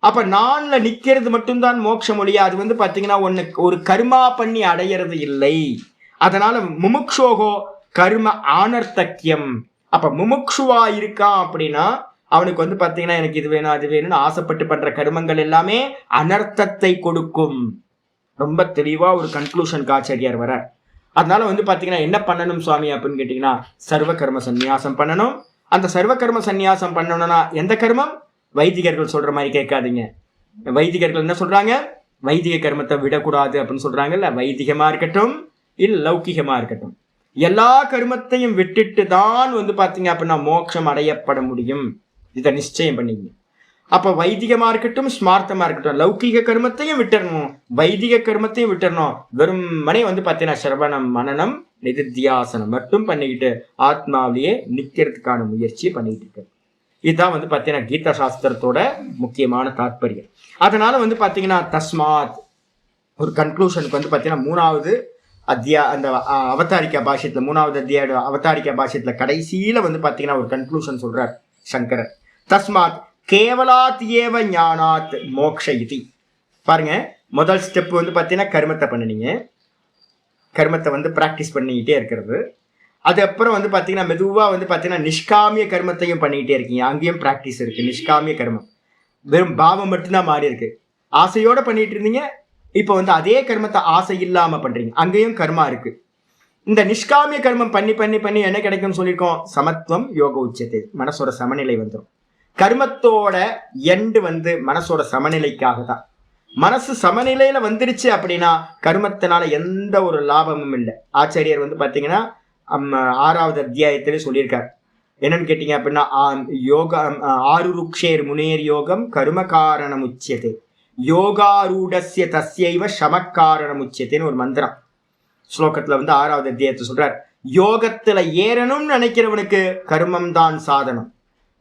அப்ப நான்ல நிக்கிறது மட்டும்தான் மோட்சம் ஒழியா. அது வந்து பாத்தீங்கன்னா ஒரு கர்மா பண்ணி அடையிறது இல்லை. அதனால முமுக்ஷோகோ கர்ம ஆனர்த்தக்கியம். அப்ப முமுக்ஷுவா இருக்கான் அப்படின்னா அவனுக்கு வந்து பாத்தீங்கன்னா எனக்கு இது வேணும் அது வேணும்னு ஆசைப்பட்டு பண்ற கர்மங்கள் எல்லாமே அனர்த்தத்தை கொடுக்கும். ரொம்ப தெளிவா ஒரு கன்க்ளூஷன் ஆச்சாரியார் வர. அதனால வந்து பாத்தீங்கன்னா என்ன பண்ணணும் சுவாமி அப்படின்னு கேட்டீங்கன்னா சர்வ கர்ம சந்நியாசம் பண்ணணும். அந்த சர்வ கர்ம சந்நியாசம் பண்ணணும்னா எந்த கர்மம்? வைதிகர்கள் சொல்ற மாதிரி கேட்காதீங்க. வைதிகர்கள் என்ன சொல்றாங்க? வைதிக கர்மத்தை விடக்கூடாது அப்படின்னு சொல்றாங்கல்ல. வைதிகமா இருக்கட்டும் இல்ல லௌகிகமா இருக்கட்டும், எல்லா கர்மத்தையும் விட்டுட்டு தான் வந்து பாத்தீங்க அப்படின்னா மோட்சம் அடையப்பட முடியும். இதை நிச்சயம் பண்ணிங்க. அப்ப வைதிகமா இருக்கட்டும் ஸ்மார்த்தமா இருக்கட்டும் லௌகிக கர்மத்தையும் விட்டுறணும், வைதிக கர்மத்தையும் விட்டுறணும். வெறும் மனை வந்து பாத்தீங்கன்னா சிரவணம் மனனம் நிதித்தியாசனம் மட்டும் பண்ணிக்கிட்டு ஆத்மாவிலேயே நிக்கிறதுக்கான முயற்சியை பண்ணிட்டு இருக்கு. இதுதான் வந்து பாத்தீங்கன்னா கீதா சாஸ்திரத்தோட முக்கியமான தாற்பயம். அதனால வந்து பாத்தீங்கன்னா தஸ்மாத் ஒரு கன்க்ளூஷனுக்கு வந்து பாத்தீங்கன்னா மூணாவது அந்த அவதாரிக்கா பாஷ்யத்துல, மூணாவது அத்தியாய அவதாரிக்கா பாஷ்யத்துல கடைசியில வந்து பாத்தீங்கன்னா ஒரு கன்க்ளூஷன் சொல்றார் சங்கரர். தஸ்மாத் கேவலாத் ஏவ ஞானாத் மோக்ஷ இதி. பாருங்க, முதல் ஸ்டெப் வந்து பாத்தீங்கன்னா கர்மத்தை பண்ணினீங்க, கர்மத்தை வந்து பிராக்டிஸ் பண்ணிக்கிட்டே இருக்கிறது. அதுக்கப்புறம் வந்து பாத்தீங்கன்னா மெதுவா வந்து பாத்தீங்கன்னா நிஷ்காமிய கர்மத்தையும் பண்ணிக்கிட்டே இருக்கீங்க. அங்கேயும் பிராக்டிஸ் இருக்கு. நிஷ்காமிய கர்மம் வெறும் பாவம் மட்டும்தான் மாறி இருக்கு. ஆசையோட பண்ணிட்டு இருந்தீங்க, இப்ப வந்து அதே கர்மத்தை ஆசை இல்லாம பண்றீங்க, அங்கேயும் கர்மா இருக்கு. இந்த நிஷ்காமிய கர்மம் பண்ணி பண்ணி பண்ணி என்ன கிடைக்கும்னு சொல்லியிருக்கோம்? சமத்துவம் யோக உச்சத்தை, மனசோட சமநிலை வந்துடும். கர்மத்தோட எண்டு வந்து மனசோட சமநிலைக்காக தான். மனசு சமநிலையில வந்துருச்சு அப்படின்னா கர்மத்தினால எந்த ஒரு லாபமும் இல்லை. ஆச்சாரியர் வந்து பாத்தீங்கன்னா 6வது அத்தியாயத்திலே சொல்லியிருக்கார். என்னன்னு கேட்டீங்க அப்படின்னா யோகா ஆருருக்ஷேர் முனேர் யோகம் கர்ம காரணம் உச்சியதே யோகாரூடஸ்ய தஸ்யைவ சமக்காரணம் உச்சியதேன்னு ஒரு மந்திரம் ஸ்லோகத்துல வந்து 6வது அத்தியாயத்தை சொல்றார். யோகத்துல ஏறணும்னு நினைக்கிறவனுக்கு கர்மம் தான் சாதனம்.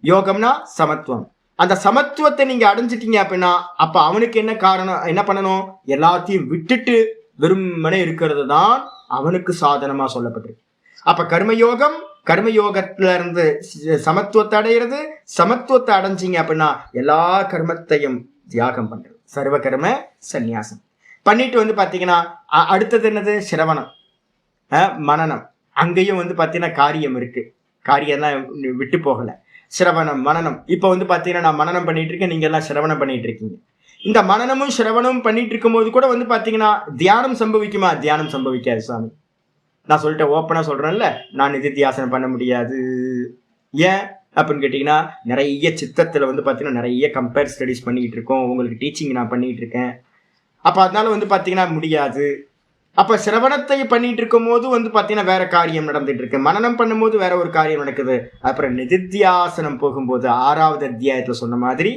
யோகம்னா சமத்துவம். அந்த சமத்துவத்தை நீங்க அடைஞ்சிட்டீங்க அப்படின்னா அப்ப அவனுக்கு என்ன காரணம்? என்ன பண்ணணும்? எல்லாத்தையும் விட்டுட்டு வெறுமனே இருக்கிறது தான் அவனுக்கு சாதனமா சொல்லப்பட்டிருக்கு. அப்ப கர்மயோகம், கர்மயோகத்துல இருந்து சமத்துவத்தை அடைகிறது, சமத்துவத்தை அடைஞ்சிங்க அப்படின்னா எல்லா கர்மத்தையும் தியாகம் பண்றது, சர்வ கர்ம சந்நியாசம் பண்ணிட்டு வந்து பாத்தீங்கன்னா அடுத்தது என்னது? சிரவணம் மனனம். அங்கேயும் வந்து பாத்தீங்கன்னா காரியம் இருக்கு, காரியம்லாம் விட்டு போகல. சிரவணம் மனனம். இப்ப வந்து பாத்தீங்கன்னா நான் மனனம் பண்ணிட்டு இருக்கேன், நீங்க எல்லாம் சிரவணம் பண்ணிட்டு இருக்கீங்க. இந்த மனனமும் சிரவணமும் பண்ணிட்டு இருக்கும் போது கூட வந்து பாத்தீங்கன்னா தியானம் சம்பவிக்குமா? தியானம் சம்பவிக்காது சுவாமி. நான் சொல்லிட்டேன், ஓப்பனா சொல்றேன்ல, நான் நிதித்தியாசனம் பண்ண முடியாது. ஏன் அப்படின்னு கேட்டீங்கன்னா நிறைய சித்தத்துல வந்து பாத்தீங்கன்னா நிறைய கம்பேர் ஸ்டடிஸ் பண்ணிட்டு இருக்கோம், உங்களுக்கு டீச்சிங் நான் பண்ணிட்டு இருக்கேன். அப்ப அதனால வந்து பாத்தீங்கன்னா முடியாது. அப்ப சிரவணத்தை பண்ணிட்டு இருக்கும் போது வந்து பாத்தீங்கன்னா வேற காரியம் நடந்துட்டு இருக்கு, மனனம் பண்ணும் போது வேற ஒரு காரியம் நடக்குது. அப்புறம் நிதித்தியாசனம் போகும்போது 6வது அத்தியாயத்துல சொன்ன மாதிரி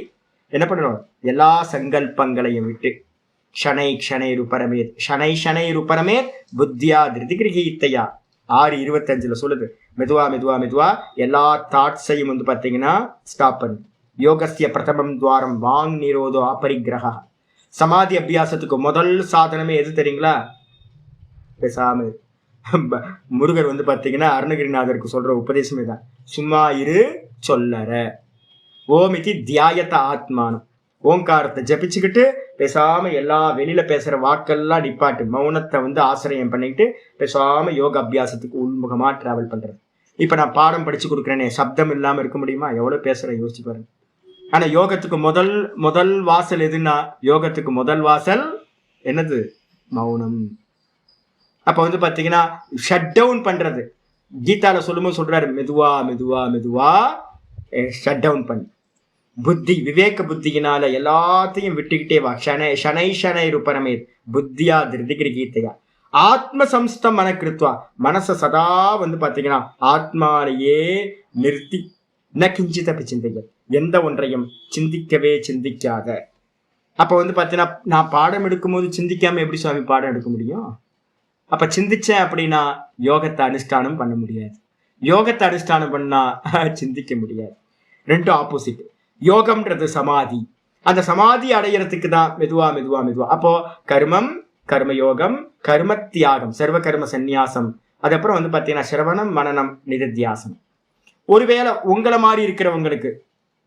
என்ன பண்ணணும்? எல்லா சங்கல்பங்களையும் விட்டு ஷனை ஷனை ருபரமேத் ஷனை ஷனை ருபரமேத் புத்தியா திருதி கிரகீத்தையா 6:25 சொல்லுது. மெதுவா மெதுவா மெதுவா எல்லா தாட்ஸையும் வந்து பாத்தீங்கன்னா ஸ்டாப் பண்ணு. யோகஸ்ய பிரதமம் துவாரம் வாங் நிரோதோ அபரிகிரகா. சமாதி அபியாசத்துக்கு முதல் சாதனமே எது தெரியுங்களா? பேசாம முருகர் வந்து பாத்தீங்கன்னா அருணகிரிநாதருக்கு சொல்ற உபதேசமே தான், சும்மா இரு சொல்லற. ஓமிதி தியாயத்த ஆத்மானம். ஓங்காரத்தை ஜபிச்சுக்கிட்டு பேசாம எல்லா வெளியில பேசுற வாக்கெல்லாம் நிப்பாட்டு, மௌனத்தை வந்து ஆசிரியம் பண்ணிக்கிட்டு பேசாம யோக அபியாசத்துக்கு உள்முகமா டிராவல் பண்றது. இப்ப நான் பாடம் படிச்சு கொடுக்குறேனே, சப்தம் இல்லாம இருக்க முடியுமா? எவ்வளவு பேசுறேன் யோசிச்சு பாருங்க. ஆனா யோகத்துக்கு முதல் வாசல் எதுன்னா, யோகத்துக்கு முதல் வாசல் என்னது? மௌனம். அப்ப வந்து பாத்தீங்கன்னா ஷட் டவுன் பண்றது. கீதால சொல்லும்போது சொல்றாரு, மெதுவா மெதுவா மெதுவா ஷட் டவுன் பண்ணு. புத்தி விவேக புத்தியினால எல்லாத்தையும் விட்டுக்கிட்டே வா. ஷனை ஷனை ஷனை ருபரமே புத்தியா திருதிகிரி கீதையா ஆத்ம சம்ஸ்தம் மனக்கிருத்வா. மனசை சதா வந்து பாத்தீங்கன்னா ஆத்மாலேயே நிறுத்தி ந கிஞ்சித சிந்தைகள், எந்த ஒன்றையும் சிந்திக்கவே சிந்திக்காத. அப்ப வந்து பாத்தீங்கன்னா நான் பாடம் எடுக்கும் போது சிந்திக்காம எப்படி சுவாமி பாடம் எடுக்க முடியும்? அப்ப சிந்திச்சேன் அப்படின்னா யோகத்தை அனுஷ்டானம் பண்ண முடியாது. யோகத்தை அனுஷ்டானம் பண்ணா சிந்திக்க முடியாது. ரெண்டும் ஆப்போசிட். யோகம்ன்றது சமாதி, அந்த சமாதி அடையறதுக்கு தான் மெதுவா மெதுவா மெதுவா. அப்போ கர்மம், கர்மயோகம், கர்ம தியாகம், சர்வ கர்ம சந்நியாசம், அதுக்கப்புறம் வந்து பாத்தீங்கன்னா சிரவணம், மனனம், நிதித்தியாசனம். ஒருவேளை உங்களை மாதிரி இருக்கிறவங்களுக்கு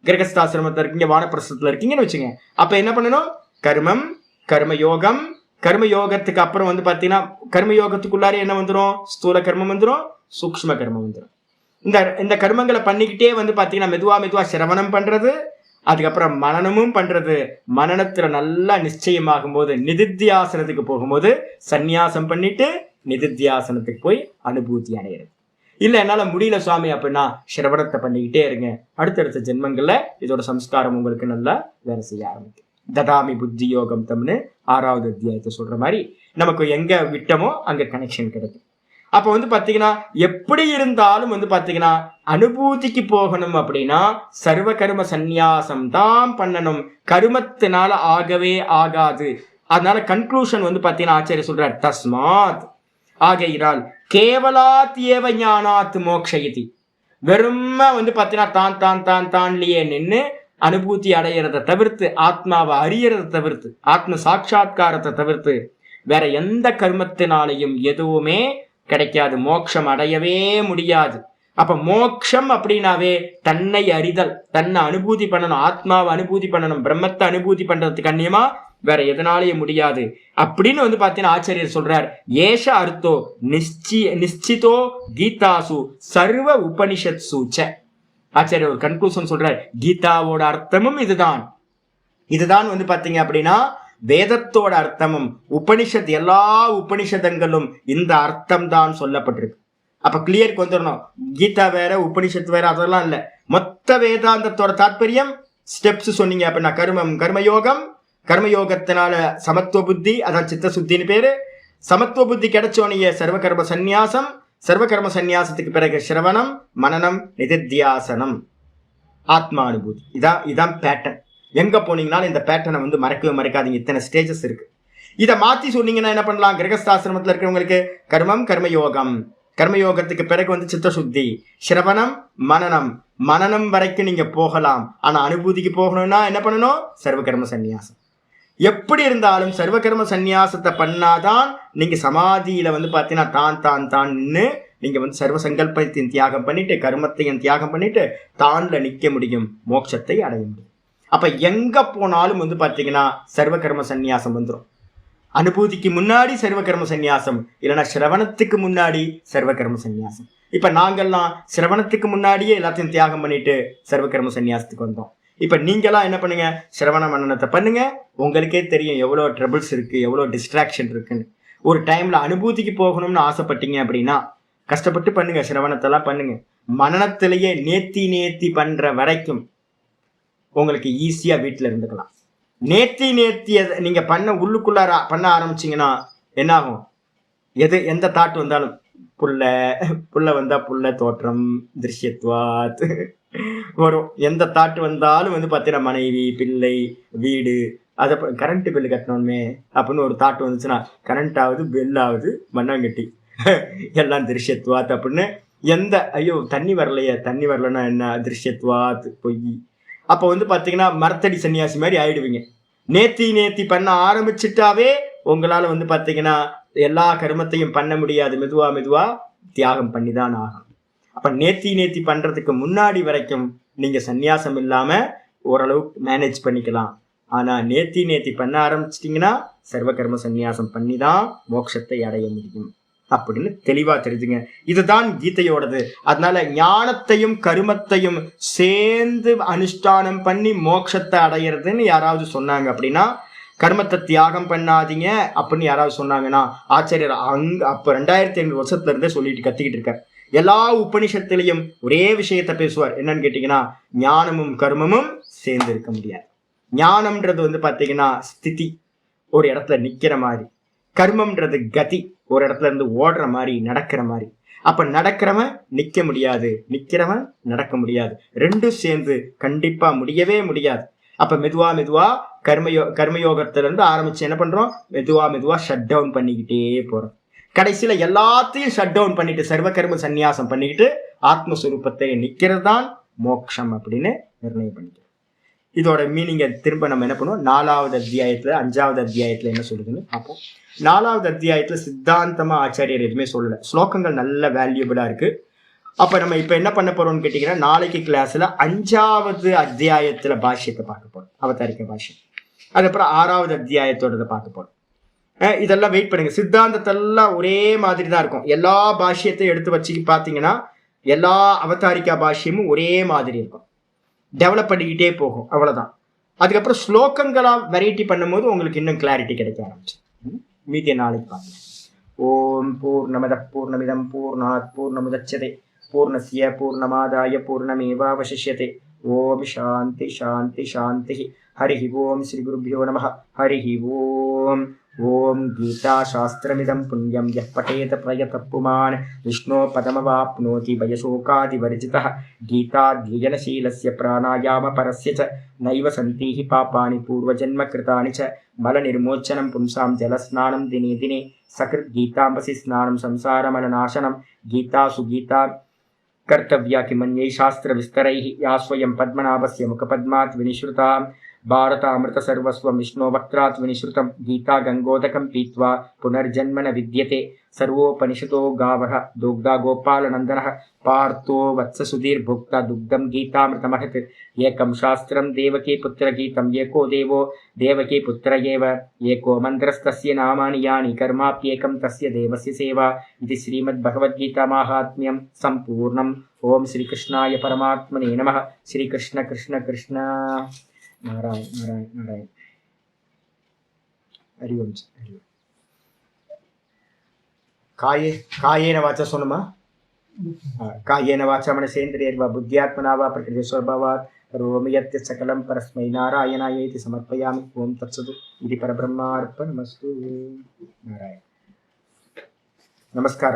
கிரகஸ்தாசிரமத்தில் இருக்கீங்க, வானப்பிரசத்துல இருக்கீங்கன்னு வச்சுங்க, அப்ப என்ன பண்ணணும்? கர்மம், கர்மயோகம், கர்மயோகத்துக்கு அப்புறம் வந்து பாத்தீங்கன்னா கர்மயோகத்துக்குள்ளார என்ன வந்துடும்? ஸ்தூல கர்மம் வந்துடும், சூக்ஷ்ம கர்மம் வந்துடும். இந்த கர்மங்களை பண்ணிக்கிட்டே வந்து பாத்தீங்கன்னா மெதுவா மெதுவா சிரவணம் பண்றது, அதுக்கப்புறம் மனனமும் பண்றது. மனனத்துல நல்லா நிச்சயமாகும் போது நிதித்தியாசனத்துக்கு போகும்போது சந்நியாசம் பண்ணிட்டு நிதித்தியாசனத்துக்கு போய் அனுபூதி அடையிறது. இல்ல என்னால முடியல சுவாமி அப்படின்னா சிரவணத்தை பண்ணிக்கிட்டே இருங்க. அடுத்தடுத்த ஜென்மங்கள்ல இதோட சம்ஸ்காரம் உங்களுக்கு நல்லா வேலை செய்ய ஆரம்பிக்கும். ததாமி புத்தி யோகம் தம்னு 6வது அத்தியாயத்தை சொல்ற மாதிரி நமக்கு எங்க விட்டமோ அங்க கனெக்ஷன் கிடைக்கும். அப்ப வந்து பாத்தீங்கன்னா எப்படி இருந்தாலும் வந்து பாத்தீங்கன்னா அனுபூதிக்கு போகணும் அப்படின்னா சர்வ கர்ம சந்நியாசம் தான் பண்ணணும். கருமத்தினால ஆகவே ஆகாது. அதனால கன்க்ளூஷன் வந்து பாத்தீங்கன்னா ஆச்சாரிய சொல்றார், தஸ்மாத் ஆகையினால் கேவலாத் ஏவ ஞானாத் மோக்ஷயதி. வெறும வந்து பாத்தீங்கன்னா தான் தான் தான் தான்லயே நின்று அனுபூதி அடையிறத தவிர்த்து, ஆத்மாவை அறியறதை தவிர்த்து, ஆத்ம சாட்சா்காரத்தை தவிர்த்து வேற எந்த கர்மத்தினாலையும் எதுவுமே கிடைக்காது. மோட்சம் அடையவே முடியாது. அப்ப மோட்சம் அப்படின்னாவே தன்னை அறிதல், தன்னை அனுபூதி பண்ணணும், ஆத்மாவை அனுபூதி பண்ணணும், பிரம்மத்தை அனுபூதி பண்றதுக்கு அந்நியமா வேற எதனாலேயும் முடியாது அப்படின்னு வந்து பாத்தீங்கன்னா ஆச்சாரியர் சொல்றார். ஏஷ அர்த்தோ நிச்சிதோ கீதாசு சர்வ உபனிஷத் சூச்ச. ஆச்சாரியர் ஒரு கன்க்ளூஷன் சொல்றார், கீதாவோட அர்த்தமும் இதுதான் வந்து பாத்தீங்க அப்படின்னா வேதத்தோட அர்த்தமும் உபனிஷத், எல்லா உபனிஷதங்களும் இந்த அர்த்தம் தான் சொல்லப்பட்டிருக்கு. அப்ப கிளியருக்கு வந்துடணும், கீதா வேற உபனிஷத் வேற அதெல்லாம் இல்ல. மொத்த வேதாந்தத்தோட தாற்பயம் ஸ்டெப்ஸ் சொன்னீங்க அப்படின்னா கர்மம், கர்மயோகம், கர்மயோகத்தினால சமத்துவ புத்தி, அதான் சித்த சுத்தின்னு பேரு. சமத்துவ புத்தி கிடைச்சோனைய சர்வ கர்ம சந்நியாசம், சர்வ கர்ம சந்நியாசத்துக்கு பிறகு சிரவணம், மனனம், நிதித்தியாசனம், ஆத்மானுபூதி. இதான் பேட்டர்ன். எங்க போனீங்கன்னாலும் இந்த பேட்டர்னை வந்து மறக்கவே மறக்காதீங்க. இத்தனை ஸ்டேஜஸ் இருக்கு. இதை மாத்தி சொன்னீங்கன்னா என்ன பண்ணலாம்? கிரகஸ்தாசிரமத்தில் இருக்கிறவங்களுக்கு கர்மம், கர்மயோகம், கர்மயோகத்துக்கு பிறகு வந்து சித்தசுத்தி, சிரவணம், மனனம் வரைக்கும் நீங்க போகலாம். ஆனா அனுபூதிக்கு போகணும்னா என்ன பண்ணணும்? சர்வ கர்ம சந்நியாசம். எப்படி இருந்தாலும் சர்வ கர்ம சந்நியாசத்தை பண்ணாதான் நீங்க சமாதியில வந்து பாத்தீங்கன்னா தான் நின்று நீங்க வந்து சர்வ சங்கல்பத்தையும் தியாகம் பண்ணிட்டு, கர்மத்தையும் தியாகம் பண்ணிட்டு தான்ல நிக்க முடியும், மோட்சத்தை அடைய முடியும். அப்ப எங்க போனாலும் வந்து பாத்தீங்கன்னா சர்வ கர்ம சந்நியாசம் வந்துடும். அனுபூதிக்கு முன்னாடி சர்வ கர்ம சந்நியாசம், இல்லைன்னா சிரவணத்துக்கு முன்னாடி சர்வ கர்ம சந்நியாசம். இப்ப நாங்கள்லாம் சிரவணத்துக்கு முன்னாடியே எல்லாத்தையும் தியாகம் பண்ணிட்டு சர்வ கர்ம சந்நியாசத்துக்கு வந்தோம். இப்ப நீங்களாம் என்ன பண்ணுங்க? சிரவண மனனத்தை பண்ணுங்க. உங்களுக்கே தெரியும் எவ்வளவு ட்ரபிள்ஸ் இருக்கு, எவ்வளவு டிஸ்ட்ராக்ஷன் இருக்குன்னு. ஒரு டைம்ல அனுபூதிக்கு போகணும்னு ஆசைப்பட்டீங்க அப்படின்னா கஷ்டப்பட்டு பண்ணுங்க, சிரவணத்தெல்லாம் பண்ணுங்க. மனனத்திலேயே நேத்தி பண்ற வரைக்கும் உங்களுக்கு ஈஸியா வீட்டுல இருந்துக்கலாம். நேத்தி நீங்க உள்ளுக்குள்ளார பண்ண ஆரம்பிச்சீங்கன்னா என்ன ஆகும்? எந்த தாட் வந்தாலும் புல்ல வந்தா புல்ல தோற்றம் திருஷ்யத்வாத் வரும். எந்த தாட் வந்தாலும் வந்து பாத்தீங்கன்னா மனைவி, பிள்ளை, வீடு, அதை கரண்ட் பில்லு கட்டணுமே அப்படின்னு ஒரு தாட் வந்துச்சுன்னா கரண்ட் ஆகுது, பில் ஆகுது, மண்ணாங்கட்டி எல்லாம் திருஷ்யத்வாத் அப்படின்னு. ஐயோ தண்ணி வரலன்னா என்ன? திருஷ்யத்வாத் பொய். அப்ப வந்து பாத்தீங்கன்னா மரத்தடி சன்னியாசி மாதிரி ஆயிடுவீங்க. நேத்தி பண்ண ஆரம்பிச்சுட்டாவே உங்களால வந்து பாத்தீங்கன்னா எல்லா கர்மத்தையும் பண்ண முடியாது. மெதுவா தியாகம் பண்ணிதான் ஆகும். அப்ப நேத்தி பண்றதுக்கு முன்னாடி வரைக்கும் நீங்க சந்நியாசம் இல்லாம ஓரளவுக்கு மேனேஜ் பண்ணிக்கலாம். ஆனா நேத்தி பண்ண ஆரம்பிச்சிட்டீங்கன்னா சர்வ கர்ம சந்நியாசம் பண்ணிதான் மோட்சத்தை அடைய முடியும் அப்படின்னு தெளிவா தெரிஞ்சுங்க. இதுதான் கீதையோடது. அதனால ஞானத்தையும் கருமத்தையும் சேர்ந்து அனுஷ்டானம் பண்ணி மோட்சத்தை அடையிறதுன்னு யாராவது சொன்னாங்க அப்படின்னா, கர்மத்தை தியாகம் பண்ணாதீங்க அப்படின்னு யாராவது சொன்னாங்கன்னா, ஆச்சாரியர் அப்ப 2500 வருஷத்துல இருந்தே சொல்லிட்டு கத்திக்கிட்டு இருக்கார். எல்லா உபனிஷத்திலையும் ஒரே விஷயத்த பேசுவார். என்னன்னு கேட்டீங்கன்னா, ஞானமும் கர்மமும் சேர்ந்து இருக்க முடியாது. ஞானம்ன்றது வந்து பாத்தீங்கன்னா ஸ்திதி, ஒரு இடத்துல நிக்கிற மாதிரி. கர்மம்ன்றது கதி, ஒரு இடத்துல இருந்து ஓடுற மாதிரி, நடக்கிற மாதிரி. அப்ப நடக்கிறவன் நிக்க முடியாது, நிக்கிறவன் நடக்க முடியாது. ரெண்டும் சேர்ந்து கண்டிப்பா முடியவே முடியாது. அப்ப மெதுவா கர்மயோகத்துல இருந்து ஆரம்பிச்சு என்ன பண்றோம்? மெதுவா ஷட் டவுன் பண்ணிக்கிட்டே போறோம். கடைசியில எல்லாத்தையும் ஷட் டவுன் பண்ணிட்டு சர்வ கர்ம சந்நியாசம் பண்ணிக்கிட்டு ஆத்மஸ்வரூபத்தை நிக்கிறது தான் மோட்சம் அப்படின்னு நிர்ணயம் பண்ணிக்கிறோம். இதோட மீனிங்கை திரும்ப நம்ம என்ன பண்ணுவோம், 4வது அத்தியாயத்தில் 5வது அத்தியாயத்தில் என்ன சொல்லுதுன்னு பார்ப்போம். 4வது அத்தியாயத்தில் சித்தாந்தமாக ஆச்சாரியர் எதுவுமே சொல்லலை. ஸ்லோகங்கள் நல்ல வேல்யூபிளாக இருக்குது. அப்போ நம்ம இப்போ என்ன பண்ண போகிறோம்னு கேட்டிங்கன்னா, நாளைக்கு கிளாஸில் 5வது அத்தியாயத்தில் பாஷ்யத்தை பார்க்க போகிறோம், அவதாரிக்க பாஷ்யம். அதுக்கப்புறம் 6வது அத்தியாயத்தோட பார்க்க போகிறோம். இதெல்லாம் வெயிட் பண்ணுங்க. சித்தாந்தத்தெல்லாம் ஒரே மாதிரி தான் இருக்கும். எல்லா பாஷ்யத்தையும் எடுத்து வச்சு பார்த்தீங்கன்னா எல்லா அவதாரிக்கா பாஷ்யமும் ஒரே மாதிரி இருக்கும். டெவலப் பண்ணிக்கிட்டே போகும், அவ்வளோதான். அதுக்கப்புறம் ஸ்லோகங்களாக வெரைட்டி பண்ணும்போது உங்களுக்கு இன்னும் கிளாரிட்டி கிடைக்க ஆரம்பிச்சு. மீதிய நாளைக்கு பார்க்கலாம். ஓம் பூர்ணமத பூர்ணமிதம் பூர்ணாத் பூர்ணமுதச்யதே பூர்ணஸ்ய பூர்ணமாதாய பூர்ணமேவாவசிஷ்யதே. ஓம் சாந்தி சாந்தி சாந்தி. ஹரி ஓம் ஸ்ரீ குருभ्यो நமः. ஹரி ஓம். ஓம் கீதா சாஸ்திரமிதம் புண்ணியம் யः பठेत प्रयतः पुमान् विष्णो पदमवाप्नोति भयशोकादिवर्जितः. गीताध्ययनशीलस्य प्राणायामपरस्य च नैव सन्ति हि पापानि पूर्वजन्मकृतानि च. मलनिर्मोचनं पुंसां जलस्नानं दिने दिने सकृत् गीताम्बसि स्नानं संसारमलनाशनं. गीतासु गीता कर्तव्या किमन्यै शास्त्रविस्तरैः या स्वयं पद्मनाभस्य मुखपद्मात् विनिश्रुता. भारतामृत सर्वस्वं विष्णो वक्त्रात् विनिश्रुतं. गीता गंगोदकं पीत्वा पुनर्जन्म न विद्यते. सर्वोपनिषदो गावः दुग्धा गोपालनन्दनः. पार्थो वत्ससुधीर्भुक्ता दुग्धं गीतामृतमहत्. एकं शास्त्रं देवकी पुत्रगीतं एको देवो देवकी पुत्र एव. एको मन्त्रस्तस्य नामानि यानि कर्माप्येकं तस्य देवस्य सेवा. इति श्रीमद्भगवद्गीता माहात्म्यं सम्पूर्णम्. ओम श्रीकृष्णाय परमात्मने नमः. श्रीकृष्ण कृष्ण कृष्ण नारायण नारायण नारायण. हरि ओम. कायेन वाचा सोनुमा. कायेन वाचा मनसेन्द्रियैर्वा बुद्ध्यात्मना वा प्रकृति स्वभावात् करोमि यत् सकलं परस्मै नारायणायेति समर्पयामि. ओम तत्सत् इति परब्रह्मार्पणमस्तु. नारायण. नमस्कार.